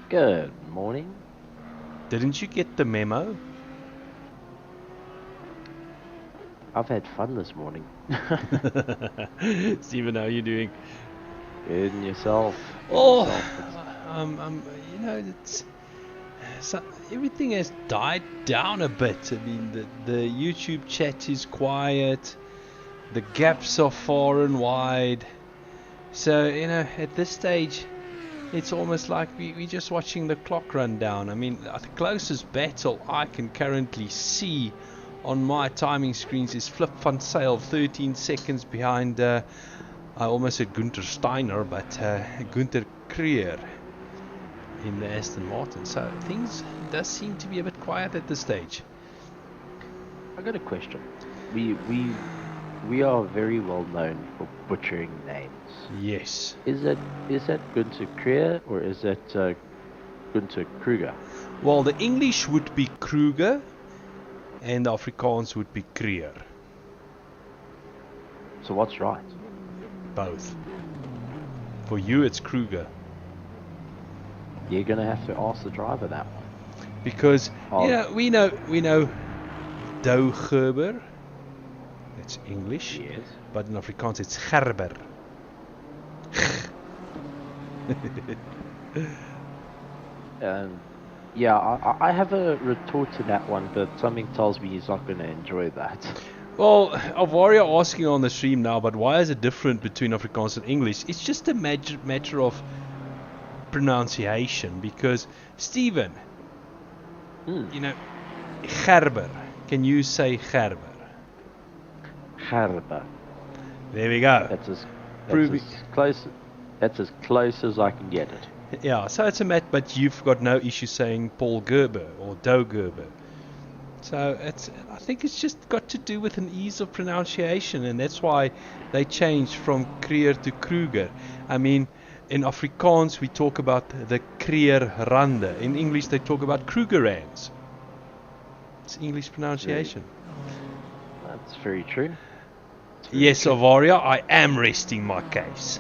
Good morning. Didn't you get the memo? I've had fun this morning. Stephen, how are you doing? Good and yourself. Oh, you know, everything has died down a bit. I mean, the YouTube chat is quiet. The gaps are far and wide. So, you know, at this stage, it's almost like we're just watching the clock run down. I mean, the closest battle I can currently see on my timing screens is Flip Van Sale, 13 seconds behind, I almost said Gunther Steiner, but Gunther Krier in the Aston Martin. So things does seem to be a bit quiet at this stage. I got a question. We are very well known for butchering names. Yes. Is that Gunther Krier or is that Gunther Kruger? Well, the English would be Kruger and the Afrikaans would be Krier. So what's right? Both. For you, it's Kruger. You're gonna have to ask the driver that one. Because we know Douw Gerber. That's English. Yes. But in Afrikaans it's Gerber. Yeah, I have a retort to that one, but something tells me he's not going to enjoy that. Well, Avaria asking on the stream now, but why is it different between Afrikaans and English? It's just a matter of pronunciation, because Stephen, you know, Gerber, can you say Gerber? Gerber. There we go. That's as close as I can get it. Yeah, so it's a mat, but you've got no issue saying Paul Gerber or Douw Gerber. So I think it's just got to do with an ease of pronunciation, and that's why they changed from Krier to Kruger. I mean, in Afrikaans we talk about the Krierrande. In English they talk about Krugerrands. It's English pronunciation. That's very true. Yes, Avaria, I am resting my case.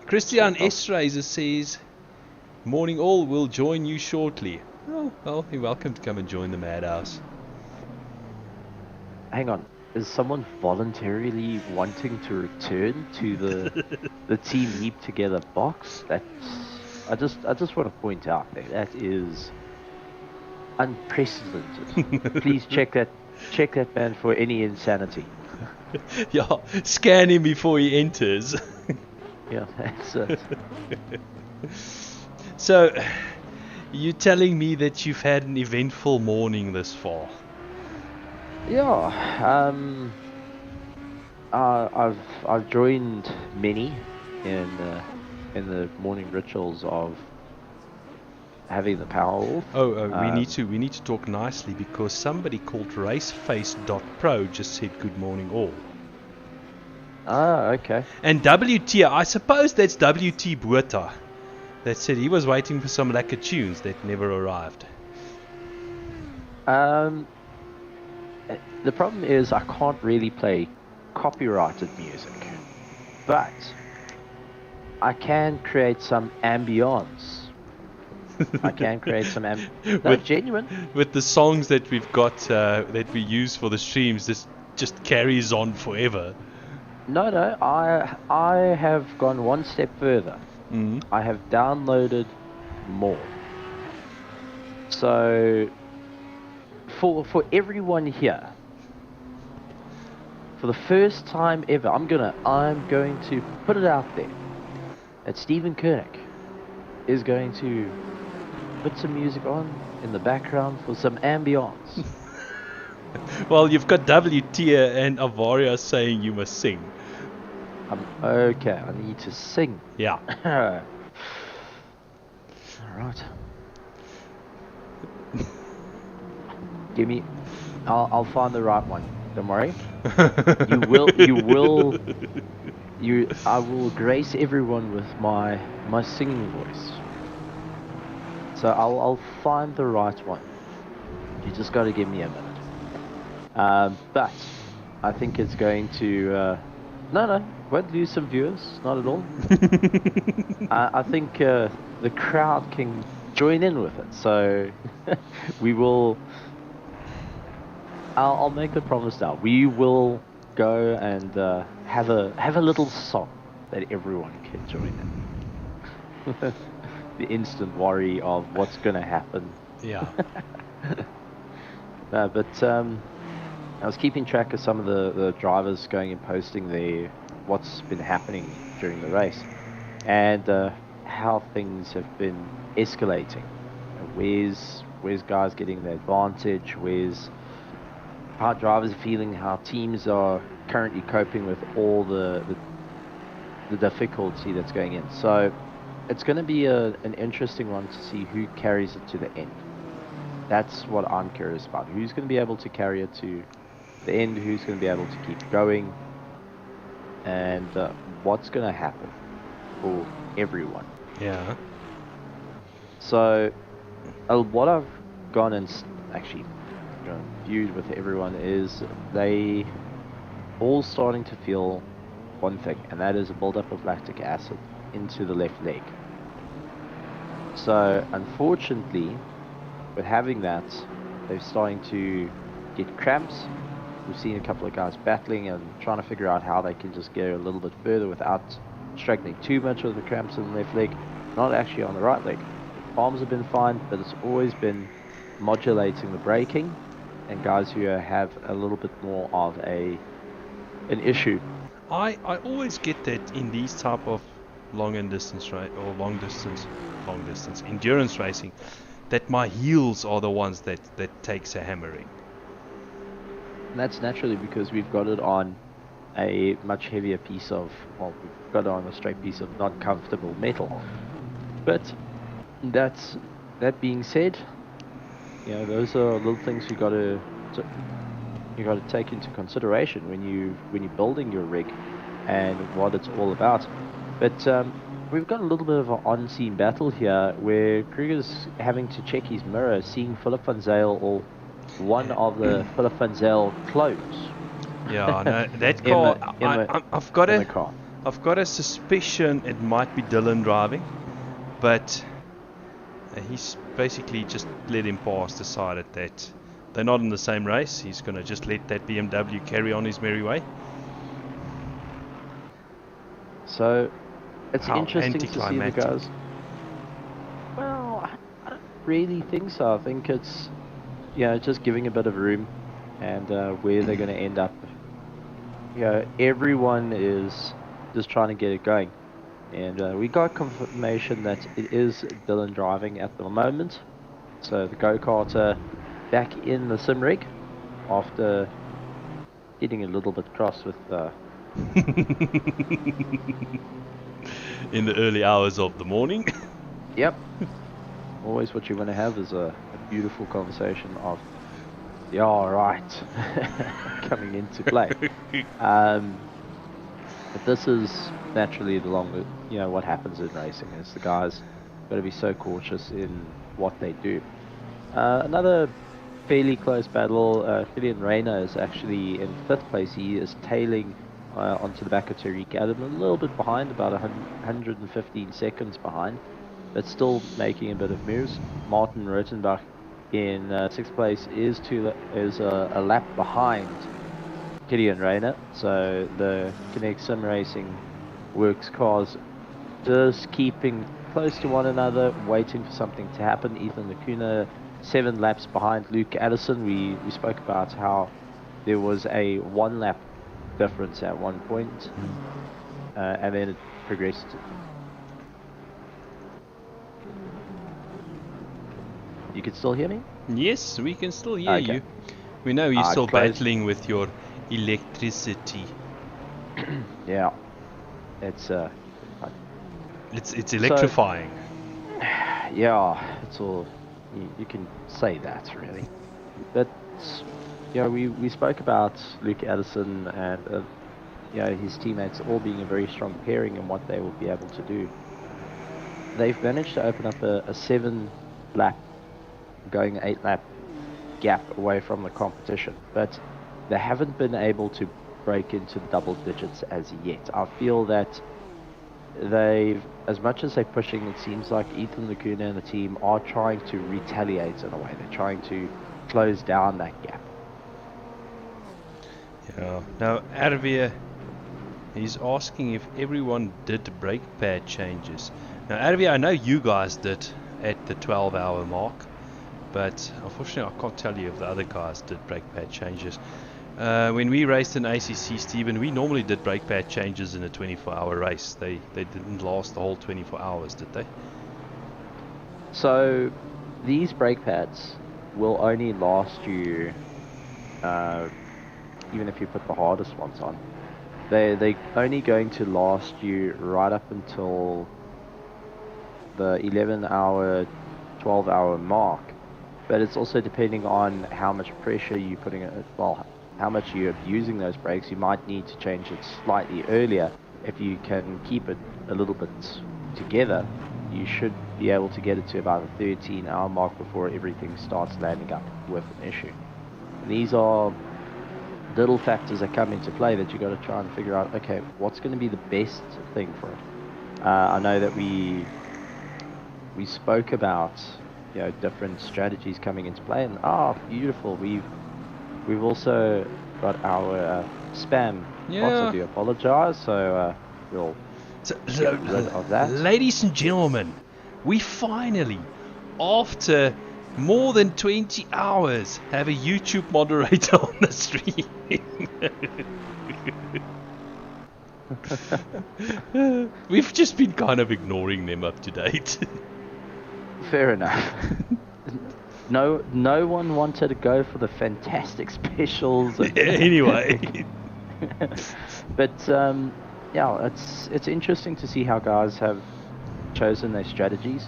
Christian Esreiser says, morning all, will join you shortly. Oh, well, you're welcome to come and join the Madhouse. Hang on, is someone voluntarily wanting to return to the Team Leap Together box? I just want to point out that is unprecedented. Please check that man for any insanity. Yeah, scan him before he enters. Yeah, that's it. So, you're telling me that you've had an eventful morning this far? Yeah, I've joined many in the morning rituals of having the Powerwolf. We need to talk nicely, because somebody called RaceFace.Pro just said good morning all. Ah, okay. And WT, I suppose that's WT Botha, that said he was waiting for some lacquer tunes that never arrived. The problem is I can't really play copyrighted music, but I can create some ambience. Genuine. With the songs that we've got that we use for the streams, this just carries on forever. No, I have gone one step further. I have downloaded more. So, for everyone here, for the first time ever, I'm going to put it out there that Stephen Koenig is going to put some music on in the background for some ambience. Well, you've got WT and Avaria saying you must sing. Okay, I need to sing. Yeah. Alright. Give me... I'll find the right one. Don't worry. I will grace everyone with my singing voice. So I'll find the right one. You just got to give me a minute. But I think it's going to No, won't lose some viewers, not at all. I think the crowd can join in with it, so we will. I'll make the promise now. We will go and have a little song that everyone can join in. The instant worry of what's going to happen. Yeah. No, but I was keeping track of some of the drivers going and posting what's been happening during the race, and how things have been escalating. Where's guys getting the advantage? Where's how drivers are feeling? How teams are currently coping with all the difficulty that's going in. So it's going to be an interesting one to see who carries it to the end. That's what I'm curious about. Who's going to be able to carry it to the end? Who's going to be able to keep going? And what's going to happen for everyone? Yeah. So what I've gone and actually viewed with everyone is they all starting to feel one thing, and that is a buildup of lactic acid into the left leg. So unfortunately, with having that, they're starting to get cramps. We've seen a couple of guys battling and trying to figure out how they can just go a little bit further without struggling too much with the cramps in the left leg. Not actually on the right leg. Arms have been fine, but it's always been modulating the braking, and guys who have a little bit more of an issue. I always get that in these type of long distance endurance racing, that my heels are the ones that takes a hammering. And that's naturally because we've got it on a much heavier piece of, well, we've got it on a straight piece of not comfortable metal. But that being said, those are little things you got to take into consideration when you're building your rig and what it's all about. But we've got a little bit of an on-scene battle here where Kruger's having to check his mirror, seeing Philip van Zyl or one of the Philip van Zyl clones. Yeah, no, that car. I've got a suspicion it might be Dylan driving, but he's basically just let him pass. Decided that they're not in the same race. He's gonna just let that BMW carry on his merry way. So it's interesting to see the guys. Well, I don't really think so. I think it's just giving a bit of room, and where they're going to end up. Everyone is just trying to get it going, and we got confirmation that it is Dylan driving at the moment. So the go-karter back in the sim rig after getting a little bit cross with in the early hours of the morning. Yep. Always what you want to have is a beautiful conversation of, yeah, all right, coming into play. But this is naturally the longer, what happens in racing is the guys got to be so cautious in what they do. Another fairly close battle. Kilian Rayner is actually in 5th place. He is tailing onto the back of Tariq Adam, a little bit behind, about 115 seconds behind, but still making a bit of moves. Martin Rotenbach in 6th place is a lap behind Kilian Rayner. So the Connect Sim Racing Works cars just keeping close to one another, waiting for something to happen. Ethan Lacuna 7 laps behind Luke Addison. We spoke about how there was a 1 lap difference at one point, and then it progressed. You can still hear me? Yes, we can still hear you. We know you're still battling with your electricity. Yeah, it's electrifying. So, yeah, it's all you can say that really, but. We spoke about Luke Addison and his teammates all being a very strong pairing and what they will be able to do. They've managed to open up a 7-lap, going 8-lap gap away from the competition, but they haven't been able to break into double digits as yet. I feel that they've, as much as they're pushing, it seems like Ethan Lacuna and the team are trying to retaliate in a way. They're trying to close down that gap. Yeah. Now, Arvia, he's asking if everyone did brake pad changes. Now, Arvia, I know you guys did at the 12-hour mark, but unfortunately I can't tell you if the other guys did brake pad changes. When we raced in ACC, Stephen, we normally did brake pad changes in a 24-hour race. They didn't last the whole 24 hours, did they? So these brake pads will only last you, even if you put the hardest ones on, they're only going to last you right up until the 11-hour, 12-hour mark. But it's also depending on how much pressure you're putting it, well, how much you're abusing those brakes. You might need to change it slightly earlier. If you can keep it a little bit together, you should be able to get it to about the 13-hour mark before everything starts landing up with an issue. And these are little factors that come into play that you got to try and figure out, okay, what's going to be the best thing for it. I know that we spoke about, you know, different strategies coming into play, and beautiful, we've also got our spam bots. I do apologize, so we'll get rid of that. Ladies and gentlemen, we finally, after more than 20 hours, have a YouTube moderator on the stream. We've just been kind of ignoring them up to date. Fair enough. No one wanted to go for the fantastic specials. Anyway. But yeah, it's interesting to see how guys have chosen their strategies.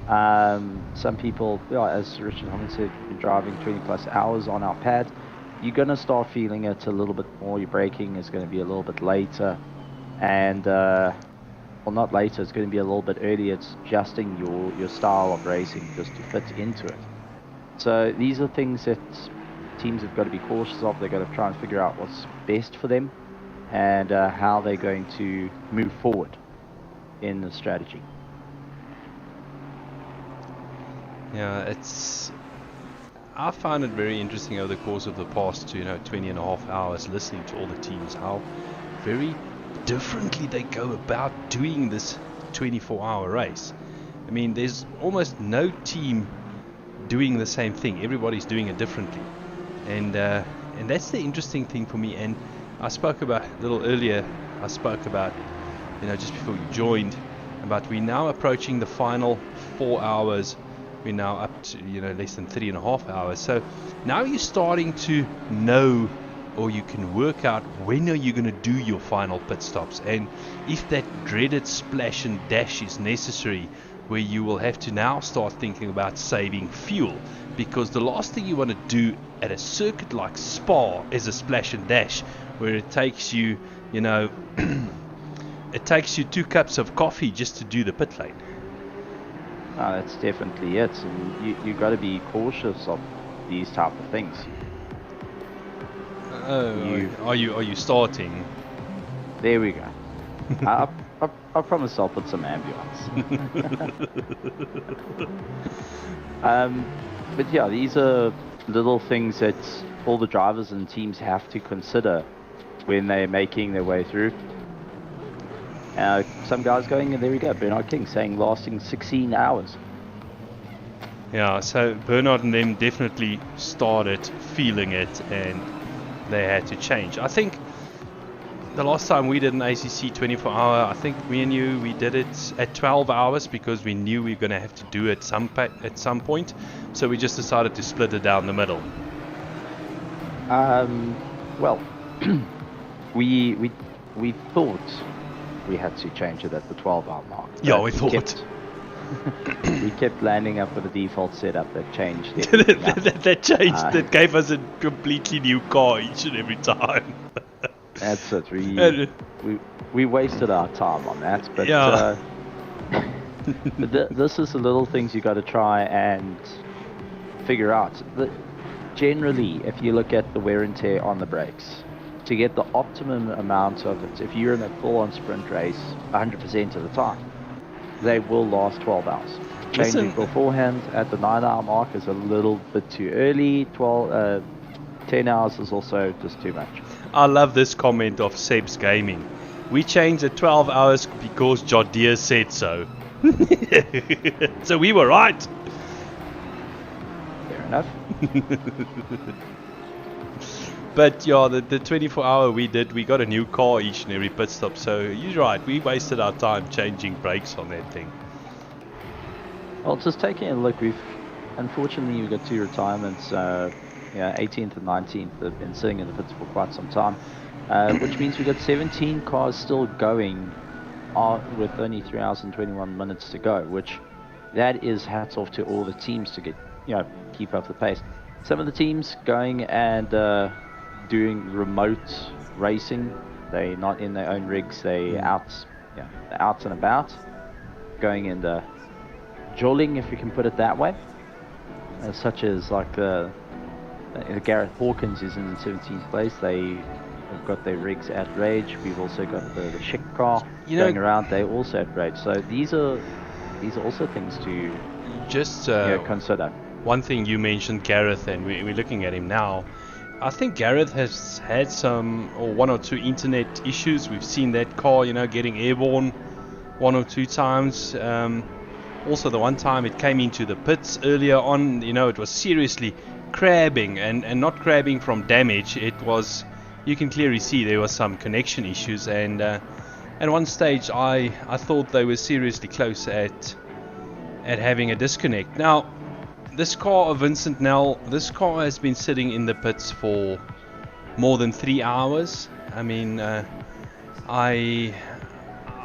Some people, as Richard Holman said, been driving 20 plus hours on our pad. You're going to start feeling it a little bit more. Your braking is going to be a little bit later, and well, not later, it's going to be a little bit earlier. It's adjusting your style of racing just to fit into it. So these are things that teams have got to be cautious of. They've got to try and figure out what's best for them and how they're going to move forward in the strategy. Yeah, I found it very interesting over the course of the past 20 and a half hours listening to all the teams, how very differently they go about doing this 24-hour race. I mean, there's almost no team doing the same thing. Everybody's doing it differently, and that's the interesting thing for me. And I spoke about a little earlier, just before you joined, about we're now approaching the final 4 hours. We're now up to less than 3.5 hours. So now you're starting to know, or you can work out, when are you going to do your final pit stops, and if that dreaded splash and dash is necessary, where you will have to now start thinking about saving fuel, because the last thing you want to do at a circuit like Spa is a splash and dash, where it takes you, it takes you 2 cups of coffee just to do the pit lane. That's definitely it. And you got to be cautious of these type of things. Are you starting? There we go. I promise I'll put some ambience. But yeah, these are little things that all the drivers and teams have to consider when they're making their way through. Some guys going, and there we go, Bernard King saying lasting 16 hours. Yeah, so Bernard and them definitely started feeling it, and they had to change. I think the last time we did an ACC 24-hour, I think me and you, we did it at 12 hours because we knew we were going to have to do it at some point. So we just decided to split it down the middle. Well, we thought we had to change it at the 12-hour mark. Yeah, we thought. We kept landing up with a default setup that changed. that changed. That gave us a completely new car each and every time. That's it. We wasted our time on that. But, yeah. But this is the little things you got to try and figure out. Generally, if you look at the wear and tear on the brakes, to get the optimum amount of it, if you're in a full-on sprint race 100% of the time, they will last 12 hours. Changing beforehand at the 9-hour mark is a little bit too early. 10 hours is also just too much. I love this comment of Seb's Gaming. We changed at 12 hours because Jodea said so. So we were right. Fair enough. But yeah, the 24-hour we got a new car each and every pit stop. So you're right, we wasted our time changing brakes on that thing. Well, just taking a look, unfortunately we've got 2 retirements. 18th and 19th have been sitting in the pits for quite some time, which means we've got 17 cars still going with only 3 hours and 21 minutes to go, which that is hats off to all the teams to get, keep up the pace. Some of the teams going and doing remote racing. They're not in their own rigs, they're out and about, going and jolling, if you can put it that way, such as like Gareth Hawkins is in 17th place. They have got their rigs at Rage. We've also got the Chic car going around. They also at Rage. So these are also things to just consider. One thing you mentioned, Gareth, and we're looking at him now. I think Gareth has had one or two internet issues. We've seen that car, getting airborne 1 or 2 times. Also, the one time it came into the pits earlier on, it was seriously crabbing, and not crabbing from damage. It was, you can clearly see there was some connection issues, and at one stage I thought they were seriously close at having a disconnect. Now, this car of Vincent Nell, this car has been sitting in the pits for more than 3 hours. I mean, I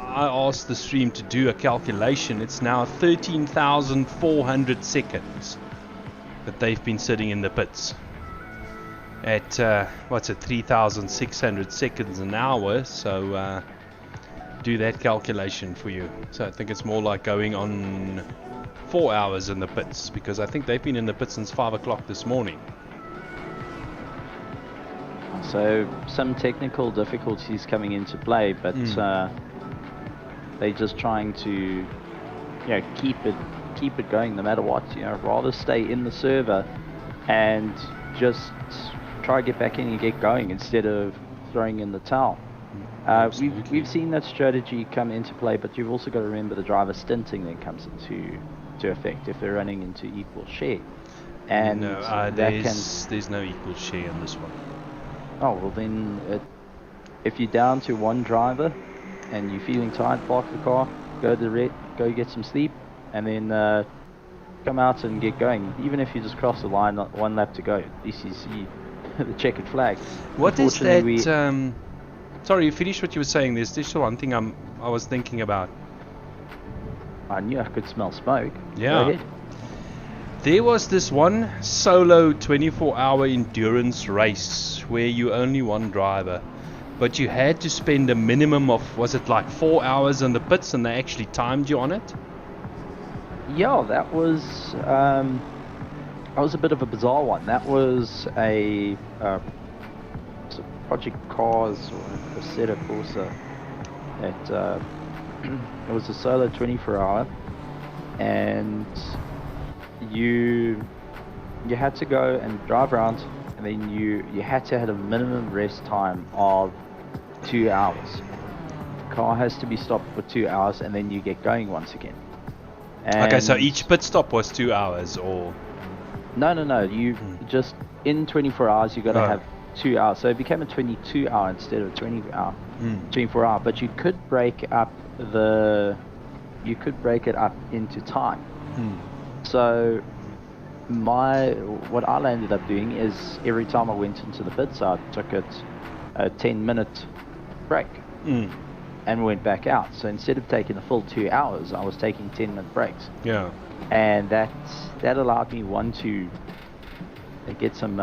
asked the stream to do a calculation. It's now 13,400 seconds that they've been sitting in the pits at 3,600 seconds an hour. So do that calculation for you. So I think it's more like going on 4 hours in the pits, because I think they've been in the pits since 5 o'clock this morning. So some technical difficulties coming into play, but they're just trying to keep it going no matter what. Rather stay in the server and just try to get back in and get going instead of throwing in the towel. We've seen that strategy come into play, but you've also got to remember the driver stinting then comes into effect if they're running into equal share. And there's no equal share on this one. Oh well, then if you're down to one driver and you're feeling tired, park the car, go get some sleep, and then come out and get going. Even if you just cross the line, not 1 lap to go, at least you see the checkered flag. What is that? Sorry, you finished what you were saying. There's just one thing I was thinking about. I knew I could smell smoke. Yeah. Go ahead. There was this one solo 24-hour endurance race where you only one driver, but you had to spend a minimum of, was it like 4 hours in the pits, and they actually timed you on it? Yeah, that was a bit of a bizarre one. That was a Project Cars or a Assetto Corsa. It was a solo 24-hour, and you had to go and drive around, and then you had to have a minimum rest time of 2 hours. The car has to be stopped for 2 hours, and then you get going once again. Okay, so each pit stop was 2 hours, or? No. You just in 24 hours you got to have 2 hours. So it became a 22-hour instead of a 24-hour. But you could break it up into time. So what I ended up doing is every time I went into the pits, I took a 10-minute break and went back out. So instead of taking a full 2 hours, I was taking 10-minute breaks. Yeah. And that allowed me to get some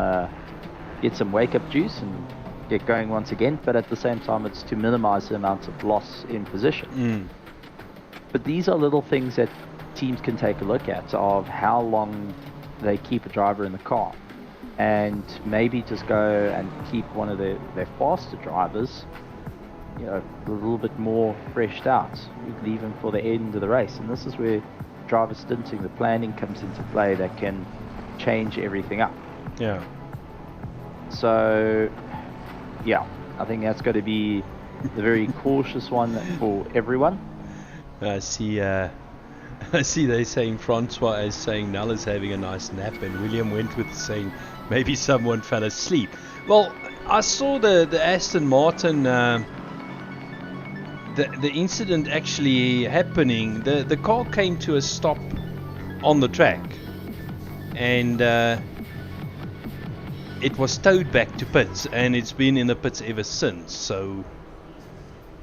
wake-up juice and get going once again. But at the same time, it's to minimize the amount of loss in position. But these are little things that teams can take a look at of how long they keep a driver in the car. and maybe just go and keep one of their faster drivers, a little bit more freshed out. You'd leave him for the end of the race, and this is where driver stinting, the planning comes into play that can change everything up. Yeah. So, yeah, I think that's got to be the very cautious one for everyone. I see they're saying Francois is saying Null is having a nice nap, and William Wentworth is saying maybe someone fell asleep. Well, I saw the Aston Martin, the incident actually happening. The car came to a stop on the track, and it was towed back to pits, and it's been in the pits ever since. So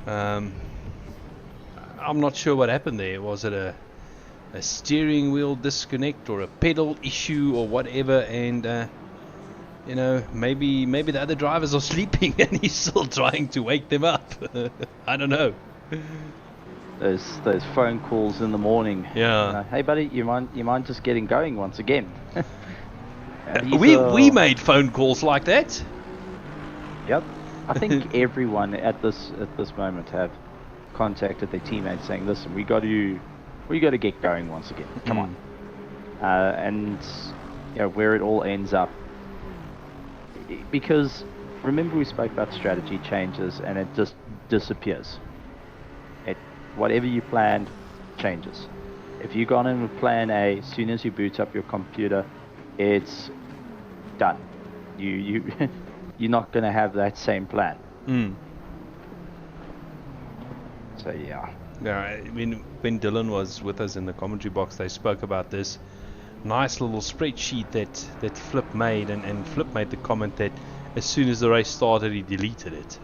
I'm not sure what happened there. Was it a steering wheel disconnect or a pedal issue or whatever? And maybe the other drivers are sleeping and he's still trying to wake them up. I don't know. Those phone calls in the morning. Yeah. Hey buddy, you mind just getting going once again? We made phone calls like that. Yep. I think everyone at this moment have contacted their teammates saying, "Listen, we got to get going once again. Come on." And where it all ends up, because remember we spoke about strategy changes and it just disappears. Whatever you planned changes. If you gone in with plan A, as soon as you boot up your computer, it's done. You're not gonna have that same plan. So yeah. Yeah, when Dylan was with us in the commentary box, they spoke about this nice little spreadsheet that Flip made, and Flip made the comment that as soon as the race started, he deleted it.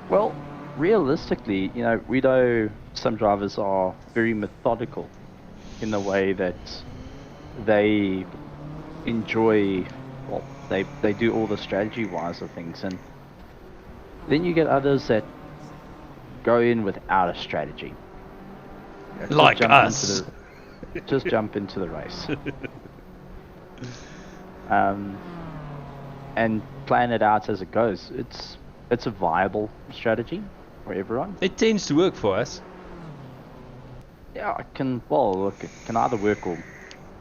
Well, realistically, we know some drivers are very methodical in the way that they enjoy, well, they do all the strategy-wise of things, and then you get others that go in without a strategy. Like us. Just jump into the race. And plan it out as it goes. It's a viable strategy for everyone. It tends to work for us. Yeah, it can either work or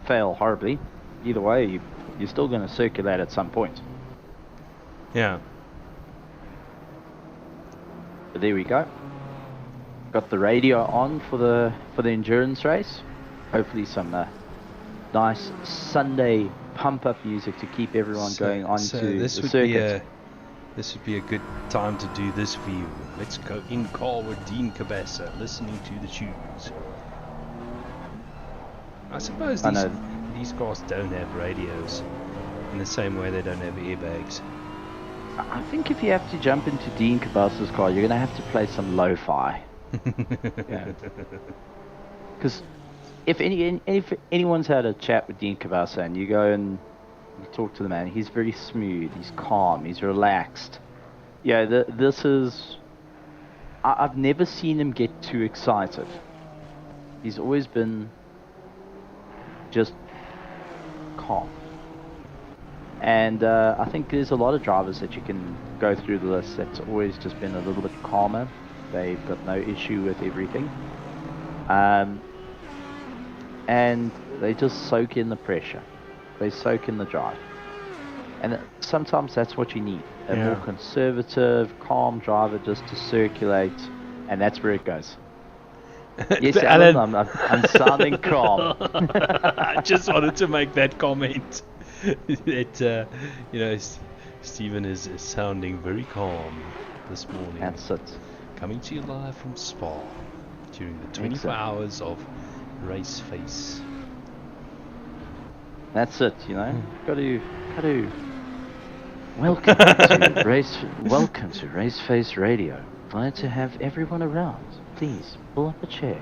fail horribly. Either way, you're still going to circulate at some point. Yeah. But there we go. Got the radio on for the endurance race. Hopefully some nice Sunday pump-up music to keep everyone going on to the circuit. This would be a good time to do this view. Let's go in car with Dean Cabasa, listening to the tunes. I suppose these cars don't have radios in the same way they don't have airbags. I think if you have to jump into Dean Cabasa's car, you're going to have to play some lo-fi. Because if anyone's had a chat with Dean Cabasa and you go and you talk to the man, he's very smooth, he's calm, he's relaxed. Yeah, this is... I've never seen him get too excited. He's always been just calm. And I think there's a lot of drivers that you can go through the list that's always just been a little bit calmer. They've got no issue with everything. And they just soak in the pressure. They soak in the drive. And sometimes that's what you need. A more conservative, calm driver just to circulate. And that's where it goes. Yes, Alan, I'm sounding calm. I just wanted to make that comment. That, Stephen is sounding very calm this morning. That's it. Coming to you live from Spa during the 24 hours of RaceFace. That's it, Got to welcome to RaceFace Radio. Glad to have everyone around. Please pull up a chair.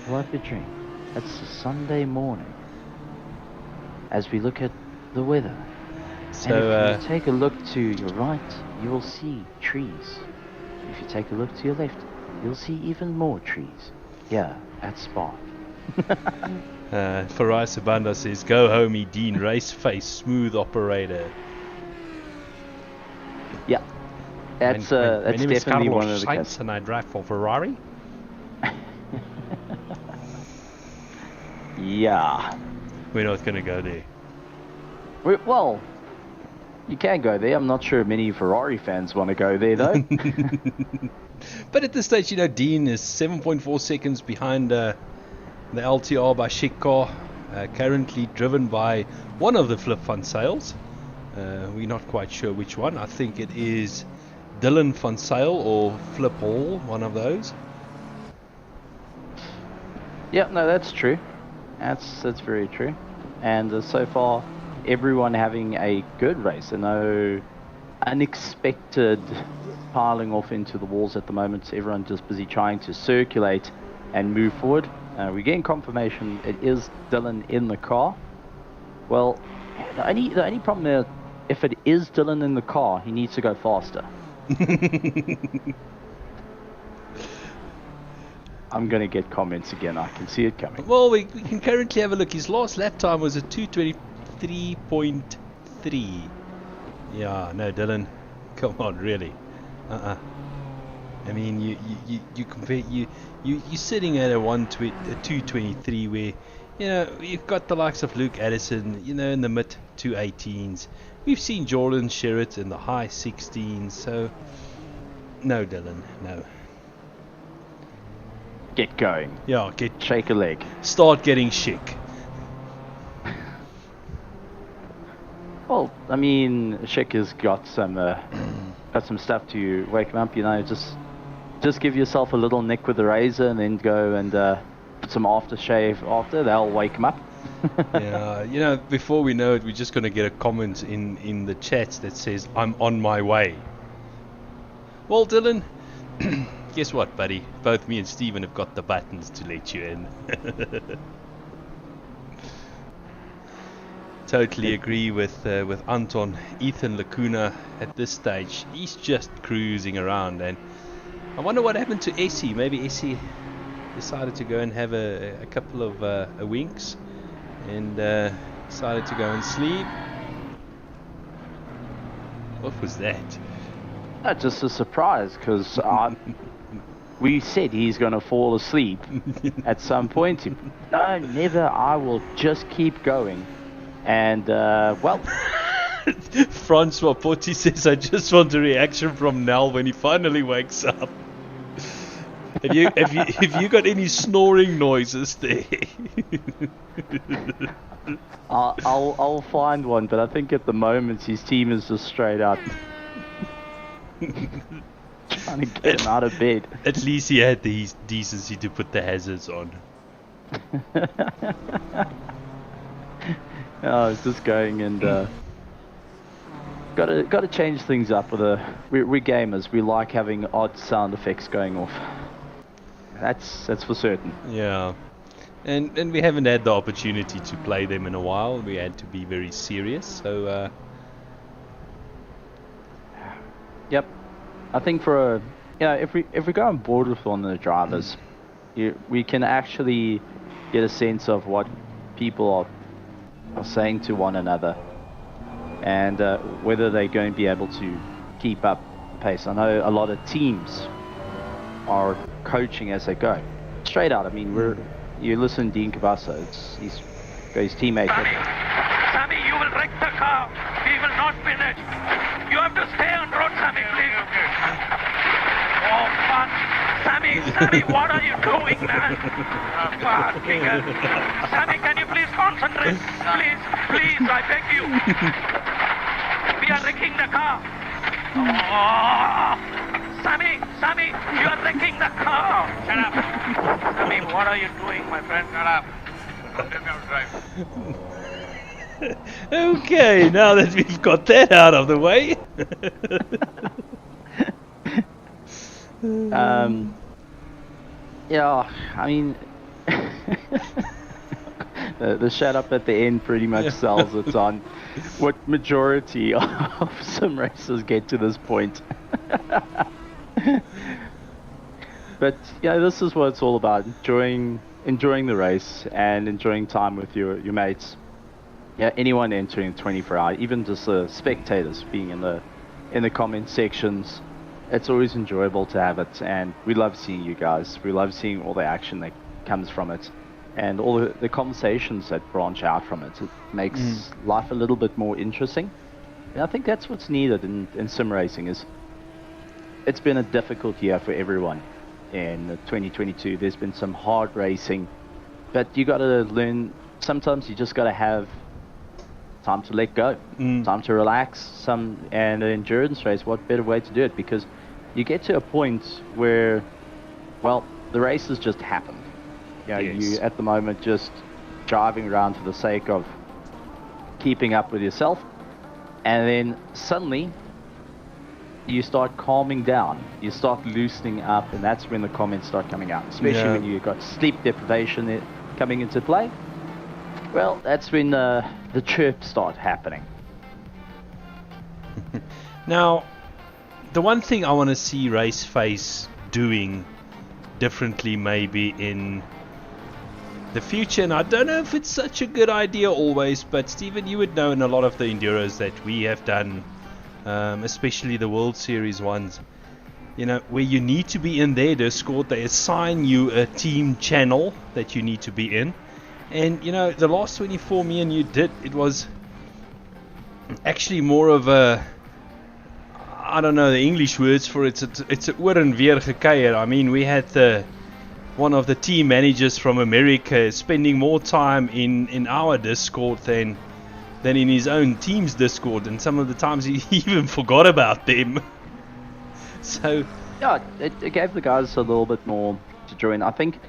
Pull up your drink. It's a Sunday morning. As we look at the weather. So and if you take a look to your right, you will see trees. If you take a look to your left, you'll see even more trees. Yeah, at Spa. Farai Sabanda says, "Go homie, Dean, race face, smooth operator." Yeah, that's my that's name is definitely Carlos one of the Sainz cases. and I drive for Ferrari. Yeah. We're not going to go there. Well, you can go there. I'm not sure many Ferrari fans want to go there, though. But at this stage, Dean is 7.4 seconds behind the LTR by Shikar, currently driven by one of the Flip Van Sales. We're not quite sure which one. I think it is Dylan Van Sale or Flip Hall, one of those. Yeah, no, that's true. That's very true. And so far, everyone having a good race. And no unexpected piling off into the walls at the moment. Everyone just busy trying to circulate and move forward. We're getting confirmation it is Dylan in the car. Well, the only problem there, if it is Dylan in the car, he needs to go faster. I'm going to get comments again. I can see it coming. Well, we can currently have a look. His last lap time was a 2:23.3. Yeah, no, Dylan. Come on, really. I mean, you compare you're sitting at a 2:23 where you've got the likes of Luke Addison, in the mid 2:18s. We've seen Jordan Sherritt in the high 16s. So no, Dylan, no. Get going. Yeah, shake a leg. Start getting chic. Well, I mean, Schick has got some stuff to wake him up. Just give yourself a little nick with the razor, and then go and put some aftershave after. That'll wake him up. Yeah, before we know it, we're just gonna get a comment in the chats that says, "I'm on my way." Well, Dylan, guess what, buddy? Both me and Steven have got the buttons to let you in. Totally agree with Anton. Ethan Lacuna at this stage, he's just cruising around, and I wonder what happened to Essie. Maybe Essie decided to go and have a couple of winks, and decided to go and sleep. What was that? Just a surprise, because we said he's going to fall asleep at some point. No, never. I will just keep going. And, well... Francois Potti says, "I just want a reaction from Nel when he finally wakes up." Have you got any snoring noises there? I'll find one, but I think at the moment his team is just straight out trying to get him out of bed. At least he had the decency to put the hazards on. Oh, it's just going, and got to change things up with we're gamers. We like having odd sound effects going off. That's for certain. Yeah, and we haven't had the opportunity to play them in a while. We had to be very serious. So yep, I think for if we go on board with one of the drivers, we can actually get a sense of what people are saying to one another, and whether they're going to be able to keep up pace. I know a lot of teams are coaching as they go. Straight out, I mean, you listen to Dean Cabasa, he's got his teammate. Sammy, you will wreck the car. We will not finish. You have to stay on road, Sammy, please. Oh, fuck. Sammy, what are you doing, man? Fucking hell. Sammy, can you please concentrate? Please, I beg you. We are wrecking the car. Oh, Sammy, you are wrecking the car. Shut up. Sammy, what are you doing, my friend? Shut up. Don't let me drive. Okay, now that we've got that out of the way. Yeah, I mean, the shut up at the end pretty much sells it on what majority of sim racers get to this point. But this is what it's all about, enjoying enjoying the race and enjoying time with your mates. Yeah, anyone entering 24 hour, even just the spectators being in the comment sections, it's always enjoyable to have it, and we love seeing you guys. We love seeing all the action that comes from it, and all the conversations that branch out from it. It makes life a little bit more interesting. And I think that's what's needed in sim racing. It's been a difficult year for everyone in 2022. There's been some hard racing, but you got to learn. Sometimes you just got to have time to let go, time to relax. And an endurance race, what better way to do it? Because you get to a point where, well, the race has just happened. You at the moment just driving around for the sake of keeping up with yourself, and then suddenly you start calming down, you start loosening up, and that's when the comments start coming out, especially when you've got sleep deprivation coming into play. Well, that's when the chirps start happening. Now, the one thing I want to see RaceFace doing differently maybe in the future, and I don't know if it's such a good idea always, but Stephen, you would know in a lot of the enduros that we have done, especially the World Series ones, where you need to be in their Discord, they assign you a team channel that you need to be in. And the last 24 me and you did, it was actually more of a, I don't know the English words for it, it's a oor en weer gekuier. I mean, we had one of the team managers from America spending more time in our Discord than in his own team's Discord, and some of the times he even forgot about them. So yeah, it gave the guys a little bit more to join. I think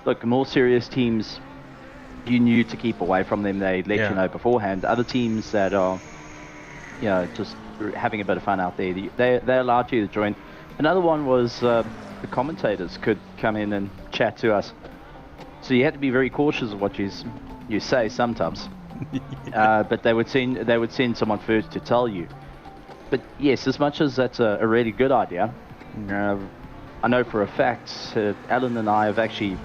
look, more serious teams, you knew to keep away from them. They let you know beforehand. Other teams that are just having a bit of fun out there, they allowed you to join. Another one was the commentators could come in and chat to us, so you had to be very cautious of what you say sometimes. But they would send someone first to tell you. But yes, as much as that's a really good idea, I know for a fact Alan and I have actually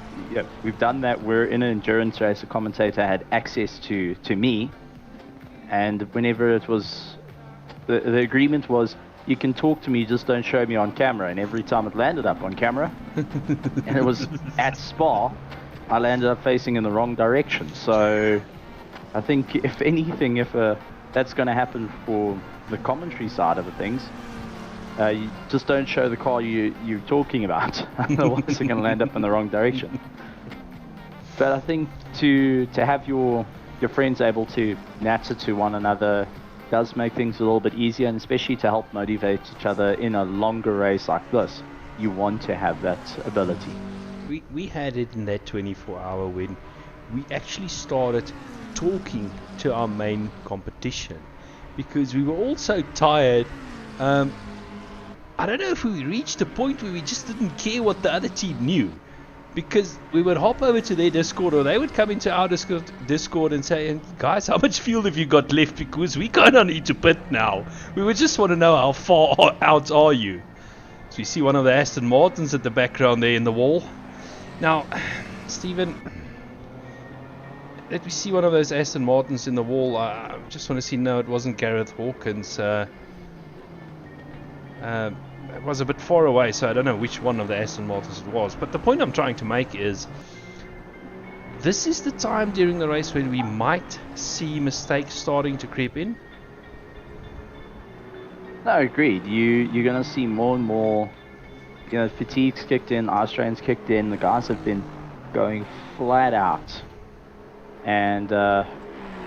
we've done that. We're in an endurance race, a commentator had access to me, and whenever it was the agreement was, you can talk to me, just don't show me on camera. And every time it landed up on camera, and it was at Spa, I landed up facing in the wrong direction. So I think if anything, if that's going to happen for the commentary side of things, you just don't show the car you're talking about, otherwise you're going to land up in the wrong direction. But I think to have your friends able to natter to one another does make things a little bit easier, and especially to help motivate each other in a longer race like this. You want to have that ability. We had it in that 24 hour when we actually started talking to our main competition, because we were all so tired. I don't know if we reached a point where we just didn't care what the other team knew, because we would hop over to their Discord, or they would come into our Discord and say, guys, how much fuel have you got left, because we kind of need to pit now. We would just want to know how far out are you. So you see one of the Aston Martins at the background there in the wall. Now, Stephen, let me see one of those Aston Martins in the wall. I just want to see. No, it wasn't Gareth Hawkins. It was a bit far away, so I don't know which one of the Aston Martins it was. But the point I'm trying to make is, this is the time during the race when we might see mistakes starting to creep in. No, agreed. You're going to see more and more, fatigue's kicked in, eye strain's kicked in. The guys have been going flat out. And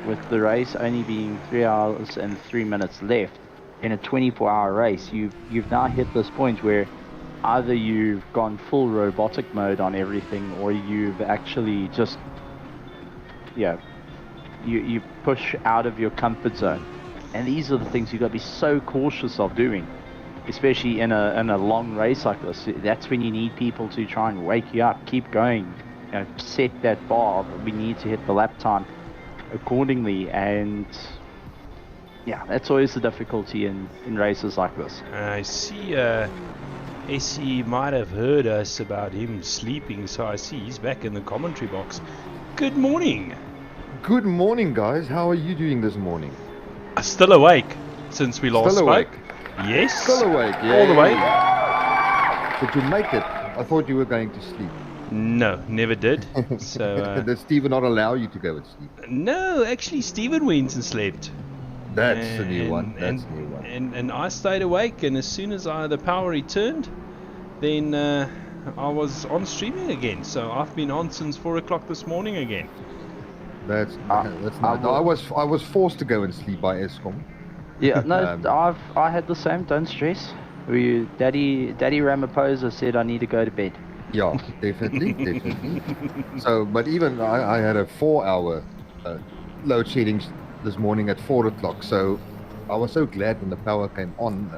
with the race only being 3 hours and 3 minutes left in a 24-hour race, you've now hit this point where either you've gone full robotic mode on everything, or you've actually just you push out of your comfort zone. And these are the things you've got to be so cautious of doing, especially in a long race like this. That's when you need people to try and wake you up, keep going, set that bar. We need to hit the lap time accordingly, and that's always the difficulty in races like this. I see Essie might have heard us about him sleeping, so I see he's back in the commentary box. Good morning. Good morning, guys. How are you doing this morning? Still awake since we last Still spoke. awake? Yes. Still awake, yeah. All the way. Did you make it? I thought you were going to sleep. No, never did. So Does Stephen not allow you to go and sleep? no, actually Stephen went and slept. That's a new one. That's a new one. And I stayed awake, and as soon as the power returned, then I was on streaming again. So I've been on since 4 o'clock this morning again. That's nice. I was forced to go and sleep by Eskom. Yeah, no, I had the same. Don't stress. Daddy Ramaphosa said I need to go to bed. Yeah, definitely. So, but even I had a 4-hour load shedding this morning at 4 o'clock. So I was so glad when the power came on.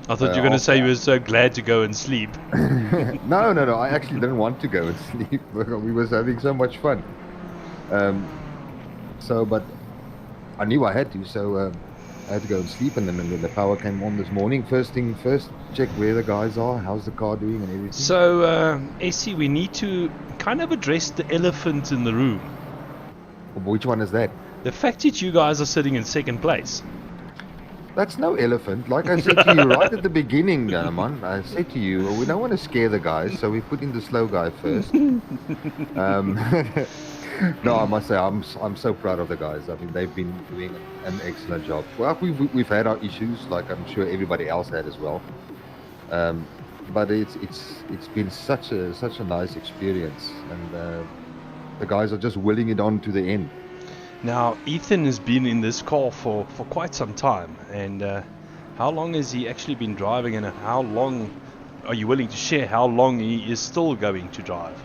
I thought you were going to say you were so glad to go and sleep. No. I actually didn't want to go and sleep. We was having so much fun. But I knew I had to, so I had to go and sleep. And then when the power came on this morning, first thing first, check where the guys are, how's the car doing and everything. So, Essie, we need to kind of address the elephant in the room. Which one is that? The fact that you guys are sitting in second place. That's no elephant. Like I said to you right at the beginning, man. I said to you, we don't want to scare the guys, so we put in the slow guy first. No, I must say I'm so proud of the guys. I mean, they've been doing an excellent job. Well, we've had our issues, like I'm sure everybody else had as well. But it's been such a nice experience, and the guys are just willing it on to the end. Now, Ethan has been in this car for quite some time, and how long has he actually been driving, and how long are you willing to share how long he is still going to drive?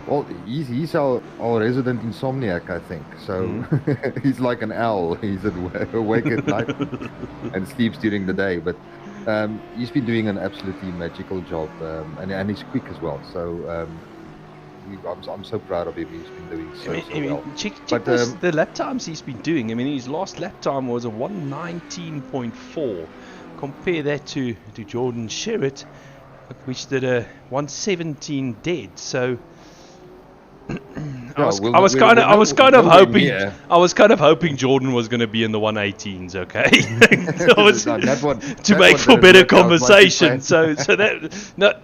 Well, he's our resident insomniac, I think. So he's like an owl. He's awake at night and sleeps during the day. But he's been doing an absolutely magical job, and he's quick as well. So I'm so proud of him. He's been doing so well. Check the lap times he's been doing. I mean, his last lap time was a 1:19.4. Compare that to Jordan Sherritt, which did a 1:17 dead. So I was kind of hoping Jordan was going to be in the 1:18s, okay? To make for better conversation. So that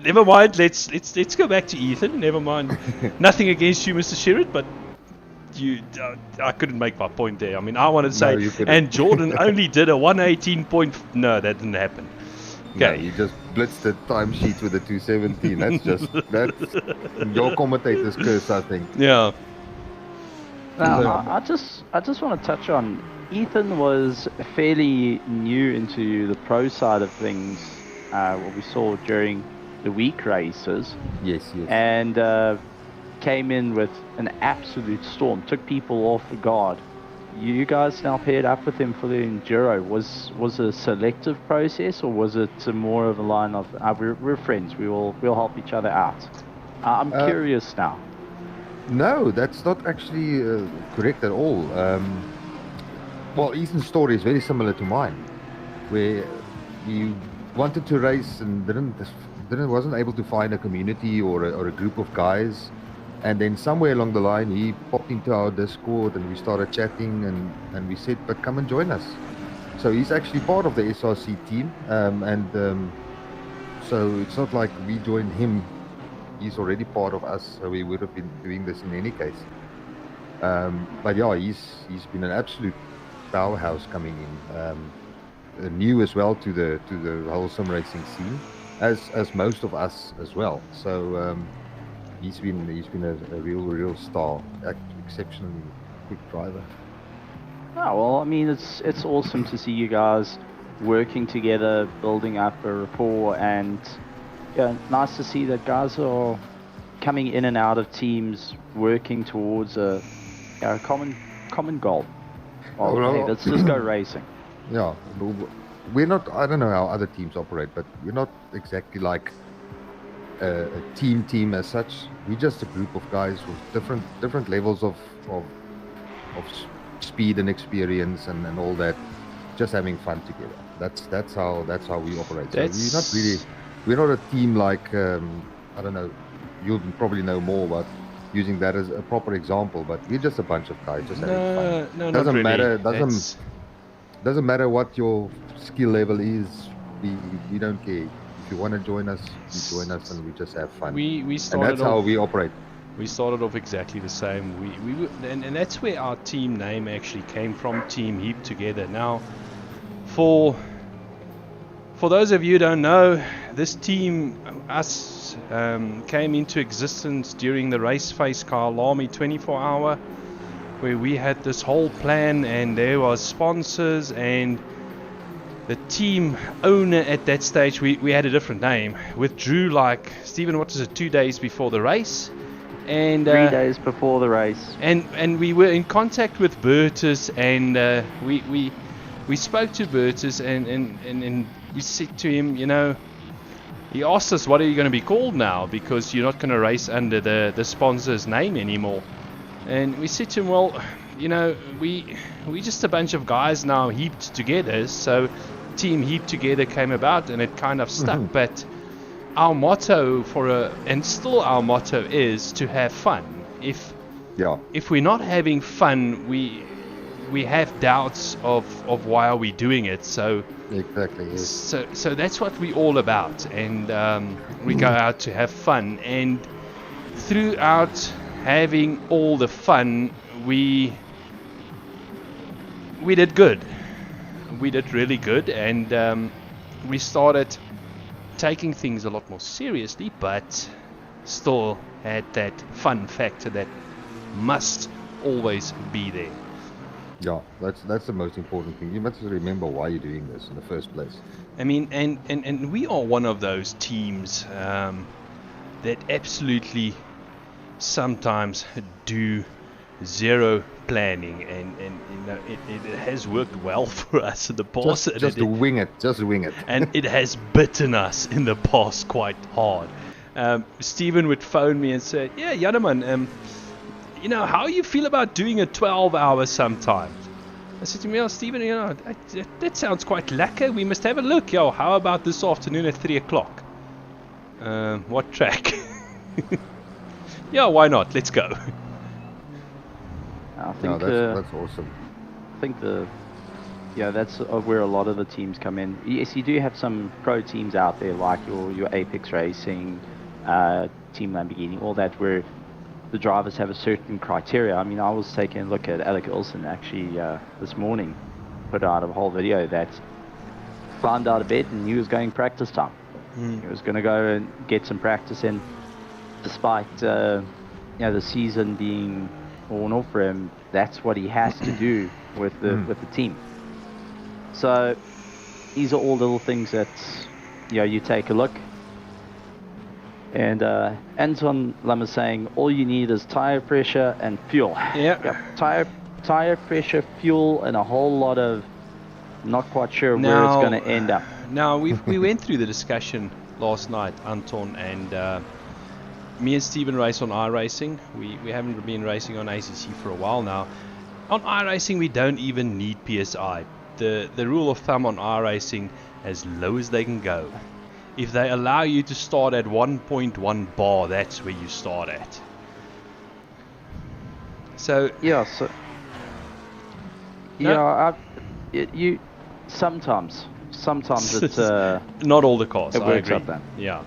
never mind. Let's go back to Ethan. Never mind. Nothing against you, Mr. Sherritt, but I couldn't make my point there. I mean, I wanted to say, and Jordan only did a 1:18. No, that didn't happen. Okay. No, you just blitzed the timesheet with a 2:17. That's your commentator's curse, I think. Yeah. Now, I just want to touch on, Ethan was fairly new into the pro side of things. What we saw during the week races. Yes. And came in with an absolute storm, took people off guard. You guys now paired up with him for the Enduro. Was it a selective process, or was it more of a line of we're friends, we'll help each other out? I'm curious now. No, that's not actually correct at all. Well, Ethan's story is very similar to mine, where he wanted to race and wasn't able to find a community or a group of guys. And then somewhere along the line, he popped into our Discord and we started chatting, and we said, but come and join us. So he's actually part of the SRC team. So it's not like we joined him. He's already part of us, so we would have been doing this in any case. But yeah, he's been an absolute powerhouse coming in. New as well to the whole sim racing scene, as most of us as well. So he's been a real star, exceptionally quick driver. Oh, well, I mean, it's awesome to see you guys working together, building up a rapport, and nice to see that guys are coming in and out of teams, working towards a common goal. Hey, let's just go racing. Yeah, we're not. I don't know how other teams operate, but we're not exactly like a team as such. We're just a group of guys with different levels of speed and experience and all that, just having fun together. That's how we operate. So we're not a team like I don't know. You'll probably know more about using that as a proper example, but we're just a bunch of guys just having fun. No, Doesn't not really. matter. That's- Doesn't matter what your skill level is. We don't care. If you want to join us, you join us, and we just have fun. we and started that's how off. we operate. We started off exactly the same. And that's where our team name actually came from. Team Heap Together. Now, for those of you who don't know, this team, us, came into existence during the RaceFace Kyalami 24-hour, where we had this whole plan, and there was sponsors and the team owner at that stage. We had a different name. Withdrew, like, Stephen, what is it, 2 days before the race? And 3 days before the race. And we were in contact with Bertus, and we spoke to Bertus, and we said to him, you know, he asked us, what are you going to be called now, because you're not going to race under the sponsor's name anymore. And we said to him, well, you know, we just a bunch of guys now heaped together, so Team Heap Together came about, and it kind of stuck. But our motto and still our motto is to have fun. If we're not having fun, we have doubts of why are we doing it. So exactly. Yes. So that's what we're all about, and we go out to have fun. And throughout having all the fun, we did good. We did really good, and we started taking things a lot more seriously, but still had that fun factor that must always be there. Yeah, that's the most important thing. You must remember why you're doing this in the first place. I mean, and we are one of those teams that absolutely sometimes do zero planning, and you know, it has worked well for us in the past. Just wing it. And it has bitten us in the past quite hard. Stephen would phone me and say, yeah, Janneman, you know, how you feel about doing a 12-hour sometime? I said to him, well, Stephen, you know, that sounds quite lekker. We must have a look. Yo, how about this afternoon at 3 o'clock? What track? Yeah, why not? Let's go. I think that's awesome. I think that's where a lot of the teams come in. Yes, you do have some pro teams out there like your Apex Racing, Team Lamborghini, all that, where the drivers have a certain criteria. I mean, I was taking a look at Alec Olsen actually this morning, put out a whole video that climbed out of bed and he was going practice time. He was going to go and get some practice in, despite the season being worn off for him. That's what he has to do with the team. So these are all little things that you take a look. And Anton Lam is saying all you need is tire pressure and fuel. Yeah. Tire pressure, fuel, and a whole lot of not quite sure where it's going to end up. Now we went through the discussion last night, Anton, and me and Stephen race on iRacing. We haven't been racing on ACC for a while now. On iRacing we don't even need PSI. The rule of thumb on iRacing, as low as they can go. If they allow you to start at 1.1 bar, that's where you start at. So you sometimes it's not all the cars. it works out then. Yeah.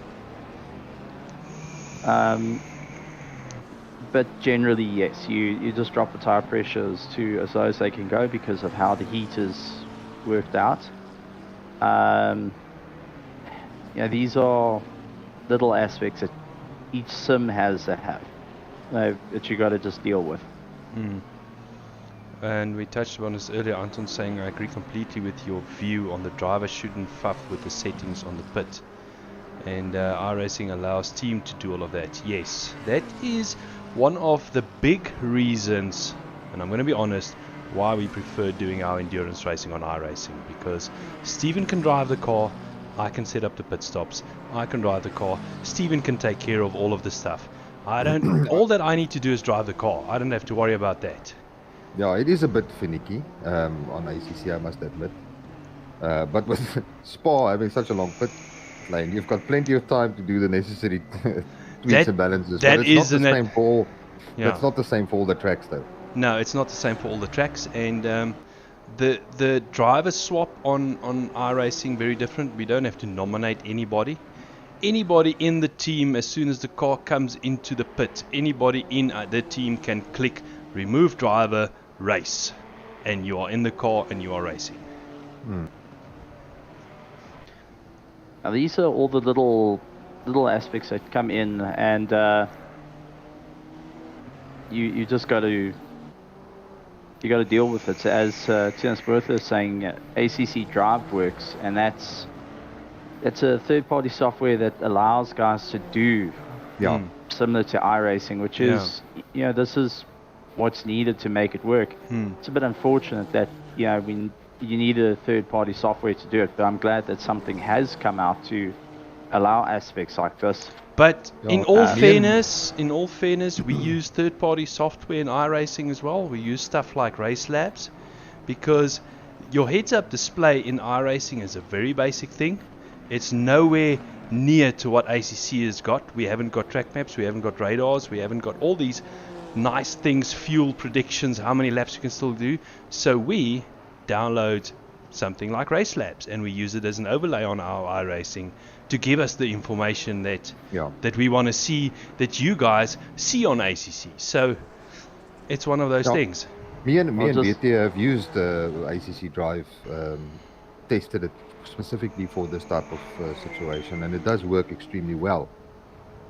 But generally, yes, you just drop the tire pressures to as low as they can go because of how the heat is worked out. These are little aspects that each sim has that you got to just deal with. And we touched upon this earlier, Anton saying, I agree completely with your view on the driver shouldn't fuff with the settings on the pit. And iRacing allows team to do all of that. Yes, that is one of the big reasons, and I'm going to be honest, why we prefer doing our endurance racing on iRacing. Because Stephen can drive the car, I can set up the pit stops, I can drive the car, Stephen can take care of all of the stuff. All that I need to do is drive the car. I don't have to worry about that. Yeah, it is a bit finicky on ACC, I must admit. But with Spa having such a long pit, lane. You've got plenty of time to do the necessary tweaks That- and balances. that But it's is not the an- same for all. Yeah. That's not the same for all the tracks, though. No, it's not the same for all the tracks, and the driver swap on iRacing very different. We don't have to nominate anybody. Anybody in the team, as soon as the car comes into the pit, anybody in the team can click remove driver, race, and you are in the car and you are racing. Now these are all the little aspects that come in, and you just got to deal with it. As Tian's Bertha is saying, ACC Drive works, and that's a third-party software that allows guys to do similar to iRacing, which is this is what's needed to make it work. It's a bit unfortunate that you need a third-party software to do it, but I'm glad that something has come out to allow aspects like this. But in all fairness, we use third-party software in iRacing as well. We use stuff like Race Labs, because your heads-up display in iRacing is a very basic thing. It's nowhere near to what ACC has got. We haven't got track maps, we haven't got radars, we haven't got all these nice things, fuel predictions, how many laps you can still do. So we download something like Race Labs, and we use it as an overlay on our iRacing to give us the information that we want to see, that you guys see on ACC. So it's one of those things. Me and BT have used ACC Drive, tested it specifically for this type of situation, and it does work extremely well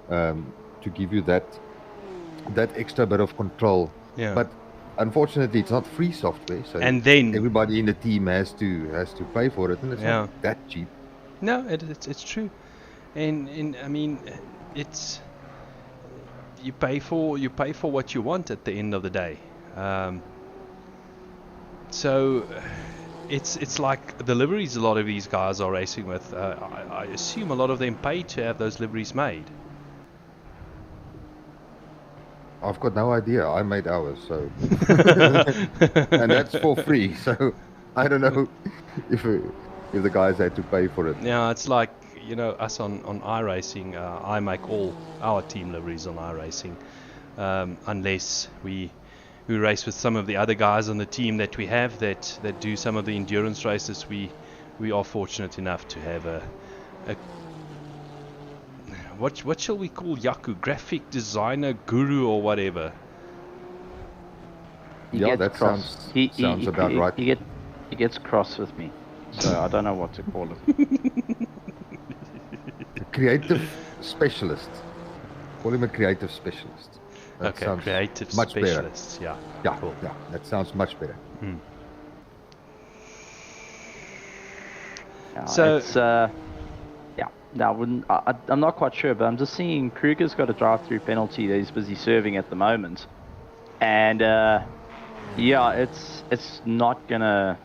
to give you that extra bit of control. But unfortunately, it's not free software, so and then everybody in the team has to pay for it, and it's not that cheap. No, it's true, and I mean, it's you pay for what you want at the end of the day. So it's like the liveries a lot of these guys are racing with. I assume a lot of them pay to have those liveries made. I've got no idea. I made ours, so and that's for free. So I don't know if the guys had to pay for it. Yeah, it's like us on iRacing. I make all our team liveries on iRacing, unless we race with some of the other guys on the team that we have that do some of the endurance races. We are fortunate enough to have a what shall we call Yaku, graphic designer guru or whatever. That sounds about right. He gets cross with me, so I don't know what to call him. Creative specialist. Call him a creative specialist. That sounds creative much specialists. Better. Yeah, cool. Yeah, that sounds much better. So it's I'm not quite sure, but I'm just seeing Kruger's got a drive-through penalty that he's busy serving at the moment, and it's not gonna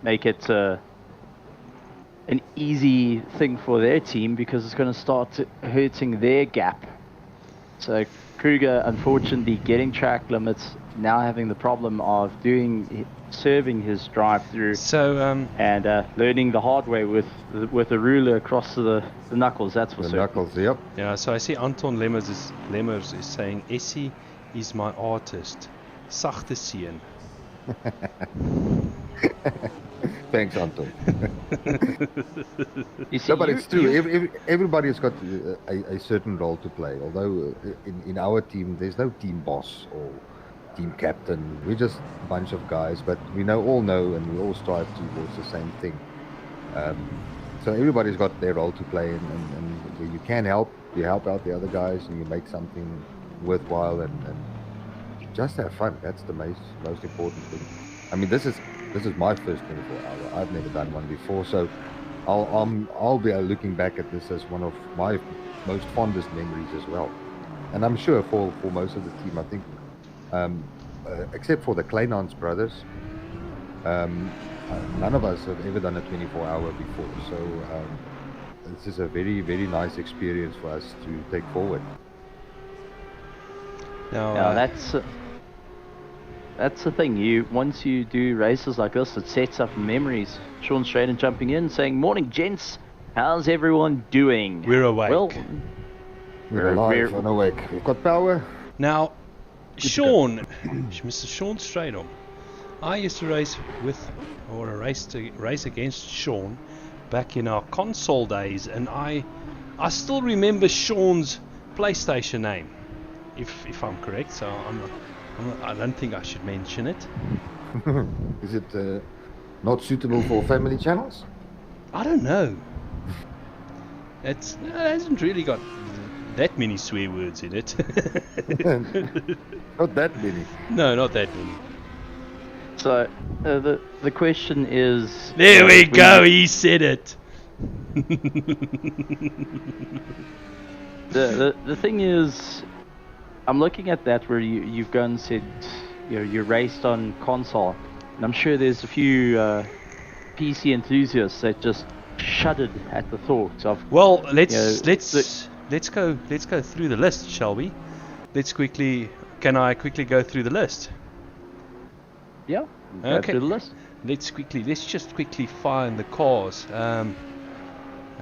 make it an easy thing for their team, because it's gonna start hurting their gap. So Kruger, unfortunately, getting track limits, now having the problem of serving his drive-through, and learning the hard way with a ruler across the knuckles. That's for certain. Knuckles, yep. Yeah. So I see Anton Lemmers is saying, Essie is my artist. Sachte sien. Thanks, Anton. You see, But it's true. Everybody's got a certain role to play. Although in our team, there's no team boss or team captain. We're just a bunch of guys, but we all know, and we all strive towards the same thing. So everybody's got their role to play, and where you can help, you help out the other guys, and you make something worthwhile, and just have fun. That's the most important thing. I mean, this is my first 24-hour. I've never done one before, so I'll be looking back at this as one of my most fondest memories as well. And I'm sure for most of the team, I think, except for the Kleinans brothers, none of us have ever done a 24-hour before. So this is a very, very nice experience for us to take forward. Now that's the thing. Once you do races like this, it sets up memories. Sean Straden jumping in saying, "Morning, gents. How's everyone doing? We're awake. Well, We're alive and awake. We've got power. Now, Sean, Mr. Sean Stradom, I used to race race against Sean back in our console days, and I still remember Sean's PlayStation name, if I'm correct. So I don't think I should mention it. Is it not suitable for family channels? I don't know. It hasn't really got that many swear words in it. Not that many. No, not that many. so the question is... There we go, he said it. The thing is, I'm looking at that where you've gone and said, you raced on console, and I'm sure there's a few PC enthusiasts that just shuddered at the thought of... Well, let's go through the list, shall we? Can I quickly go through the list? Yeah, go Okay. through the list. Let's just quickly find the cars.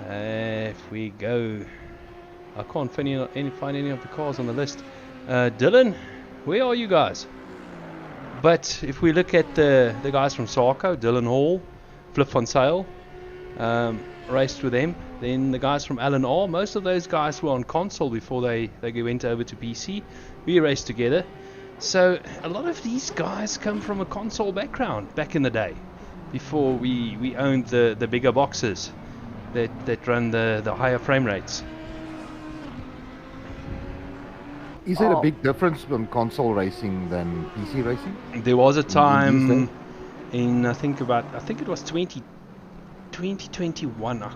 If we go, I can't find any of the cars on the list. Dylan, where are you guys? But if we look at the guys from Sarko, Dylan Hall, Flip Van Sale, raced with them. Then the guys from Alan R, most of those guys were on console before they went over to PC. We raced together. So a lot of these guys come from a console background back in the day, before we owned the bigger boxes that run the higher frame rates. Is there a big difference from console racing than PC racing? There was a time in I think it was 2021. I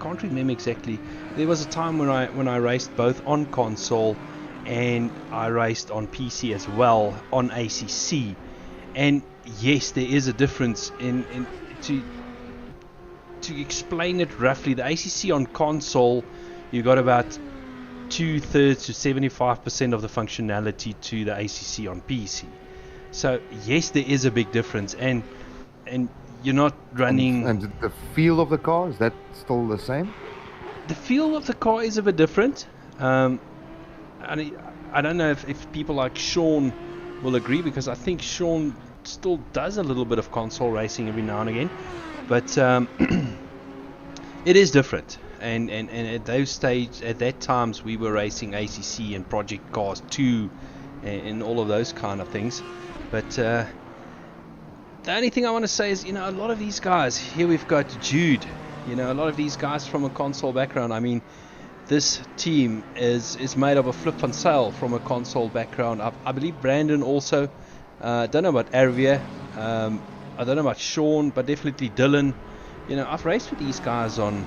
can't remember exactly. There was a time when I raced both on console and I raced on PC as well on ACC. And yes, there is a difference in to explain it roughly. The ACC on console, you got about 2/3 to 75% of the functionality to the ACC on PC. So yes, there is a big difference, and you're not running. And the feel of the car, is that still the same? The feel of the car is a bit different. I don't know if people like Sean will agree, because I think Sean still does a little bit of console racing every now and again, but it is different. And at that times we were racing ACC and Project Cars 2 and all of those kind of things. But the only thing I want to say is, a lot of these guys here, we've got Jude, a lot of these guys from a console background. I mean, this team is made up of Flip Van Sale from a console background. I believe Brandon also. Don't know about Arvia. I don't know about Sean, but definitely Dylan. I've raced with these guys on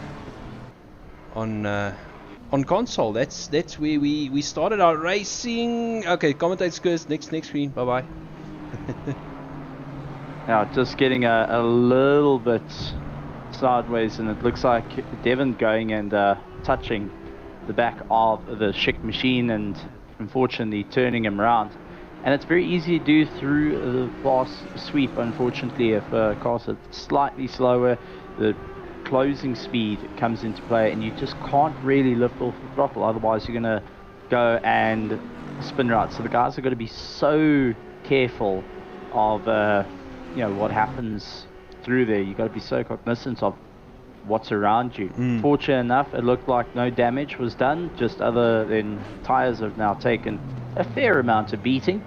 console. That's where we started our racing. Okay, commentate scores. Next screen. Bye bye. Now, just getting a little bit sideways, and it looks like Devon going and touching the back of the Schick machine and unfortunately turning him around. And it's very easy to do through the fast sweep. Unfortunately, if cars are slightly slower, the closing speed comes into play and you just can't really lift off the throttle, otherwise you're going to go and spin right. So the guys are going to be so careful of what happens through there. You've got to be so cognizant of what's around you. Fortunate enough, it looked like no damage was done, just other than tires have now taken a fair amount of beating,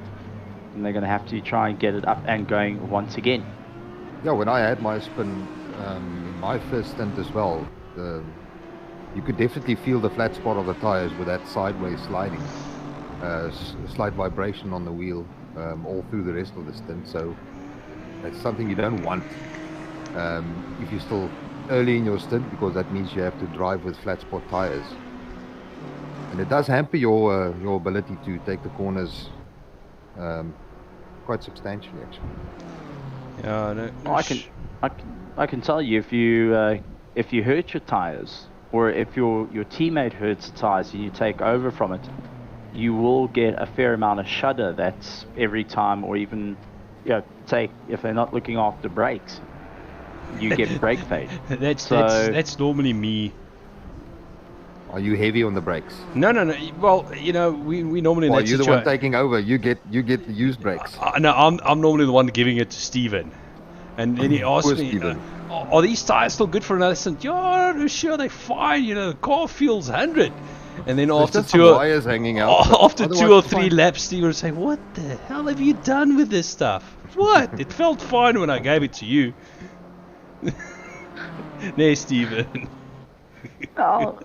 and they're going to have to try and get it up and going once again. Yeah, when I had my spin in my first stint as well, you could definitely feel the flat spot of the tires with that sideways sliding, slight vibration on the wheel all through the rest of the stint. So that's something you don't want if you're still early in your stint, because that means you have to drive with flat spot tires, and it does hamper your ability to take the corners quite substantially, actually. Yeah, I can tell you, if you hurt your tires, or if your teammate hurts the tires and you take over from it, you will get a fair amount of shudder. That's every time, or even take if they're not looking after brakes. you get brake fade. That's normally me. Are you heavy on the brakes? No. Well, we normally in Well, that you're the situation. one taking over. You get the used brakes. No, I'm normally the one giving it to Steven. And then he asked Poor me, Steven. are these tires still good for another stint? Yeah, sure, they're fine. The car feels 100. And then There's after just some wires hanging out. after Otherwise 2 or it's 3 fine. laps, Steven would say, what the hell have you done with this stuff? What? It felt fine when I gave it to you. Nah, Steven. Oh,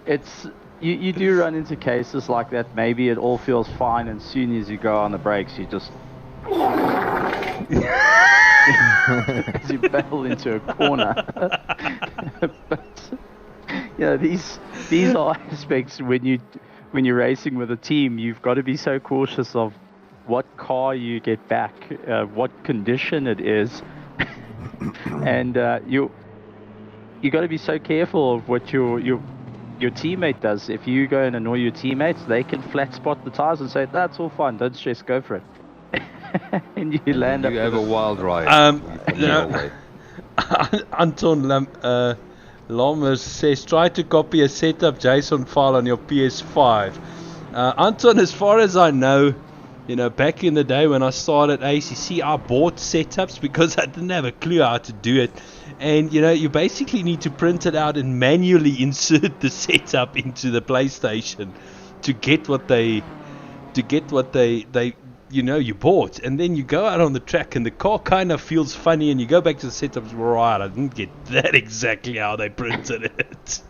it's you do run into cases like that. Maybe it all feels fine, and as soon as you go on the brakes, you just as you bail into a corner. But these are aspects when you're racing with a team. You've got to be so cautious of what car you get back, what condition it is, and you got to be so careful of what your teammate does. If you go and annoy your teammates, they can flat spot the tires and say, that's all fine, don't stress, go for it. And you land up You have a wild ride. Anton Lammers says, try to copy a setup JSON file on your PS5. Anton, as far as I know, back in the day when I started ACC, I bought setups because I didn't have a clue how to do it. And you basically need to print it out and manually insert the setup into the PlayStation to get what they you bought. And then you go out on the track and the car kind of feels funny, and you go back to the setups. Right, I didn't get that exactly how they printed it.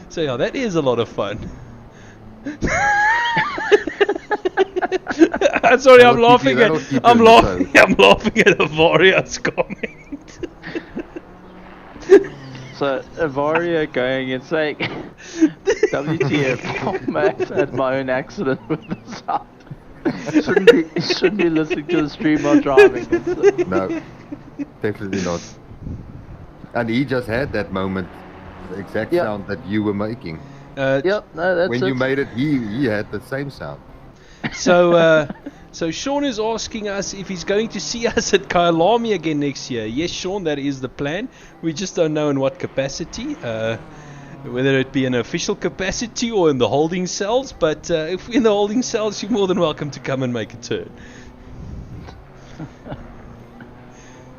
So yeah, that is a lot of fun. I'm sorry, I'm laughing at Avaria's comment. So Avaria going and saying, WTF, I had my own accident with the sound. Shouldn't be listening to the stream while driving. No, definitely not. And he just had that moment, the exact sound that you were making. That's when you made it, he had the same sound. So Sean is asking us if he's going to see us at Kyalami again next year. Yes, Sean, that is the plan. We just don't know in what capacity, whether it be an official capacity or in the holding cells. But if we're in the holding cells, you're more than welcome to come and make a turn.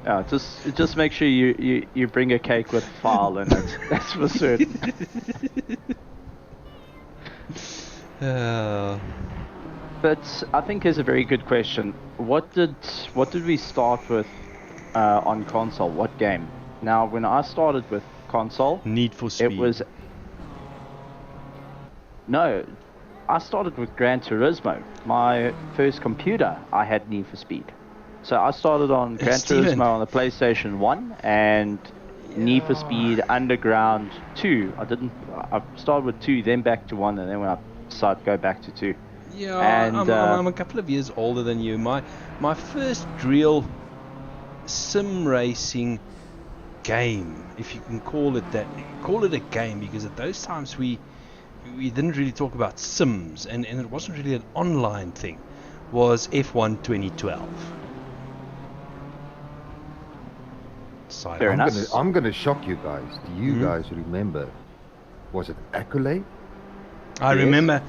Yeah, just make sure you bring a cake with file in it. That's for certain. But I think is a very good question. What did we start with on console? What game? Now, when I started with console, Need for Speed. It was I started with Gran Turismo. My first computer, I had Need for Speed. So I started on Gran Turismo on the PlayStation 1 and Need for Speed Underground 2. I started with 2, then back to 1, and then when I decided to go back to 2. Yeah, and, I'm a couple of years older than you. My first real sim racing game, if you can call it that, call it a game, because at those times we didn't really talk about sims, and it wasn't really an online thing, was F1 2012. Fair enough. I'm gonna shock you guys. Do you guys remember? Was it Accolade? I remember.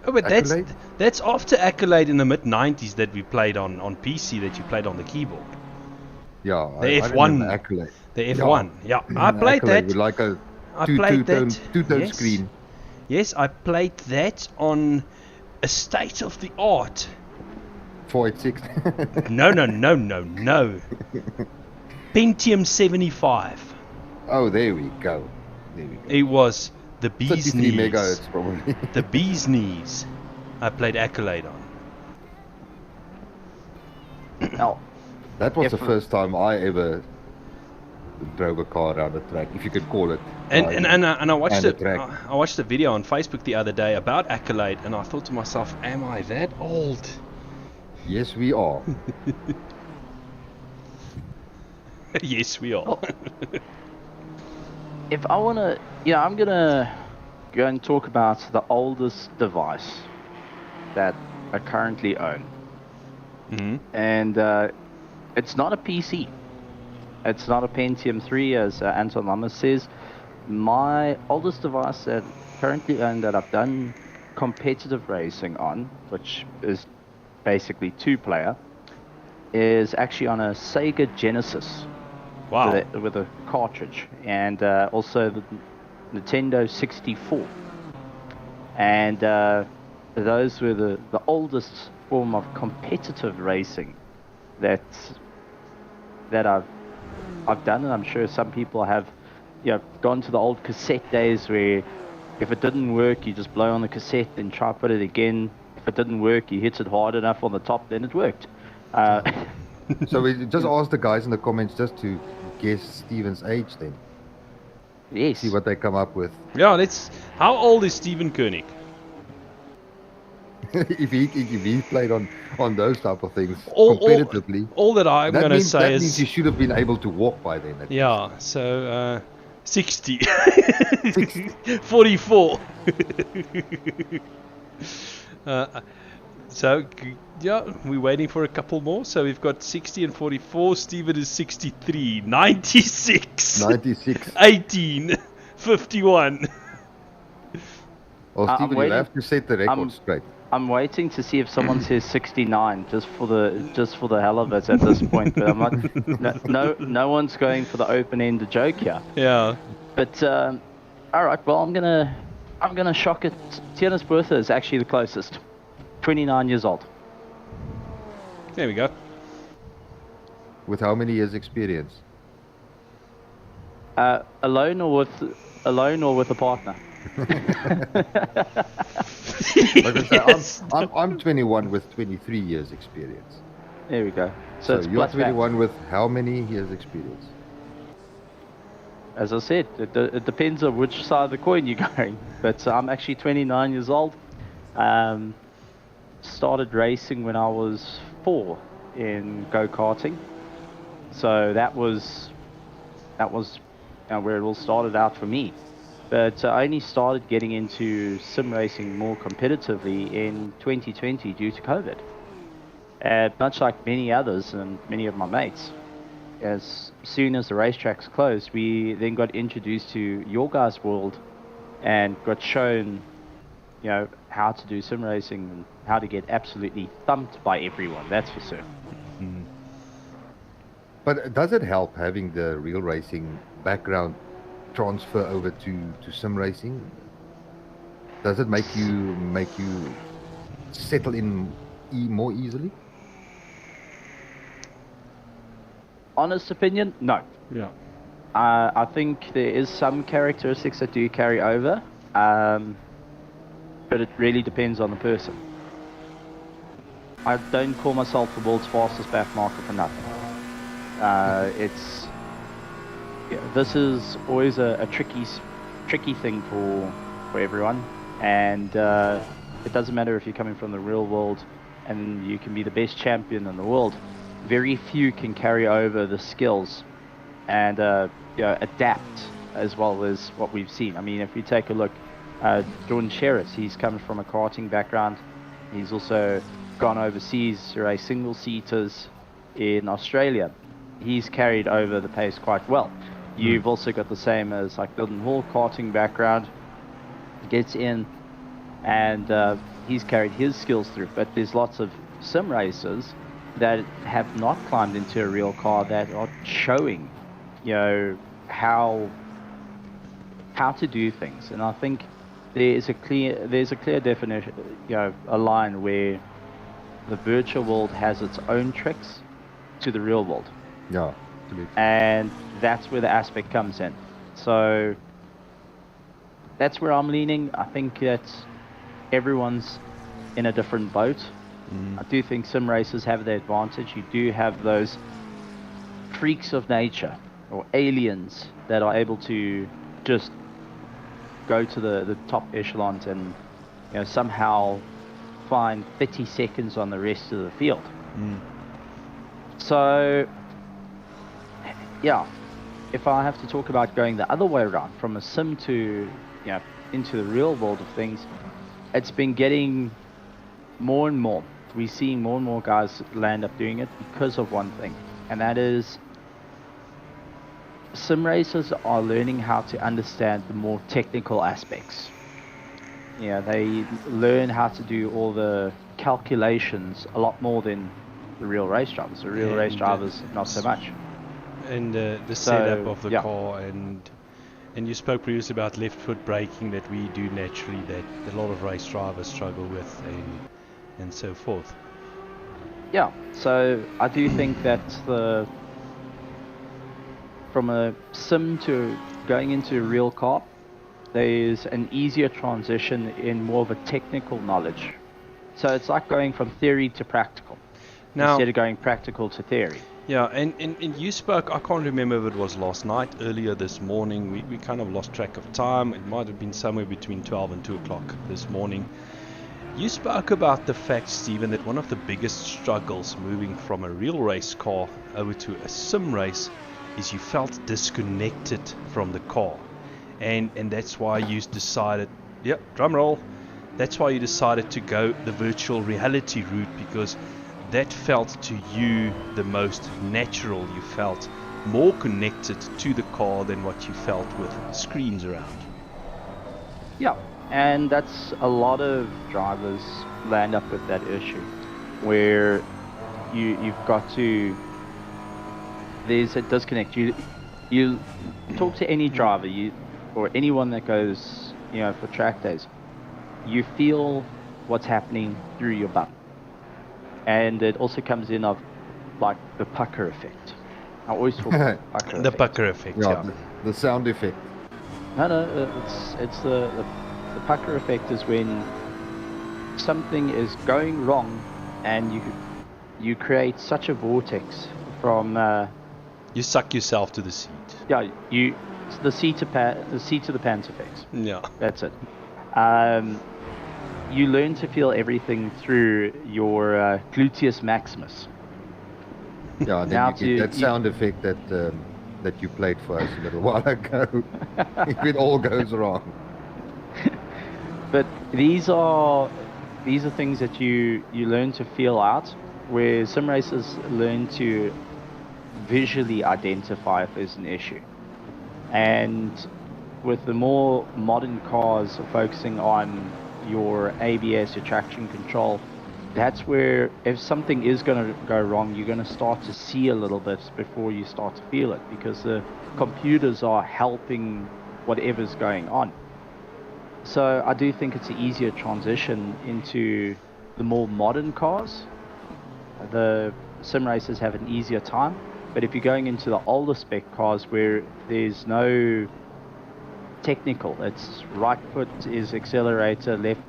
Oh, but Accolade? that's after Accolade in the mid-90s that we played on PC, that you played on the keyboard. Yeah, The I F1. remember Accolade. The F1. Yeah, I played Accolade that. with like a I played that. two-tone Yes. screen. Yes, I played that on a state-of-the-art. 486. No. Pentium 75. Oh, there we go. It was the bee's 33 knees. megahertz probably. The bee's knees. I played Accolade on. Now, That was the first time I ever drove a car around the track, if you could call it. And I watched and the track. I watched a video on Facebook the other day about Accolade, and I thought to myself, am I that old? Yes, we are. Yes, we are. if I want to, I'm going to go and talk about the oldest device that I currently own. and it's not a PC. It's not a Pentium 3, as Anton Lammers says. My oldest device that currently owned that I've done competitive racing on, which is basically 2-player, is actually on a Sega Genesis. Wow. With a cartridge, and also the Nintendo 64. And those were the oldest form of competitive racing that I've done, and I'm sure some people have, gone to the old cassette days where if it didn't work, you just blow on the cassette and try to put it again. If it didn't work, you hit it hard enough on the top, then it worked. So we just ask the guys in the comments just to guess Steven's age then. Yes. See what they come up with. Yeah, how old is Steven Koenig? if he played on those type of things competitively. All that I'm going to say that is... means you should have been able to walk by then. Yeah, so 60. 44. So, yeah, we're waiting for a couple more. So we've got 60 and 44. Steven is 63. 96. 18. 51. Well, Steven, you have to set the record straight. I'm waiting to see if someone says 69 just for the hell of it at this point. But I'm like, no one's going for the open-ended joke here. Yeah. But all right, well, I'm gonna shock it. Tiana's Bertha is actually the closest. 29 years old. There we go. With how many years experience? Alone or with a partner? Like I say, I'm 21 with 23 years experience. There we go. So you're 21 with how many years experience? As I said, it depends on which side of the coin you're going. But I'm actually 29 years old. Started racing when I was 4 in go-karting. So that was where it all started out for me. But I only started getting into sim racing more competitively in 2020 due to COVID. Much like many others and many of my mates, as soon as the racetracks closed, we then got introduced to your guys' world and got shown, how to do sim racing and how to get absolutely thumped by everyone, that's for certain. Mm. But does it help having the real racing background transfer over to sim racing? Does it make you settle in more easily? Honest opinion, no. Yeah. I think there is some characteristics that do carry over, but it really depends on the person. I don't call myself the world's fastest back marker for nothing. This is always a tricky thing for everyone, and it doesn't matter if you're coming from the real world and you can be the best champion in the world. Very few can carry over the skills and adapt as well as what we've seen. I mean, if you take a look, Jordan Sheris, he's come from a karting background. He's also gone overseas to race single-seaters in Australia. He's carried over the pace quite well. You've also got the same as like Dylan Hall, karting background, gets in and he's carried his skills through. But there's lots of sim racers that have not climbed into a real car that are showing, how to do things. And I think there's a clear definition, a line where the virtual world has its own tricks to the real world. Yeah. And that's where the aspect comes in. So that's where I'm leaning. I think that everyone's in a different boat. I do think sim racers have the advantage. You do have those freaks of nature or aliens that are able to just go to the top echelons and somehow find 30 seconds on the rest of the field. So yeah, if I have to talk about going the other way around from a sim to into the real world of things, it's been getting more and more we're seeing more and more guys land up doing it because of one thing, and that is sim racers are learning how to understand the more technical aspects. Yeah, they learn how to do all the calculations a lot more than the real race drivers. The real race drivers, not so much. And the setup of the car, and you spoke previously about left foot braking that we do naturally, that a lot of race drivers struggle with, and so forth. Yeah, so I do think that from a sim to going into a real car, there's an easier transition in more of a technical knowledge. So it's like going from theory to practical, instead of going practical to theory. Yeah, and you spoke, I can't remember if it was last night, earlier this morning, we kind of lost track of time. It might have been somewhere between 12 and 2 o'clock this morning. You spoke about the fact, Stephen, that one of the biggest struggles moving from a real race car over to a sim race is you felt disconnected from the car. And that's why you decided, drum roll, that's why you decided to go the virtual reality route, because that felt to you the most natural. You felt more connected to the car than what you felt with screens around. Yeah, and that's a lot of drivers land up with that issue, where you've got to, there's a disconnect. You talk to any driver, or anyone that goes, for track days, you feel what's happening through your bum. And it also comes in of like the pucker effect. I always talk about pucker effect. The pucker effect, yeah. The sound effect. No, it's the pucker effect is when something is going wrong and you create such a vortex from you suck yourself to the seat. Yeah, the seat to the pants effect. Yeah, that's it. You learn to feel everything through your gluteus maximus. Yeah, then now you get that sound effect that you played for us a little while ago. If it all goes wrong. But these are things that you learn to feel out, where sim racers learn to visually identify if there's an issue. And with the more modern cars focusing on your ABS, your traction control, that's where if something is going to go wrong, you're going to start to see a little bit before you start to feel it, because the computers are helping whatever's going on. So I do think it's an easier transition into the more modern cars. The sim racers have an easier time, but if you're going into the older spec cars where there's no technical, it's right foot is accelerator, left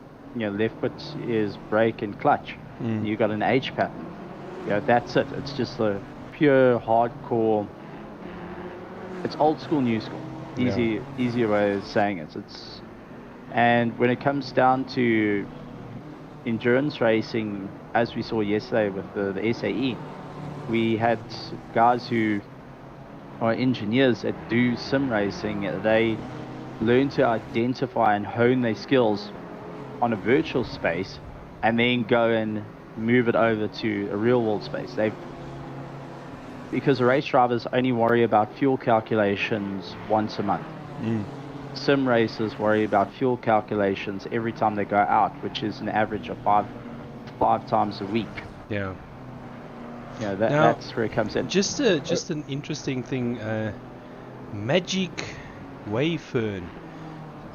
foot is brake and clutch. You've got an H pattern. That's it. It's just the pure hardcore. It's old school, new school. Easier way of saying it. And when it comes down to endurance racing, as we saw yesterday with the SAE, we had guys who are engineers that do sim racing. They learn to identify and hone their skills on a virtual space and then go and move it over to a real world space. Because the race drivers only worry about fuel calculations once a month. Sim racers worry about fuel calculations every time they go out, which is an average of five times a week. Yeah. That's where it comes in. Just an interesting thing. Magic Wayfern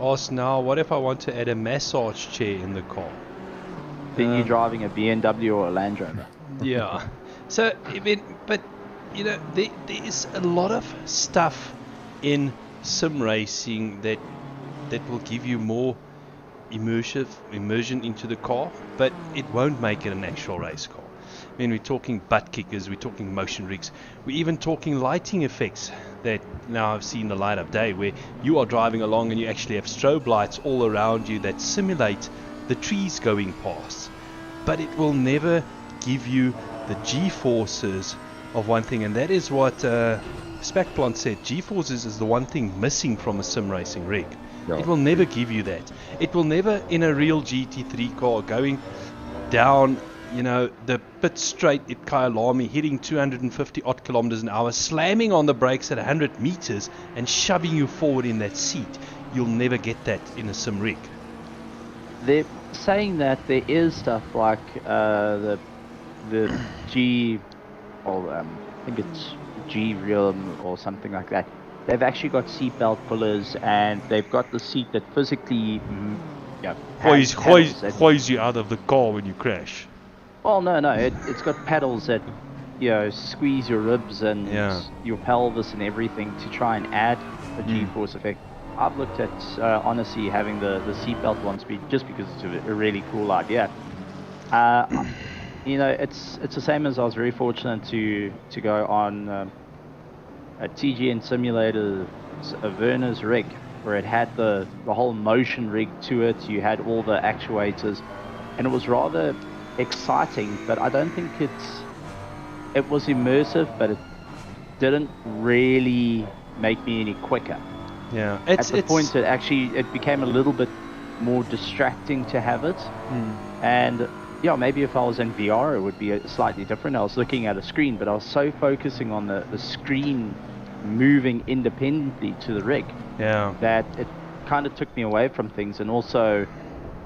asked now, what if I want to add a massage chair in the car? Then you're driving a BMW or a Land Rover. Yeah. So, but there's a lot of stuff in sim racing that will give you more immersion into the car, but it won't make it an actual race car. I mean, we're talking butt kickers, we're talking motion rigs, we're even talking lighting effects that now have seen the light of day, where you are driving along and you actually have strobe lights all around you that simulate the trees going past. But it will never give you the G-forces of one thing, and that is what Spacplant said. G-forces is the one thing missing from a sim racing rig. Yeah. It will never give you that. It will never, in a real GT3 car, going down you know, the pit straight at Kyalami, hitting 250 odd kilometers an hour, slamming on the brakes at 100 meters and shoving you forward in that seat. You'll never get that in a sim rig. They're saying that there is stuff like the G, or I think it's G Realm or something like that. They've actually got seatbelt pullers, and they've got the seat that physically Hoys you out of the car when you crash. Well, no, it's got pedals that, you know, squeeze your ribs and your pelvis and everything to try and add a G-force effect. I've looked at honestly having the seatbelt one speed just because it's a really cool idea. You know, it's the same as I was very fortunate to go on a TGN simulator, a Werner's rig, where it had the whole motion rig to it. You had all the actuators, and it was rather exciting, but I don't think it was immersive, but it didn't really make me any quicker. Yeah, at the point it became a little bit more distracting to have it. And yeah, maybe if I was in VR it would be slightly different. I was looking at a screen, but I was so focusing on the screen moving independently to the rig that it kind of took me away from things. And also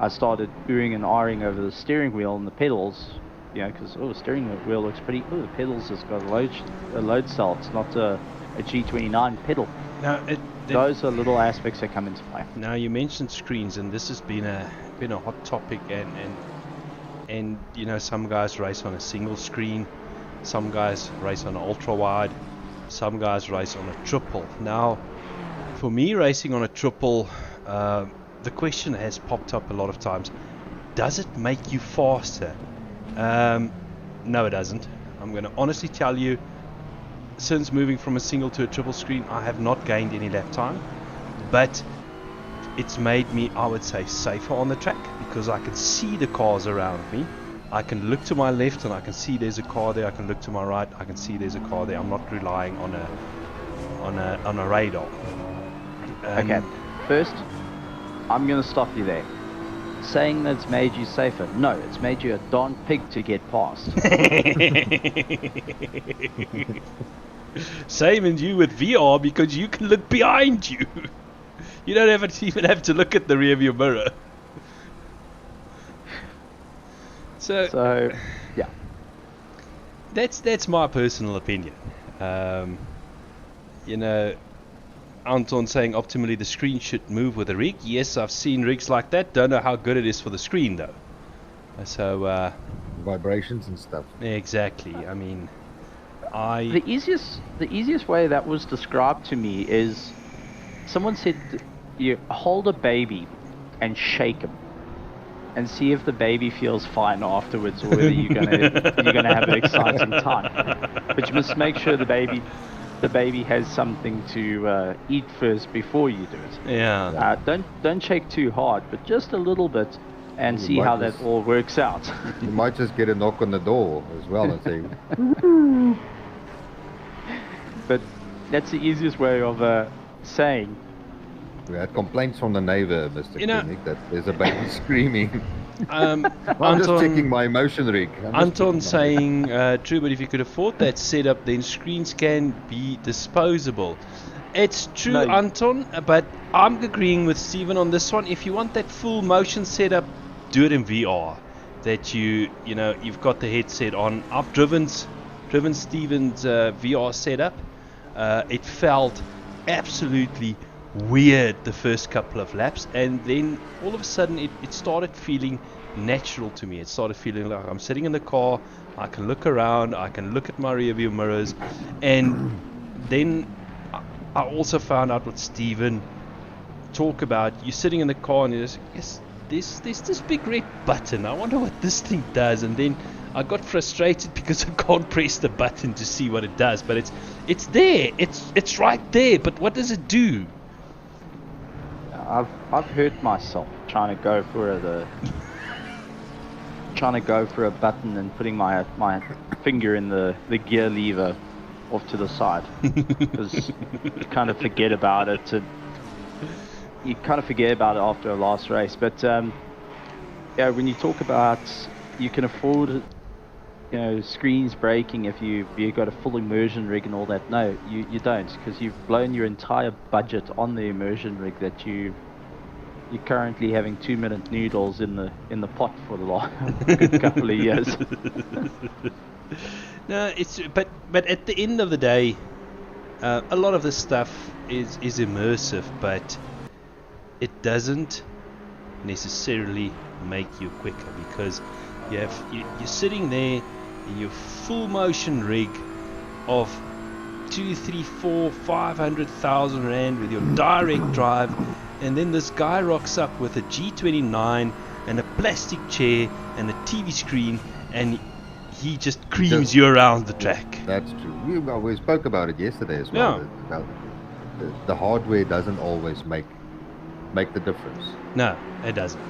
I started oohing and ahhing over the steering wheel and the pedals, you know, because the steering wheel looks pretty cool. The pedals has got a load cell. It's not a G29 pedal. No, those are little aspects that come into play. Now you mentioned screens, and this has been a hot topic, and you know, some guys race on a single screen, some guys race on an ultra wide, some guys race on a triple. Now, for me, racing on a triple, the question has popped up a lot of times: does it make you faster? No, it doesn't. I'm going to honestly tell you, since moving from a single to a triple screen, I have not gained any lap time, but it's made me, I would say, safer on the track, because I can see the cars around me. I can look to my left and I can see there's a car there. I can look to my right, I can see there's a car there. I'm not relying on a radar. Okay, first, I'm going to stop you there. Saying that it's made you safer. No, it's made you a darn pig to get past. Same as you with VR, because you can look behind you. You don't even have to look at the rear view mirror. So yeah, that's my personal opinion. You know, Anton saying optimally the screen should move with a rig. Yes, I've seen rigs like that. Don't know how good it is for the screen though. So vibrations and stuff. Exactly. I mean, the easiest way that was described to me is someone said you hold a baby and shake him and see if the baby feels fine afterwards, or whether you're gonna have an exciting time. But you must make sure the baby has something to eat first before you do it. Yeah. Don't shake too hard, but just a little bit, and see how that all works out. You might just get a knock on the door as well and say. But that's the easiest way of saying. We had complaints from the neighbor, Mr. Koenig, that there's a baby screaming. I'm just checking my motion rig. Anton saying, true, but if you could afford that setup, then screens can be disposable. It's true, no. Anton, but I'm agreeing with Steven on this one. If you want that full motion setup, do it in VR. That you've got the headset on. I've driven Steven's VR setup. It felt absolutely weird the first couple of laps, and then all of a sudden it started feeling natural to me. It started feeling like I'm sitting in the car, I can look around, I can look at my rear view mirrors. And then I also found out what Steven talk about. You're sitting in the car and there's this big red button. I wonder what this thing does. And then I got frustrated because I can't press the button to see what it does, but it's there, it's right there, but what does it do? I've hurt myself trying to go for a button and putting my finger in the gear lever off to the side, because you kind of forget about it. You kind of forget about it after a last race. But yeah, when you talk about you can afford, you know, screens breaking if you got a full immersion rig and all that. No, you don't, because you've blown your entire budget on the immersion rig that you're currently having 2-minute noodles in the pot for the last good couple of years. No, it's but at the end of the day, a lot of this stuff is immersive, but it doesn't necessarily make you quicker, because you're sitting there in your full motion rig of 2, 3, 4, 500,000 rand with your direct drive, and then this guy rocks up with a G29 and a plastic chair and a TV screen, and he just creams you around the track. That's true. We spoke about it yesterday as well. Yeah. About the hardware doesn't always make the difference. No, it doesn't.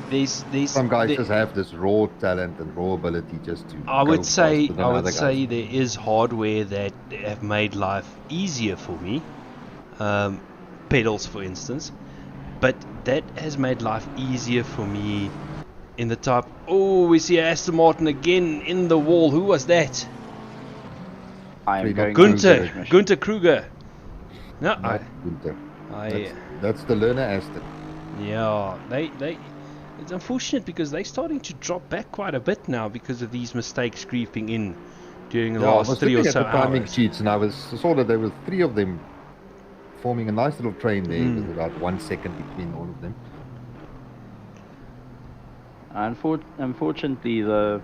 These Some guys just have this raw talent and raw ability just to. I would say there is hardware that have made life easier for me. Pedals, for instance, but that has made life easier for me in the type. Oh, we see Aston Martin again in the wall. Who was that? I am going Gunther Kruger. No, Gunther. I That's the learner Aston. Yeah, they. It's unfortunate because they're starting to drop back quite a bit now because of these mistakes creeping in during the last 3 or so hours. I was looking at the timing hours. sheets, and I saw that there were 3 of them forming a nice little train there with about 1 second between all of them. Unfortunately, the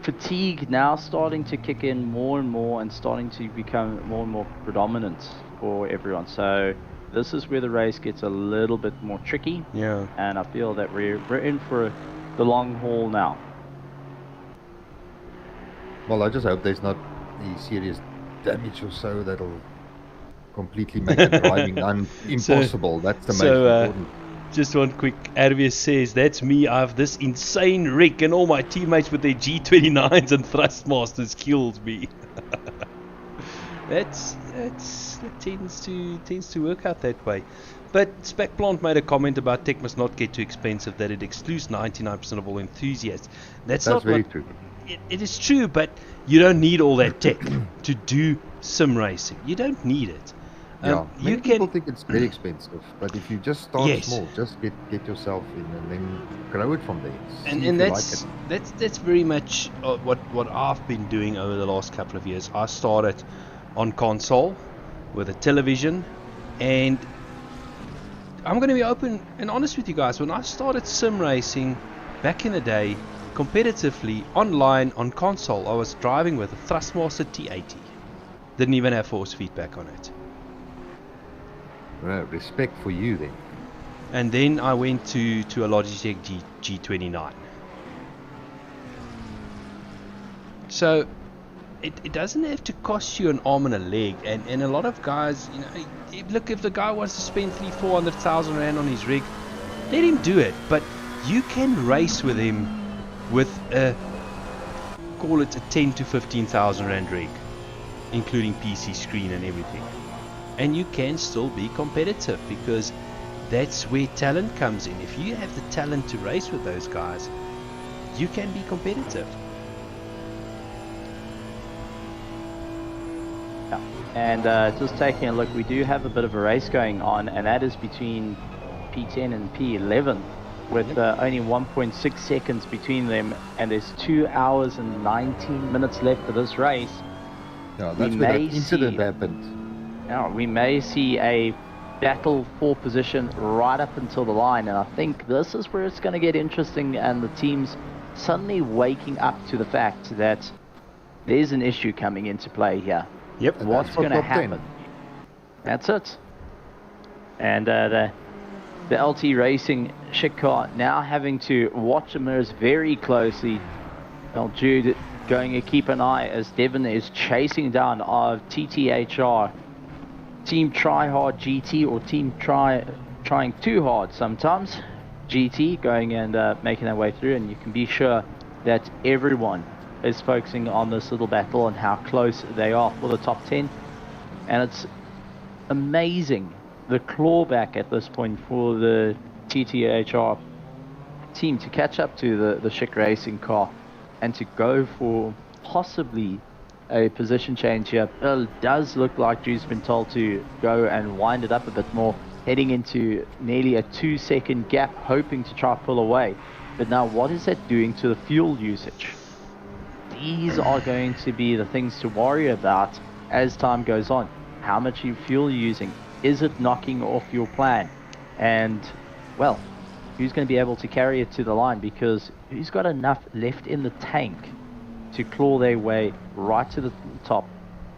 fatigue now starting to kick in more and more and starting to become more and more predominant for everyone. So this is where the race gets a little bit more tricky. Yeah. And I feel that we're in for the long haul now. Well, I just hope there's not any serious damage or so that'll completely make the driving impossible. That's the most important. Just one quick, Arvius says, that's me, I have this insane rig and all my teammates with their G29s and Thrustmasters killed me. that tends to work out that way. But Specplant made a comment about tech must not get too expensive, that it excludes 99% of all enthusiasts. That's not very true. It is true, but you don't need all that tech to do sim racing. You don't need it. Many people think it's very expensive, but if you just start small, just get yourself in and then grow it from there. And that's very much what I've been doing over the last couple of years. I started on console with a television, and I'm going to be open and honest with you guys. When I started sim racing back in the day, competitively online on console, I was driving with a Thrustmaster T80. Didn't even have force feedback on it. Right, respect for you then. And then I went to a Logitech G29. So it doesn't have to cost you an arm and a leg. And a lot of guys, you know, look, if the guy wants to spend 300,000-400,000 rand on his rig, let him do it. But you can race with him with call it a 10 to 15,000 rand rig, including PC screen and everything. And you can still be competitive, because that's where talent comes in. If you have the talent to race with those guys, you can be competitive. Yeah. And just taking a look, we do have a bit of a race going on, and that is between P10 and P11, with only 1.6 seconds between them, and there's 2 hours and 19 minutes left of this race. Yeah, that's where that incident happened. Now, we may see a battle for position right up until the line, and I think this is where it's going to get interesting, and the teams suddenly waking up to the fact that there's an issue coming into play here. Yep. What's going to happen? That's it. And the LT Racing shit car now having to watch the mirrors very closely. Well, Jude going to keep an eye as Devon is chasing down our TTHR. Team Try Hard GT, or Team Trying Too Hard sometimes GT, going and making their way through, and you can be sure that everyone is focusing on this little battle and how close they are for the top 10. And it's amazing the clawback at this point for the TTHR team to catch up to the Schick Racing car and to go for possibly a position change here. It does look like Drew's been told to go and wind it up a bit more, heading into nearly a 2-second gap, hoping to try pull away. But now what is that doing to the fuel usage? These are going to be the things to worry about as time goes on. How much fuel you're using? Is it knocking off your plan? And, well, who's going to be able to carry it to the line? Because who's got enough left in the tank to claw their way right to the top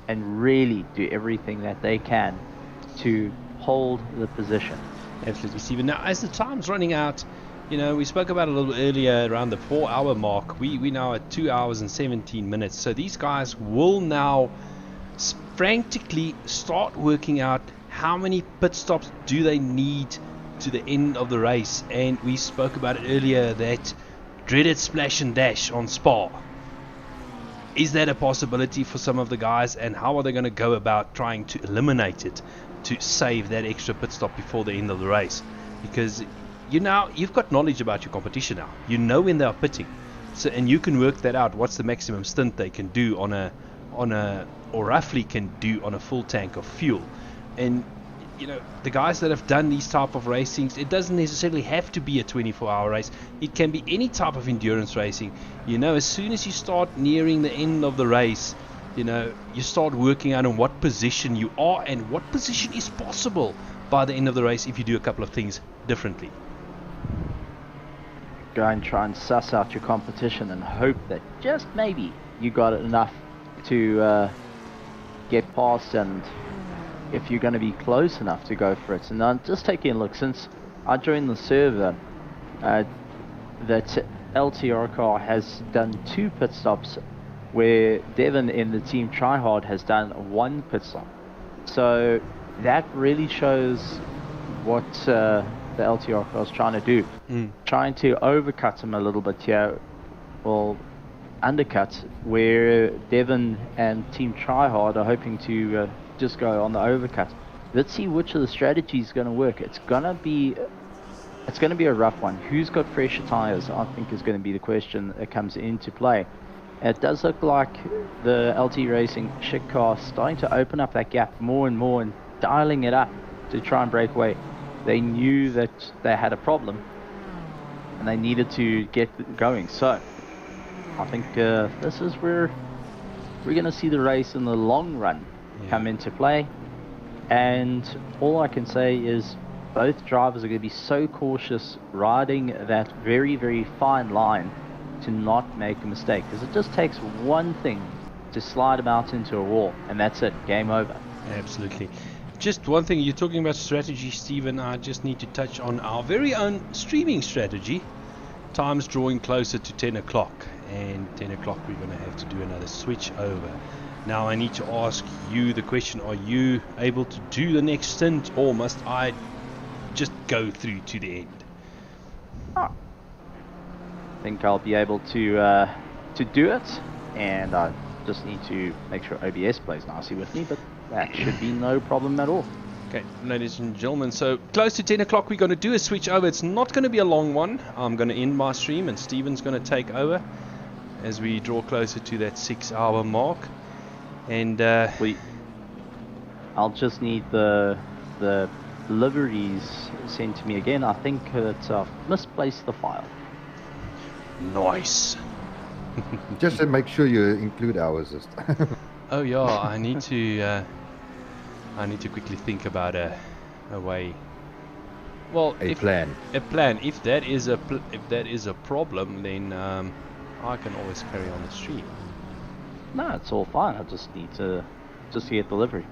and really do everything that they can to hold the position? Absolutely, Stephen. Now, as the time's running out, you know, we spoke about it a little earlier around the 4-hour mark. We now at 2 hours and 17 minutes. So these guys will now frantically start working out how many pit stops do they need to the end of the race. And we spoke about it earlier, that dreaded splash and dash on Spa. Is that a possibility for some of the guys, and how are they going to go about trying to eliminate it to save that extra pit stop before the end of the race? Because you've got knowledge about your competition now. You know when they are pitting, so, and you can work that out. What's the maximum stint they can do or roughly can do on a full tank of fuel? And you know, the guys that have done these type of racings, it doesn't necessarily have to be a 24-hour race. It can be any type of endurance racing. You know, as soon as you start nearing the end of the race, you know, you start working out on what position you are and what position is possible by the end of the race if you do a couple of things differently. Go and try and suss out your competition and hope that just maybe you got it enough to get past, and if you're going to be close enough to go for it. And I'm just taking a look, since I joined the server, that LTR car has done 2 pit stops, where Devon in the team Tryhard has done 1 pit stop. So that really shows what the LTR car is trying to do. Trying to overcut him a little bit here, well, undercut, where Devon and team Tryhard are hoping to just go on the overcut. Let's see which of the strategies is going to work. It's going to be a rough one. Who's got fresher tires, I think, is going to be the question that comes into play. It does look like the LT Racing Schick car starting to open up that gap more and more and dialing it up to try and break away. They knew that they had a problem and they needed to get going. So I think this is where we're going to see the race in the long run come into play. And all I can say is both drivers are going to be so cautious riding that very, very fine line to not make a mistake, because it just takes one thing to slide them out into a wall, and that's it, game over. Absolutely. Just one thing, you're talking about strategy, Stephen. I just need to touch on our very own streaming strategy. Time's drawing closer to 10 o'clock, and 10 o'clock we're going to have to do another switch over. Now I need to ask you the question, are you able to do the next stint, or must I just go through to the end? I think I'll be able to do it, and I just need to make sure OBS plays nicely with me, but that should be no problem at all. Okay, ladies and gentlemen, so close to 10 o'clock we're going to do a switch over. It's not going to be a long one. I'm going to end my stream and Stephen's going to take over as we draw closer to that 6-hour mark. And I'll just need the liveries sent to me again. I think that I've misplaced the file. Nice. Just to make sure you include ours. Oh yeah, I need to quickly think about a way. Well, a plan. If that is a problem, then I can always carry on the stream. No, it's all fine. I just need to get delivery.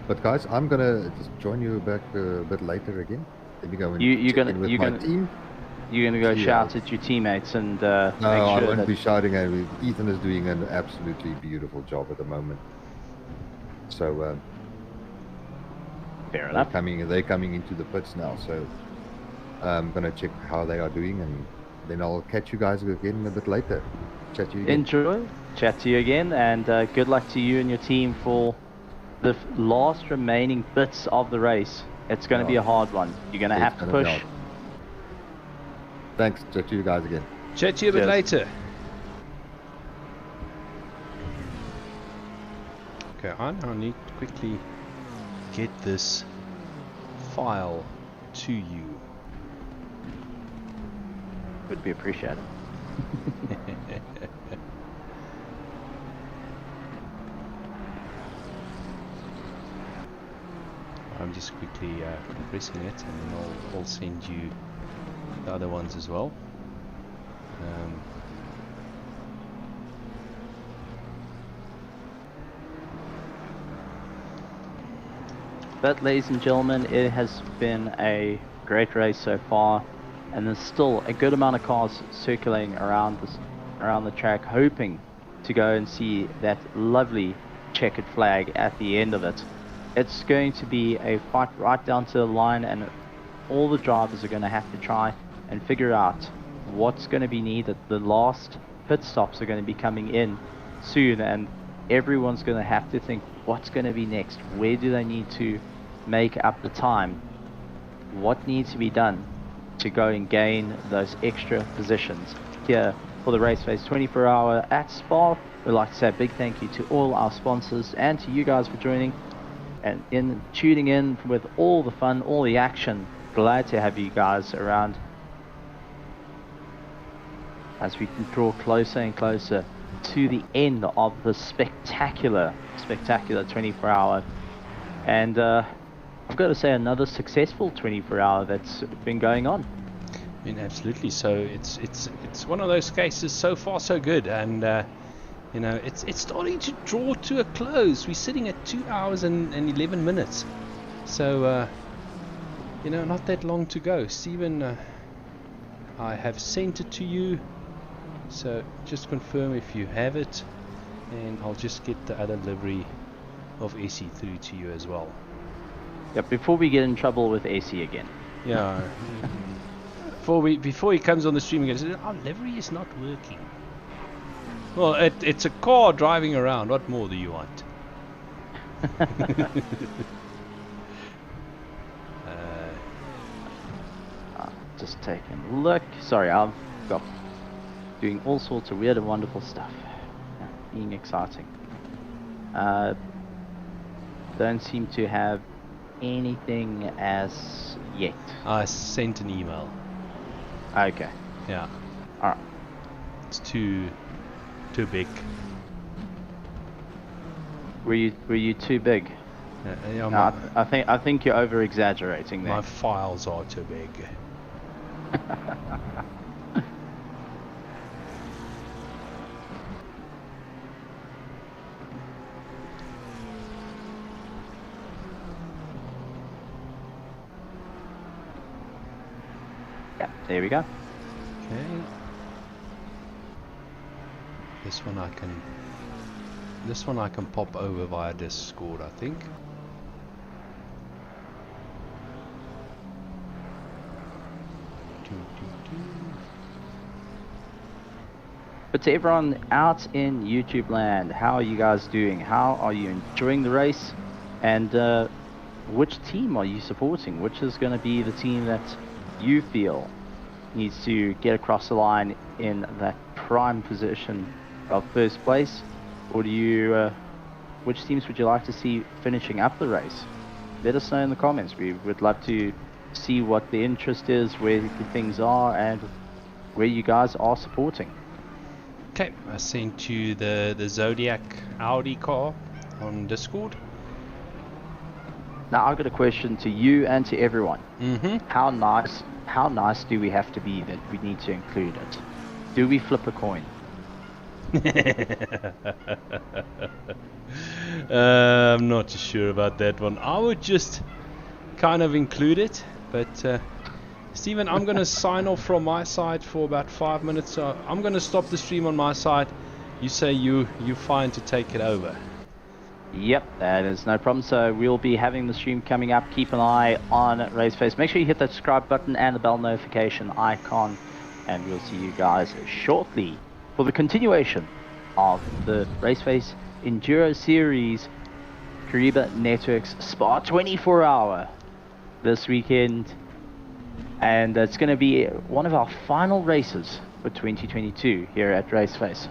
But guys, I'm gonna just join you back a bit later again. Let me go and You're check in with my team. You're gonna go shout at your teammates and no, make sure I won't that be shouting at you. Ethan is doing an absolutely beautiful job at the moment. So fair enough. They're coming into the pits now, so I'm gonna check how they are doing, and then I'll catch you guys again a bit later. Chat to you again. Enjoy. Chat to you again, and good luck to you and your team for the last remaining bits of the race. It's going to be a hard one. You're going to have to push. Thanks to you guys again. Chat to you a bit later. Okay, I now need to quickly get this file to you. Would be appreciated. I'm just quickly compressing it, and then I'll send you the other ones as well. But ladies and gentlemen, it has been a great race so far, and there's still a good amount of cars circulating around the track, hoping to go and see that lovely checkered flag at the end of it. It's going to be a fight right down to the line, and all the drivers are going to have to try and figure out what's going to be needed. The last pit stops are going to be coming in soon, and everyone's going to have to think what's going to be next. Where do they need to make up the time? What needs to be done to go and gain those extra positions? Here for the RaceFace 24-hour at Spa, we'd like to say a big thank you to all our sponsors and to you guys for joining and tuning in with all the fun, all the action. Glad to have you guys around as we draw closer and closer to the end of the spectacular 24-hour. And I've got to say, another successful 24-hour that's been going on. I mean, absolutely. So it's one of those cases. So far, so good, and you know, it's starting to draw to a close. We're sitting at 2 hours and 11 minutes. So you know, not that long to go. Stephen, I have sent it to you. So just confirm if you have it, and I'll just get the other livery of Essie through to you as well. Yeah, before we get in trouble with Essie again. Yeah. Before he comes on the stream again, says, "Our livery is not working." Well, it's a car driving around. What more do you want? Just taking a look. Sorry, I've got doing all sorts of weird and wonderful stuff. Yeah, being exciting. Don't seem to have anything as yet. I sent an email. Okay. Yeah. Alright. It's too big. Were you too big? Yeah, No, I think you're over exaggerating there. My files are too big. Yeah, there we go. Okay. This one I can pop over via Discord, I think. But to everyone out in YouTube land, how are you guys doing? How are you enjoying the race? And which team are you supporting? Which is going to be the team that you feel needs to get across the line in that prime position of first place? Or do you, which teams would you like to see finishing up the race? Let us know in the comments. We would love to see what the interest is, where things are, and where you guys are supporting. Okay, I sent you the Zodiac Audi car on Discord. Now I've got a question to you and to everyone. Mm-hmm. How nice do we have to be that we need to include it? Do we flip a coin? I'm not too sure about that one. I would just kind of include it, but Stephen, I'm going to sign off from my side for about 5 minutes. So I'm going to stop the stream on my side. You say you're fine to take it over. Yep, that is no problem. So we'll be having the stream coming up. Keep an eye on RaceFace. Make sure you hit that subscribe button and the bell notification icon, and we'll see you guys shortly for the continuation of the RaceFace Enduro Series Karibu Networks Spa 24-hour. this weekend, and it's going to be one of our final races for 2022 here at RaceFace.